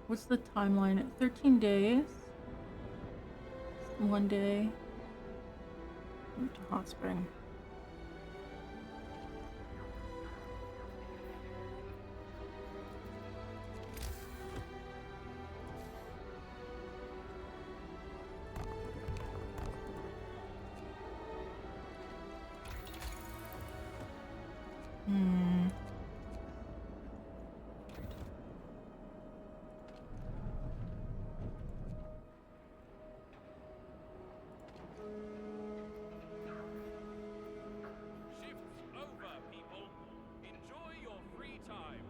S1: What's the timeline? 13 days. 1 day. Move to Hot Spring.
S2: Shift's over, people. Enjoy your free time.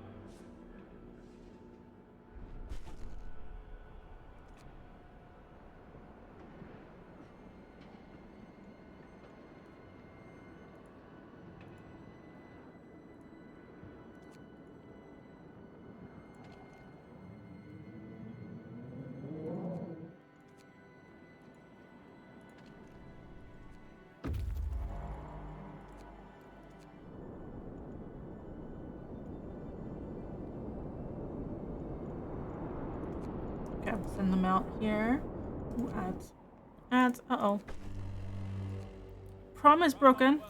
S1: Okay, send them out here. Ooh, ads. Ads. Uh-oh. Prom is broken.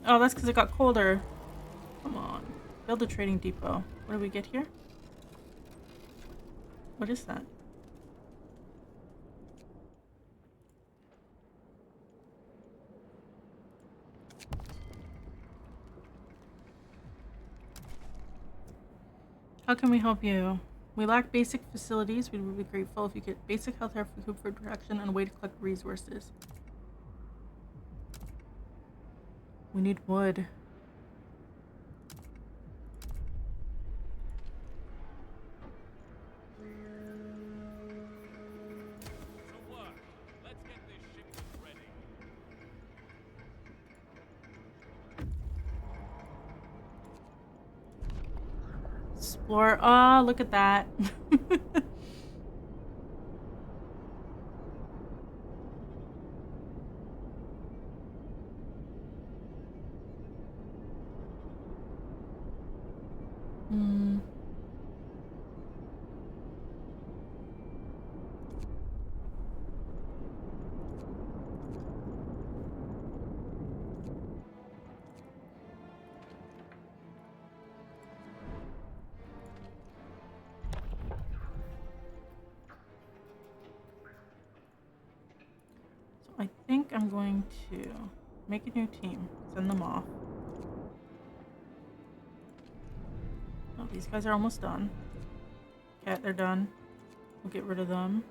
S1: Oh, that's because it got colder. Come on. Build a trading depot. What do we get here? What is that? How can we help you? We lack basic facilities. We would be grateful if you get basic healthcare, food for protection, and a way to collect resources. We need wood.
S2: To work. Let's get this ship ready.
S1: Explore. Oh, look at that. Hmm. So I think I'm going to make a new team. Send them off. Oh, these guys are almost done. Okay, they're done. We'll get rid of them.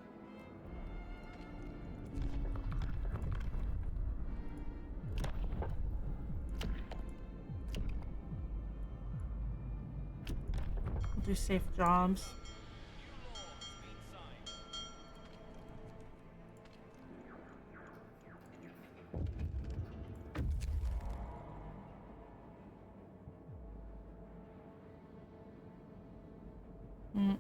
S1: We'll do safe jobs.
S2: New law has been signed.
S1: Mm.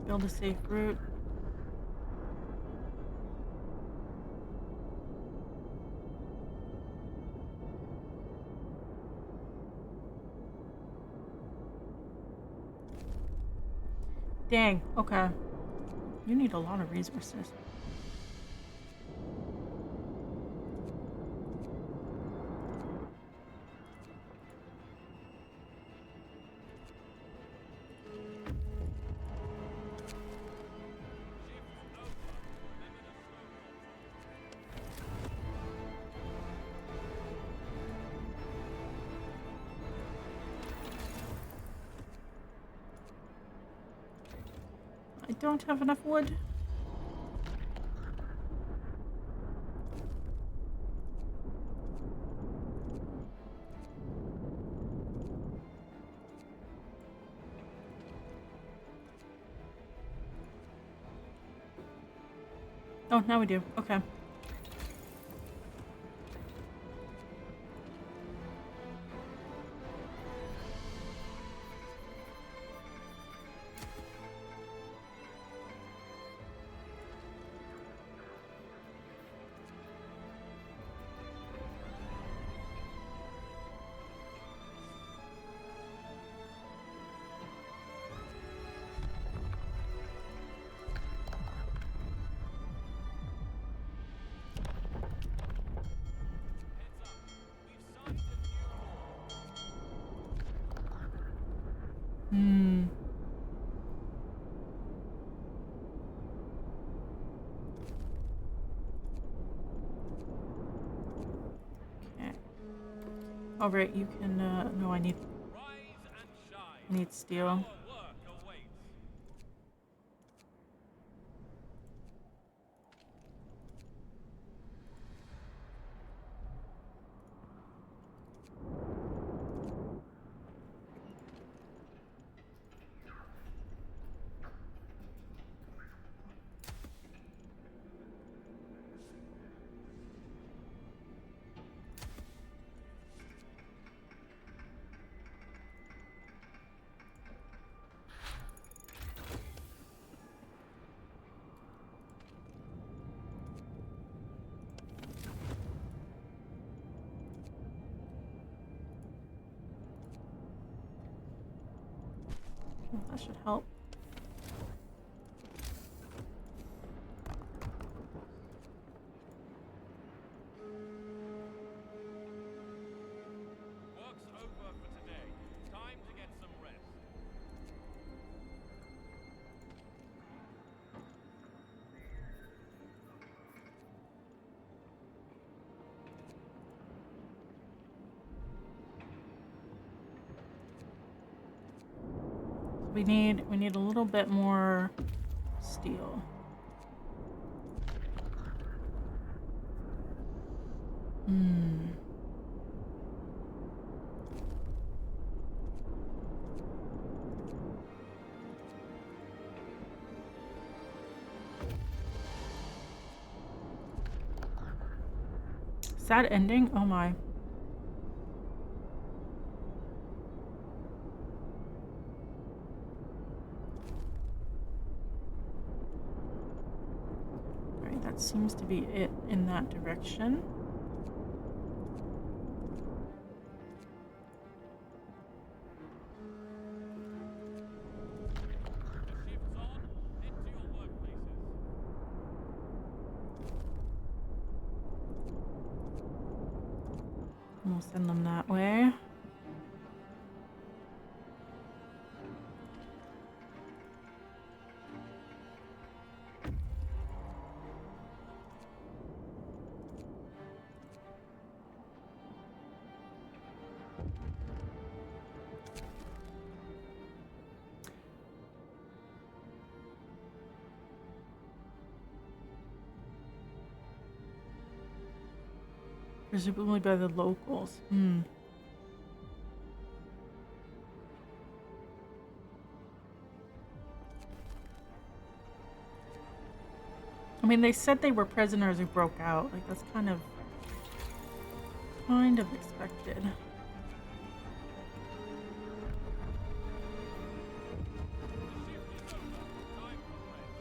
S1: Build a safe route. Dang, okay. You need a lot of resources. I don't have enough wood. Oh, now we do. Okay.
S2: Heads up. We've signed a new law.
S1: Hmm. Okay. All right, you can. No, I need
S2: Rise and shine.
S1: steel.
S2: Our work awaits.
S1: Oh, that should help.
S2: Work's over for today. Time to get some rest.
S1: We need a little bit more steel. Hmm. Sad ending? Oh my. Alright, that seems to be it in that direction.
S2: The shift's on. Head to your workplaces.
S1: And we'll send them that way. Presumably by the locals. Hmm. I mean, they said they were prisoners who broke out. Like, that's kind of expected.
S2: The shift is over. Time for rest.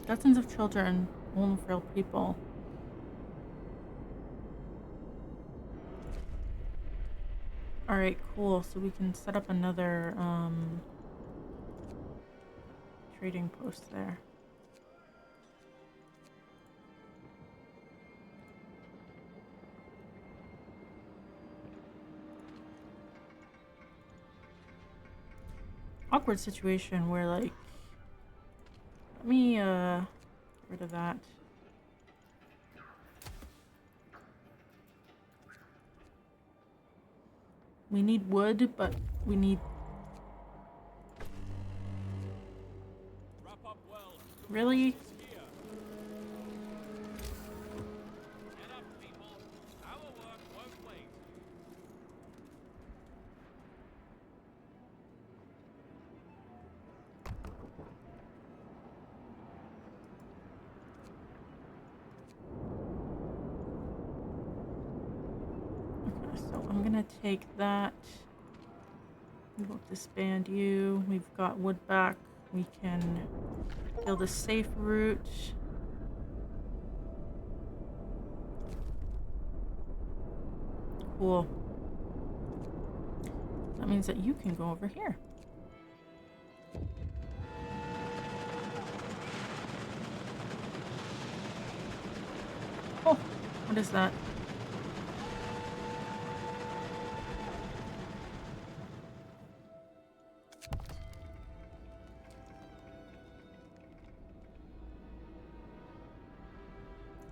S1: Dozens of children, old and frail people. Alright, cool. So we can set up another trading post there. Awkward situation where, like, let me get rid of that. We need wood, but we need Really?
S2: Get up, people. Our work won't wait.
S1: Okay, so I'm gonna take that. We will disband you. We've got wood back. We can kill the safe route. Cool. That means that you can go over here. Oh, what is that?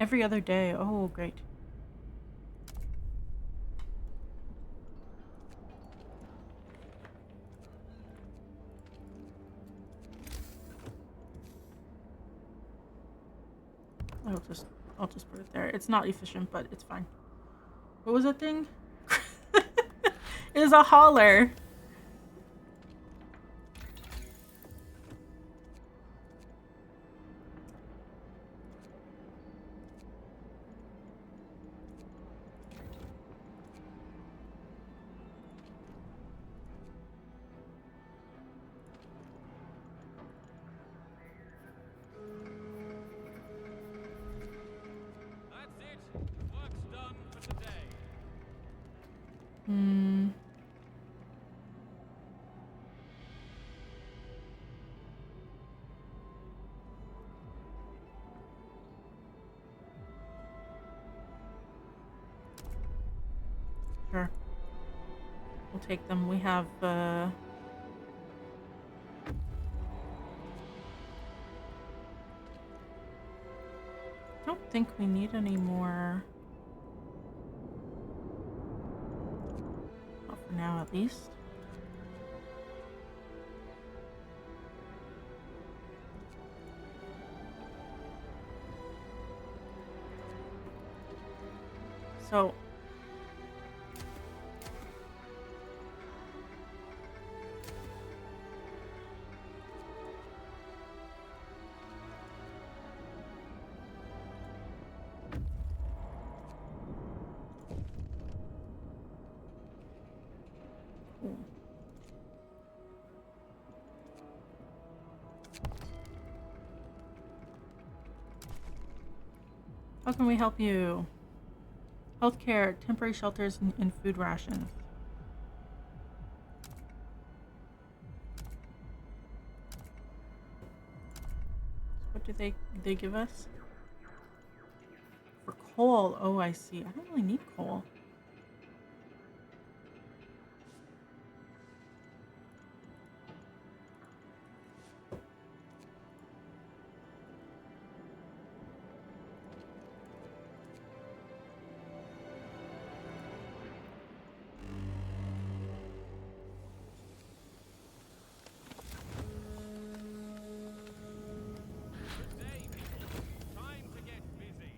S1: Every other day. Oh, great. I'll just put it there. It's not efficient, but it's fine. What was that thing? It was a holler.
S2: That's it. Work's done for today.
S1: Hmm. Sure. We'll take them. We have, don't think we need any more. Not for now, at least. So, cool. How can we help you? Healthcare, temporary shelters, and food rations. What do they give us? For coal. Oh, I see. I don't really need coal.
S2: Good day, people. Time to get busy.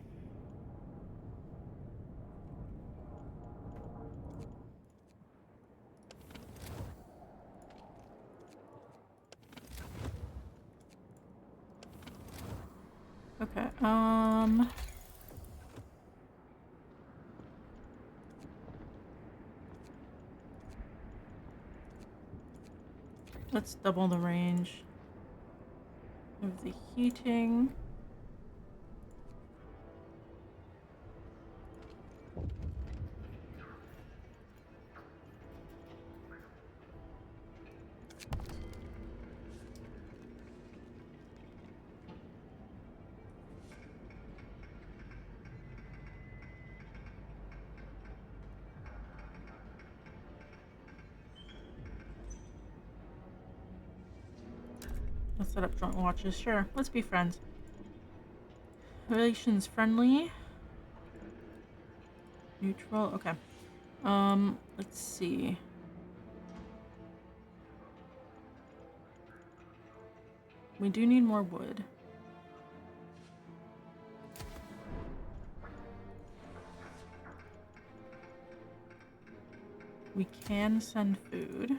S1: Okay. Let's double the range of the heating. Let's set up joint watches. Sure. Let's be friends. Relations friendly. Neutral. Okay. Let's see. We do need more wood. We can send food.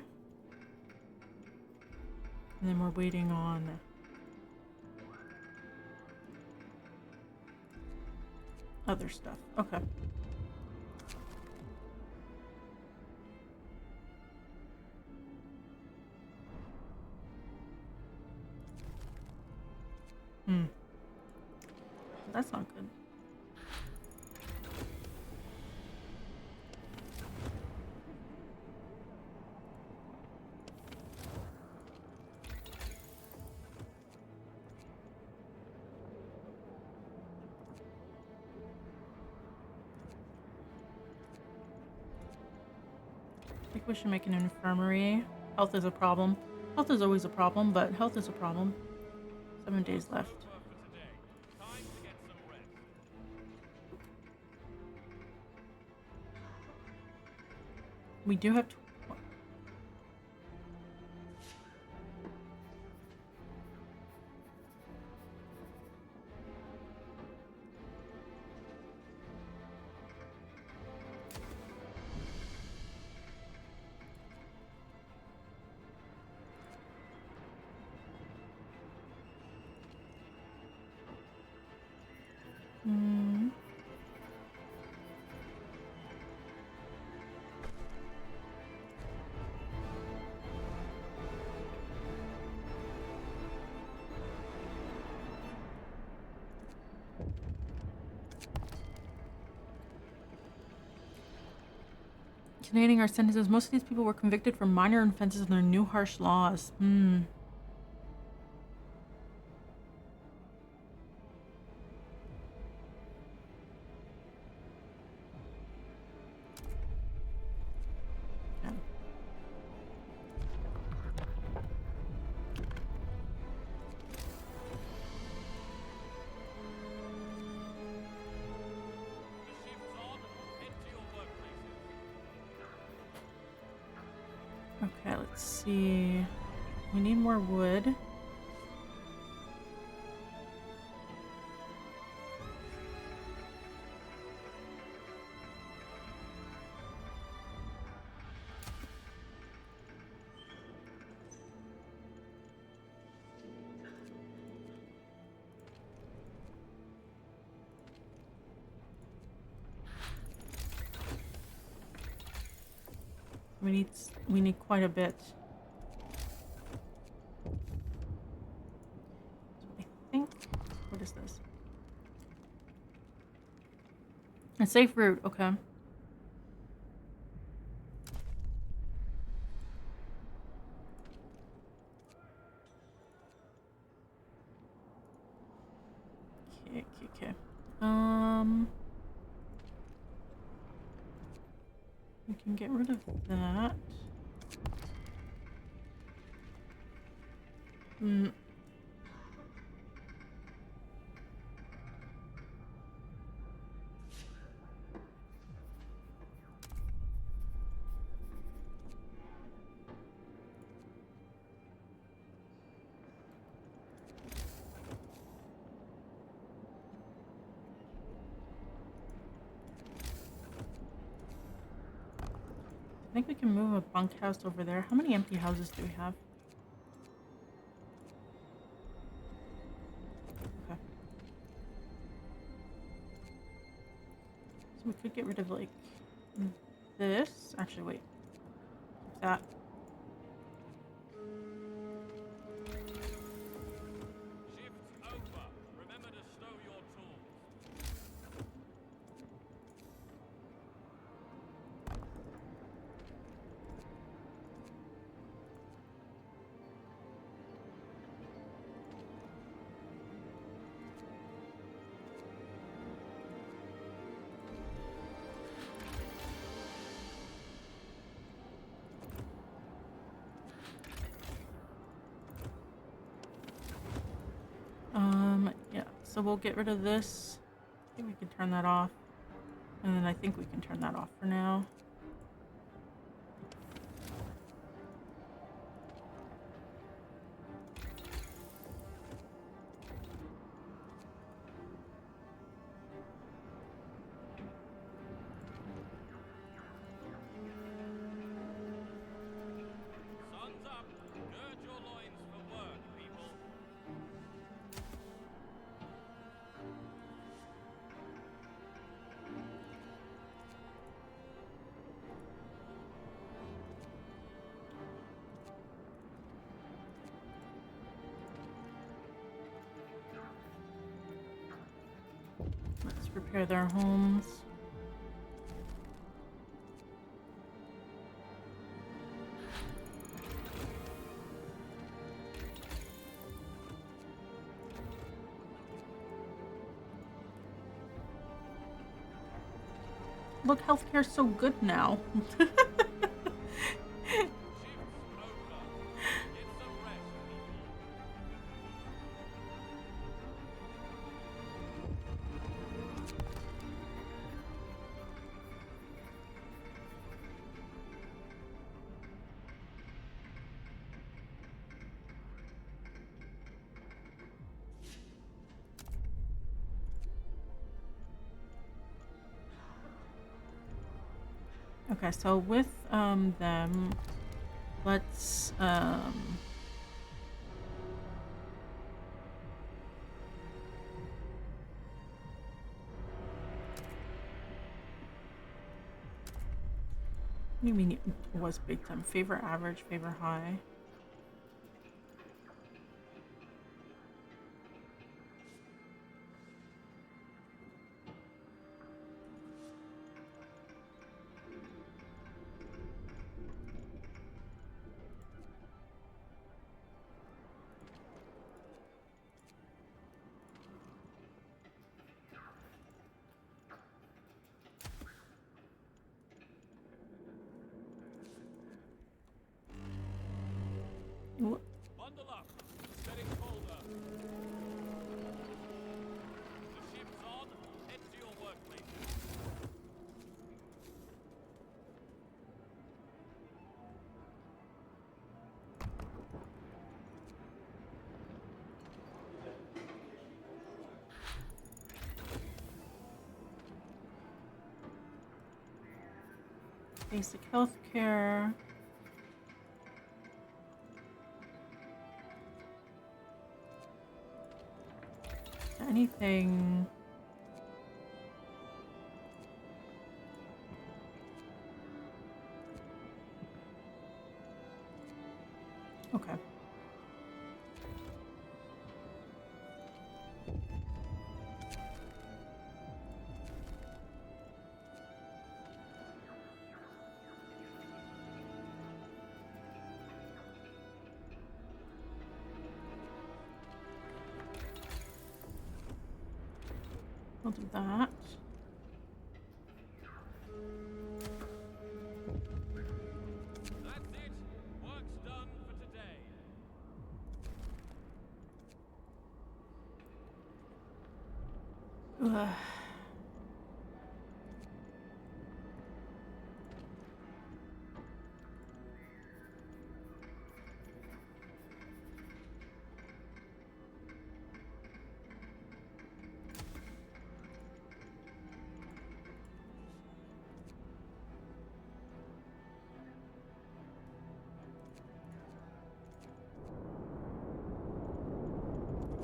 S1: And then we're waiting on other stuff. Okay. That's not good. I think we should make an infirmary. Health is a problem. Health is always a problem, but health is a problem. 7 days left.
S2: Over for today. Time to get some rest.
S1: We do have Canadian our sentences. Most of these people were convicted for minor offenses under new harsh laws. Okay.
S2: The shift's on. Head to your workplaces.
S1: Okay, let's see. We need more wood. We need quite a bit. So I think, what is this? A safe route, okay. Okay. We can get rid of that. I think we can move a bunkhouse over there. How many empty houses do we have? Okay. So we could get rid of like this. Actually, wait. That.
S2: Shift's over. Remember to stow your tools.
S1: Yeah. So we'll get rid of this. I think we can turn that off. And then I think we can turn that off for now. prepare their homes. Look, healthcare's so good now.
S2: Shift's over. Get some rest, people.
S1: Okay, so with them, let's what do you mean it was big time? Favor average, favor high. Wh-
S2: Bundle up. It's getting colder. The ship's on. Head to your workplaces.
S1: Basic health care. Anything. Okay. We'll do that.
S2: That's it. Work's done for today.
S1: Ugh.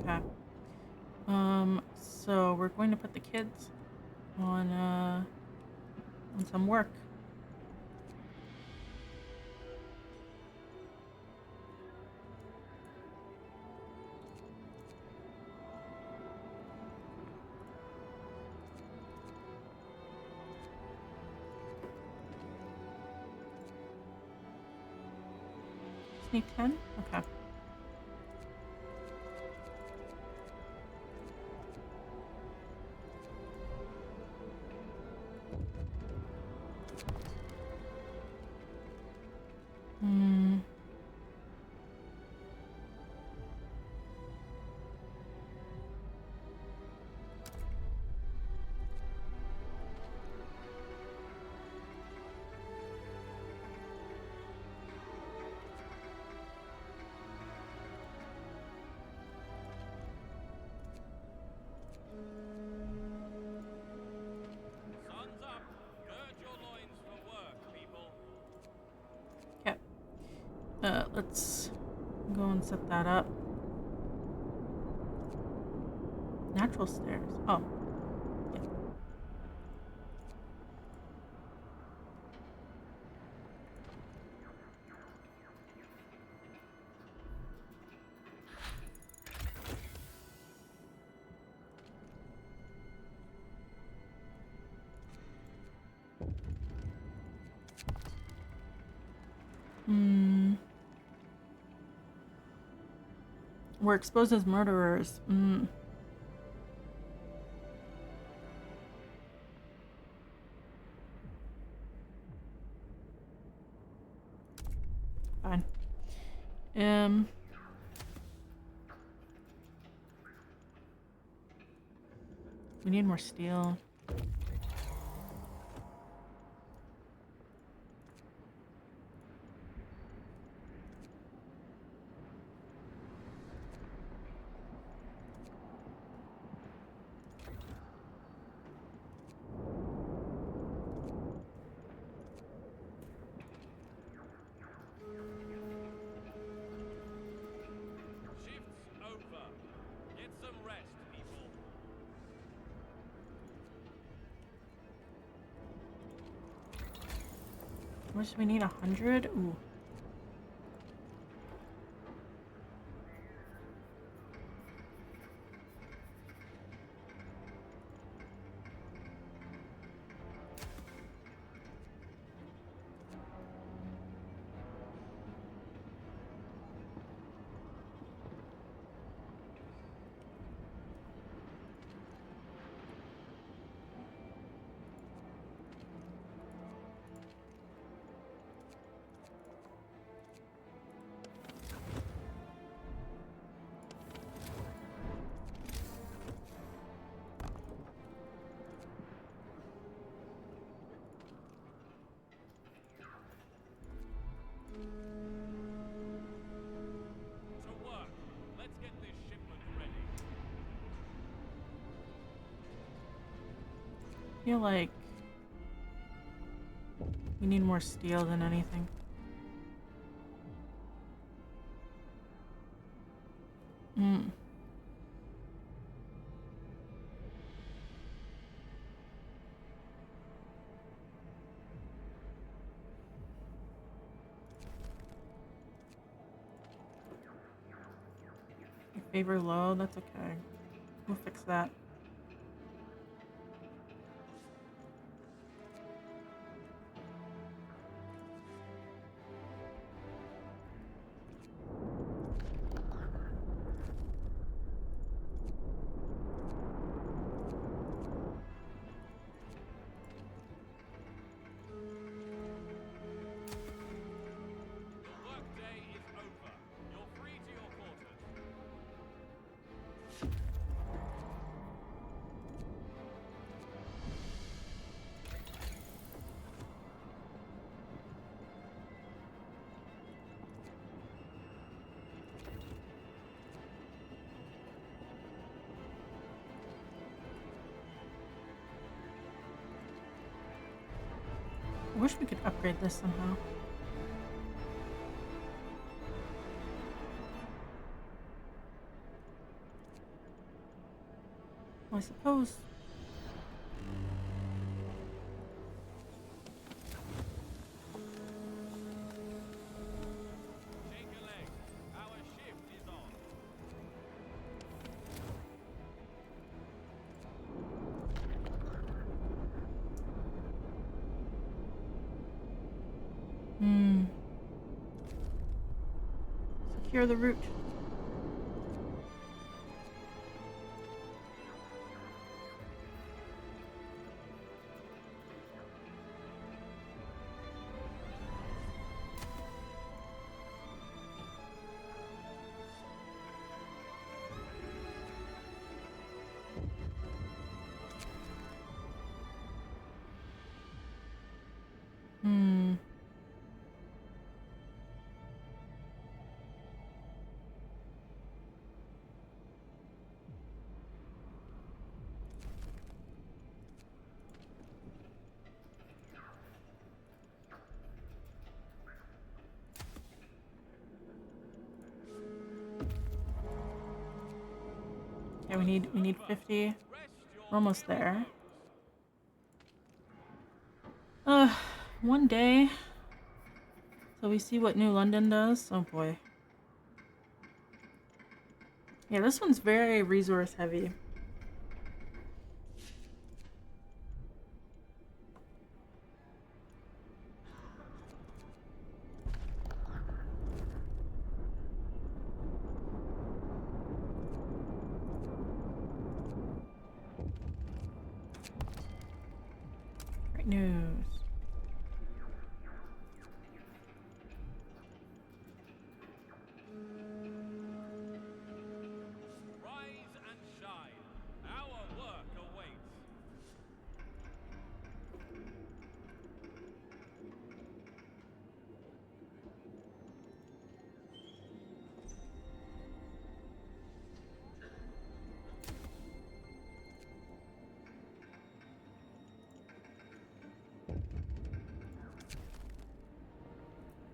S1: Okay. So we're going to put the kids on some work. Just need 10? Okay. Hmm.
S2: Sun's up. Gird your loins for work, people.
S1: Okay. Let's go and set that up. Natural stairs. Oh. Yeah. Hmm. We're exposed as murderers. Hmm. Fine. We need more steel.
S2: Shift's over. Get some rest, people.
S1: How much do we need? 100? Ooh.
S2: To work. Let's get this shipment ready.
S1: I feel like we need more steel than anything. Hmm. Favor low, that's okay. We'll fix that.
S2: Your workday is over. You're free to your quarters.
S1: I wish we could upgrade this somehow. Well, I suppose.
S2: Shake a leg. Our shift is on.
S1: Hmm. Secure the route. Hmm. Yeah, we need 50.
S2: Rest your
S1: We're almost there.
S2: bones.
S1: One day. So we see what New London does. Oh boy. Yeah, this one's very resource heavy.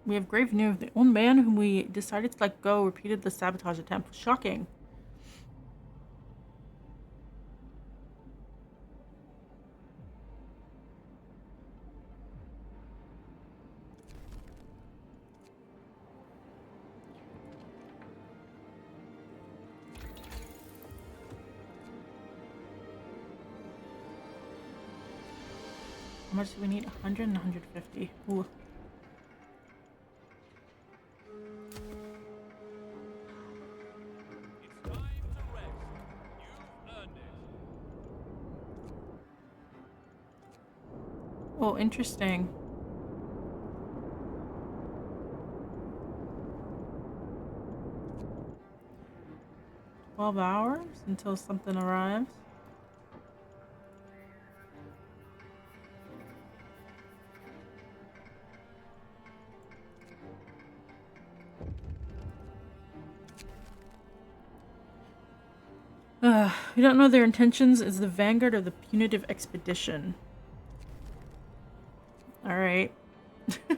S1: We have grave news. The old man whom we decided to let go repeated the sabotage attempt. Shocking. How much do we need? 100 and 150. Ooh.
S2: It's time to rest. You've earned it.
S1: Oh, interesting. $12 until something arrives. We don't know their intentions. Is the vanguard of the punitive expedition? All right.
S2: Wrap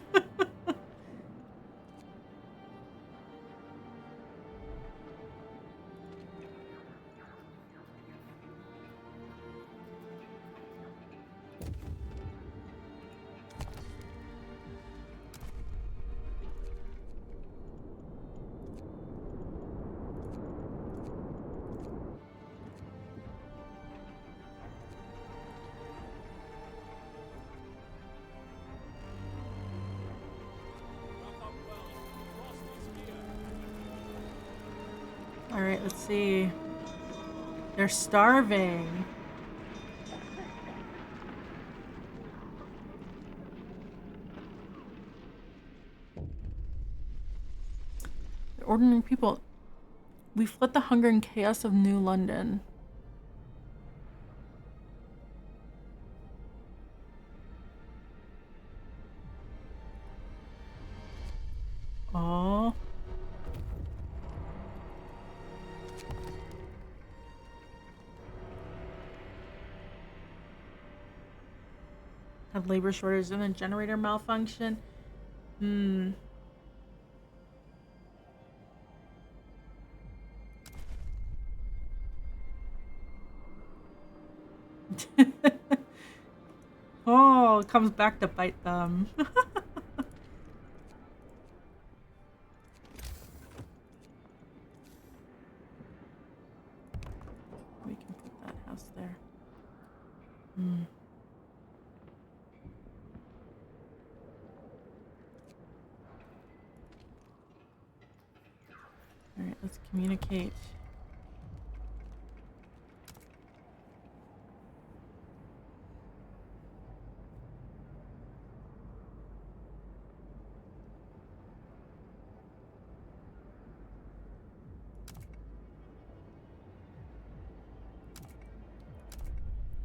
S2: up well. Frost is here.
S1: All right, let's see. They're starving. They're ordinary people. We fled the hunger and chaos of New London. Oh. Have labor shortage and a generator malfunction. Hmm. Oh, it comes back to bite them. We can put that house there. Hmm. All right, let's communicate.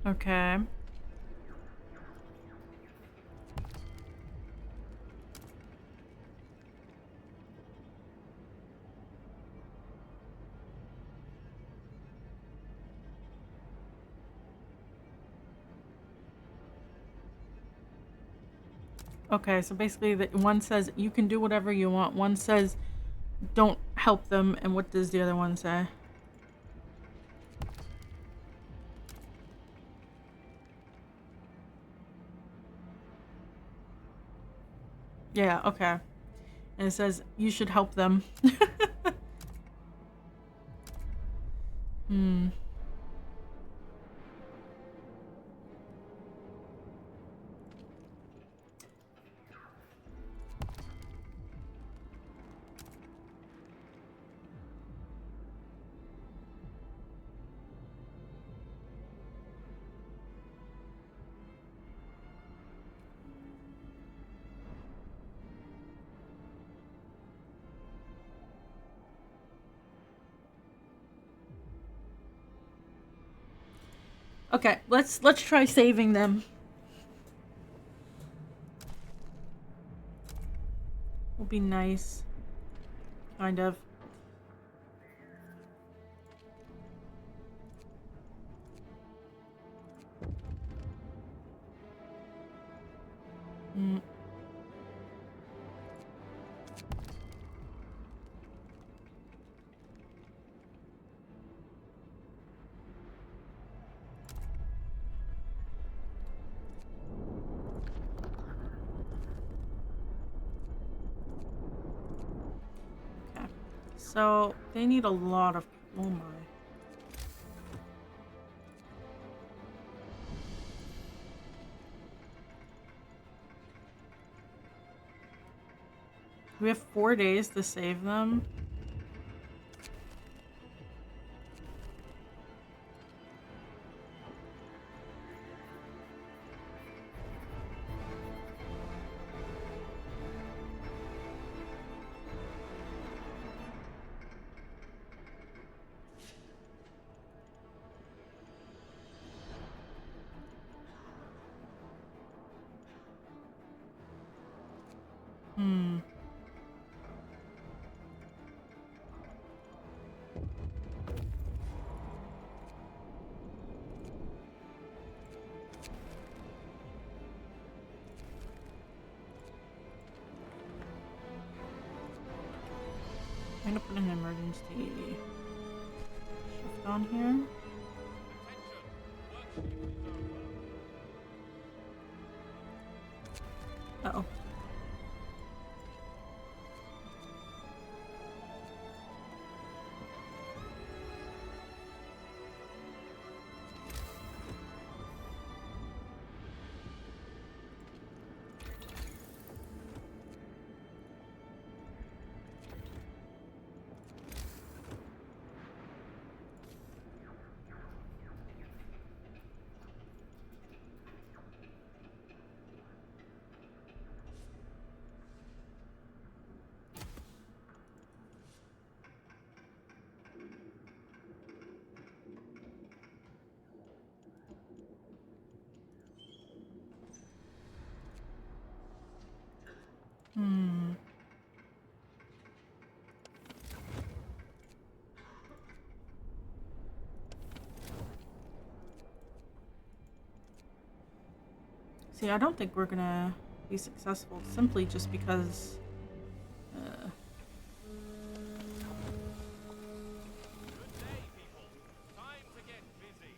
S1: Okay. Okay, so basically one says you can do whatever you want. One says don't help them, and what does the other one say? Yeah, okay. And it says you should help them. Hmm. Okay, let's try saving them. Will be nice. Kind of. Mm. So they need a lot of. Oh my. We have 4 days to save them. Hmm. I'm gonna put an emergency shift on here. Uh oh. Hmm. See, I don't think we're gonna be successful simply just because.
S2: Good day, people. Time to get busy.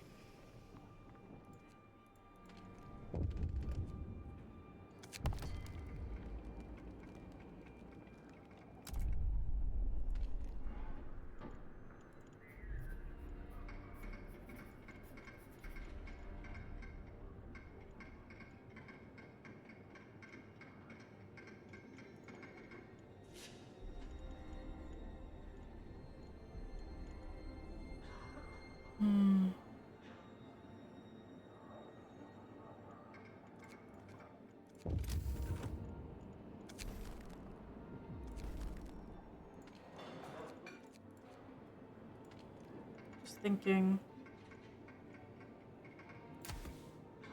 S1: Hmm. Just thinking.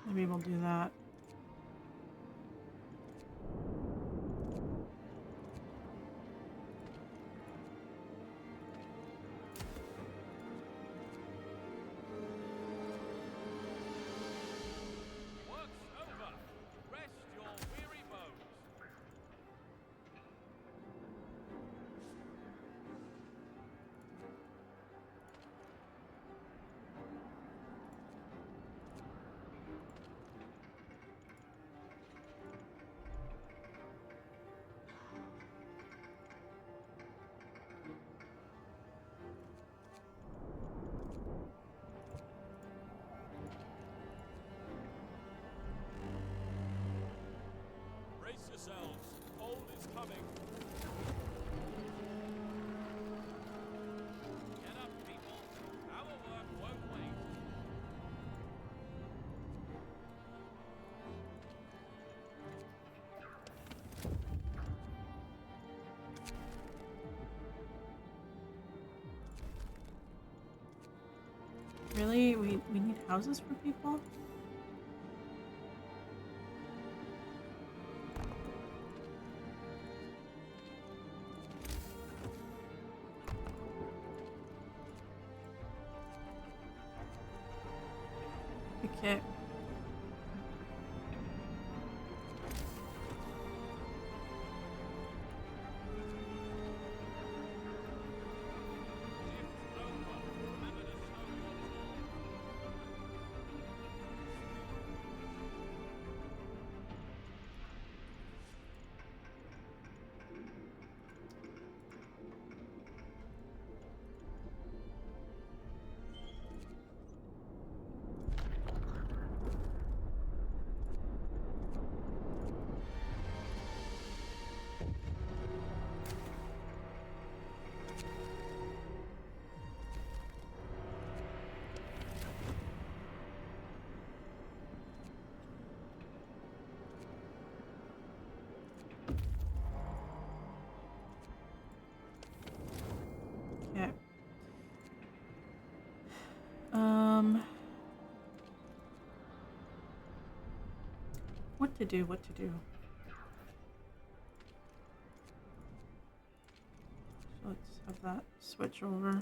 S1: Maybe we'll do that.
S2: Work's over. Rest your weary bones. Brace yourselves. Cold is coming. Get up, people. Our work won't wait.
S1: Really? We need houses for people? Okay.
S2: Shift over. Remember to stow your tools.
S1: What to do, what to do. So let's have that switch over.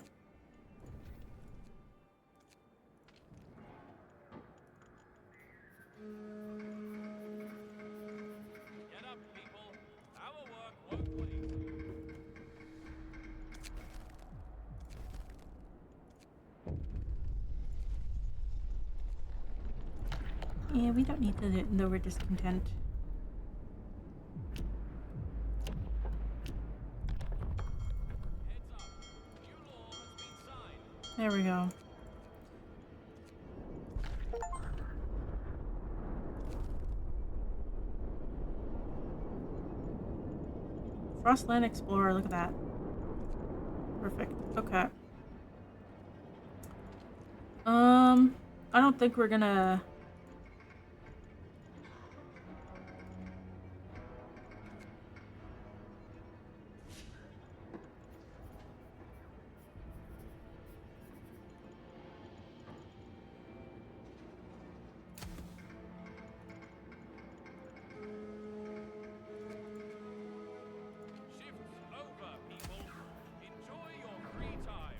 S2: Get up, people. Our work won't wait.
S1: Yeah, we don't need to lower discontent.
S2: Heads up. New law has been signed.
S1: There we go. Frostland Explorer, look at that. Perfect. Okay. I don't think we're gonna...
S2: Shift's over, people. Enjoy your free time.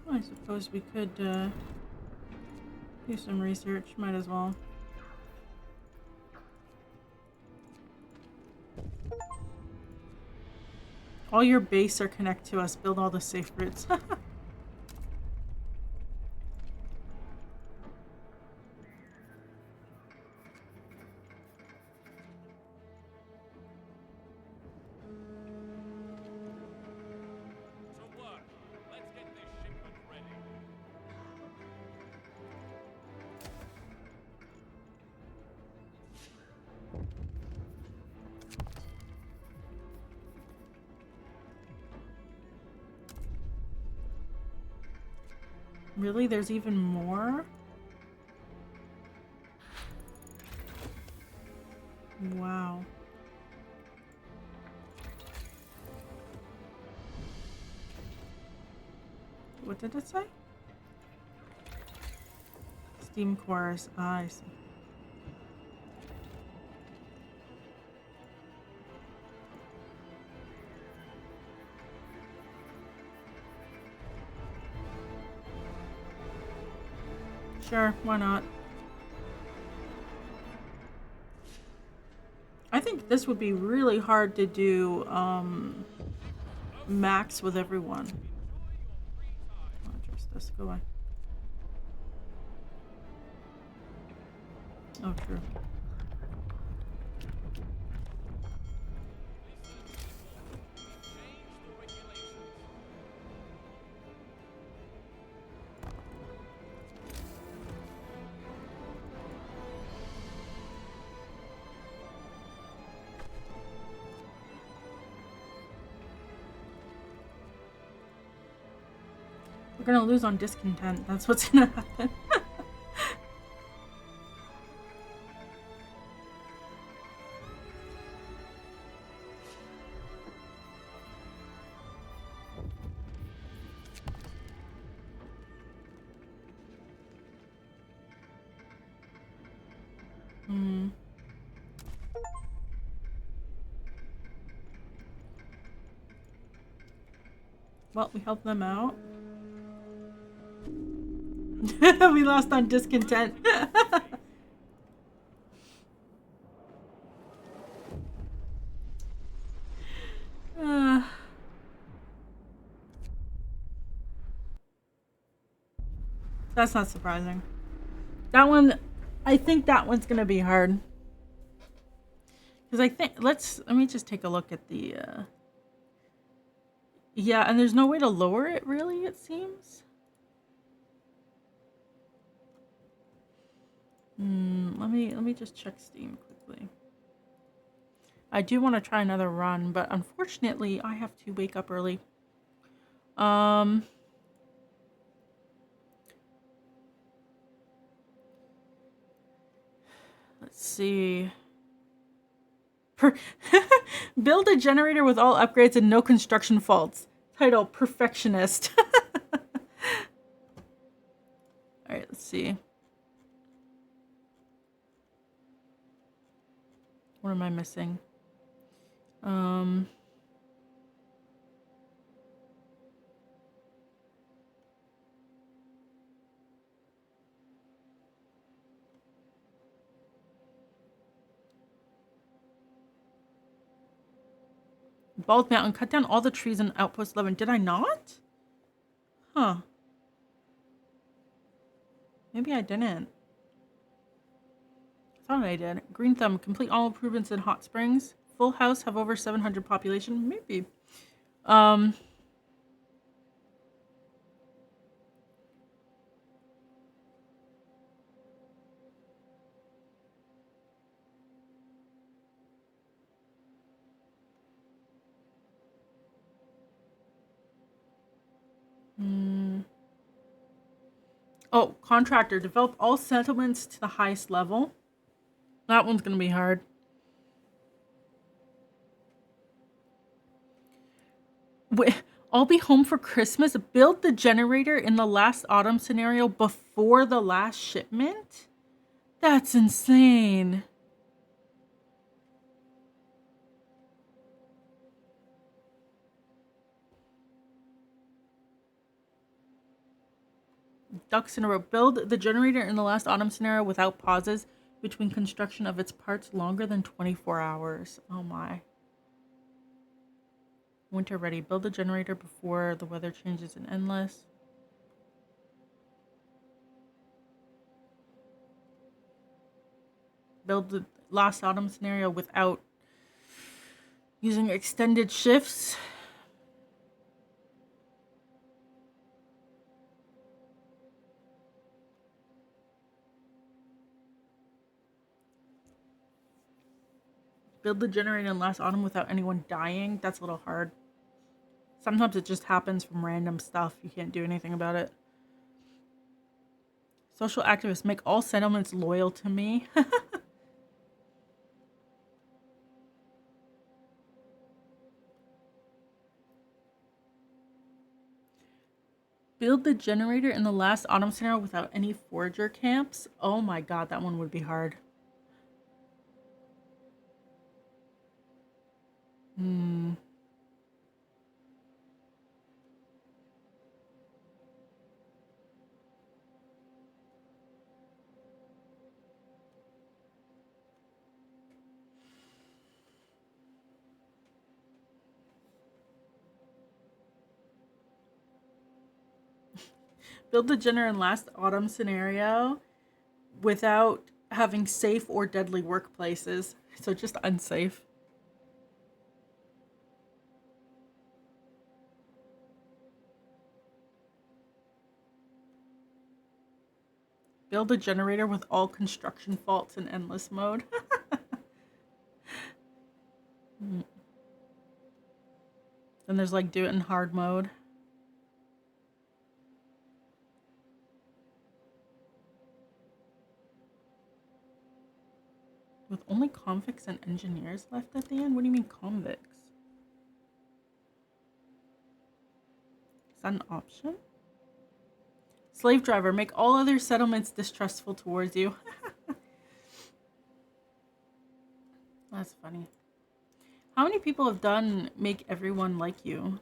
S1: I suppose we could do some research. Might as well. All your base are connect to us. Build all the safe routes.
S2: To work. Let's get this shipment ready.
S1: Really? There's even more? Wow. What did it say? Steam cores. Ah, I see. Sure, why not? I think this would be really hard to do max with everyone. I'll address this. Go on. Oh, true. We're gonna lose on discontent. That's what's gonna happen. Hmm. Well, we helped them out. We lost on discontent. That's not surprising. That one, I think that one's gonna be hard. Because I think, let me just take a look at the, yeah, and there's no way to lower it, really, it seems. Let me just check Steam quickly. I do want to try another run, but unfortunately, I have to wake up early. Let's see. Build a generator with all upgrades and no construction faults. Title, Perfectionist. Alright, let's see. What am I missing? Bald Mountain, cut down all the trees in Outpost 11. Did I not? Huh. Maybe I didn't. I thought I did. Green Thumb, complete all improvements in Hot Springs. Full House, have over 700 population. Maybe. Oh, contractor, develop all settlements to the highest level. That one's gonna be hard. Wait, I'll be home for Christmas. Build the generator in the last autumn scenario before the last shipment? That's insane. Ducks in a row. Build the generator in the last autumn scenario without pauses between construction of its parts longer than 24 hours. Oh my. Winter ready. Build the generator before the weather changes in endless. Build the last autumn scenario without using extended shifts. Build the generator in last autumn without anyone dying. That's a little hard. Sometimes it just happens from random stuff. You can't do anything about it. Social activists, make all settlements loyal to me. Build the generator in the last autumn scenario without any forager camps. Oh my god, that one would be hard. Build the generator in last autumn scenario without having safe or deadly workplaces. So just unsafe. Build a generator with all construction faults in endless mode. Then there's like do it in hard mode. With only convicts and engineers left at the end? What do you mean convicts? Is that an option? Slave driver, make all other settlements distrustful towards you. That's funny. How many people have done make everyone like you?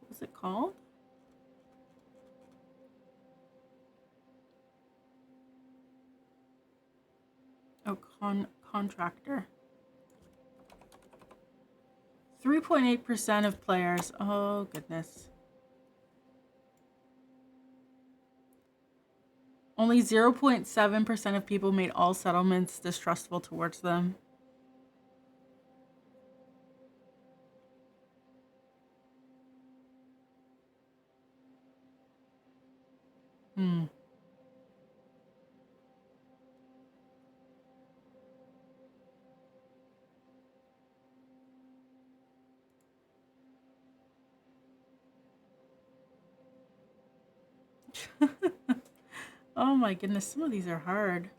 S1: What's it called? Oh, contractor. 3.8% of players. Oh, goodness. Only 0.7% of people made all settlements distrustful towards them. Hmm. Oh my goodness, some of these are hard.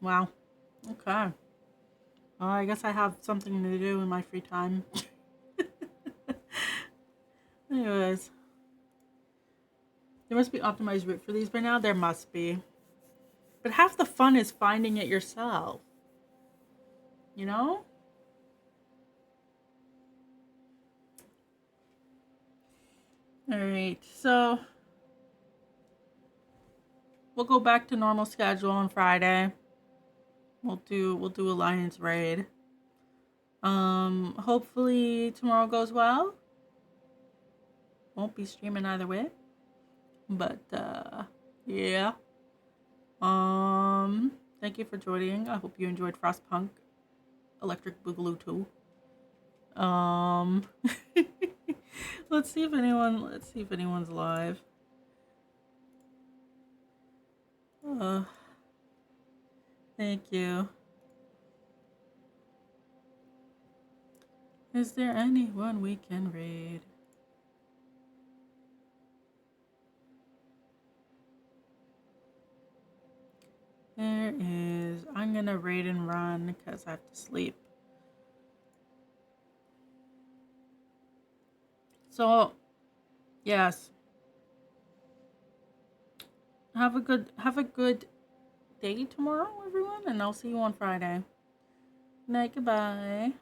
S1: Wow. Okay. Well, I guess I have something to do in my free time. Anyways, there must be optimized route for these by now. There must be. But half the fun is finding it yourself. You know? Alright, so we'll go back to normal schedule on Friday. We'll do Alliance Raid. Hopefully tomorrow goes well. Won't be streaming either way. But yeah. Thank you for joining. I hope you enjoyed Frostpunk, Electric Boogaloo 2. Let's see if anyone's live. Thank you. Is there anyone we can raid? There is. I'm gonna raid and run because I have to sleep. So, yes. Have a good day tomorrow, everyone, and I'll see you on Friday. Night, goodbye.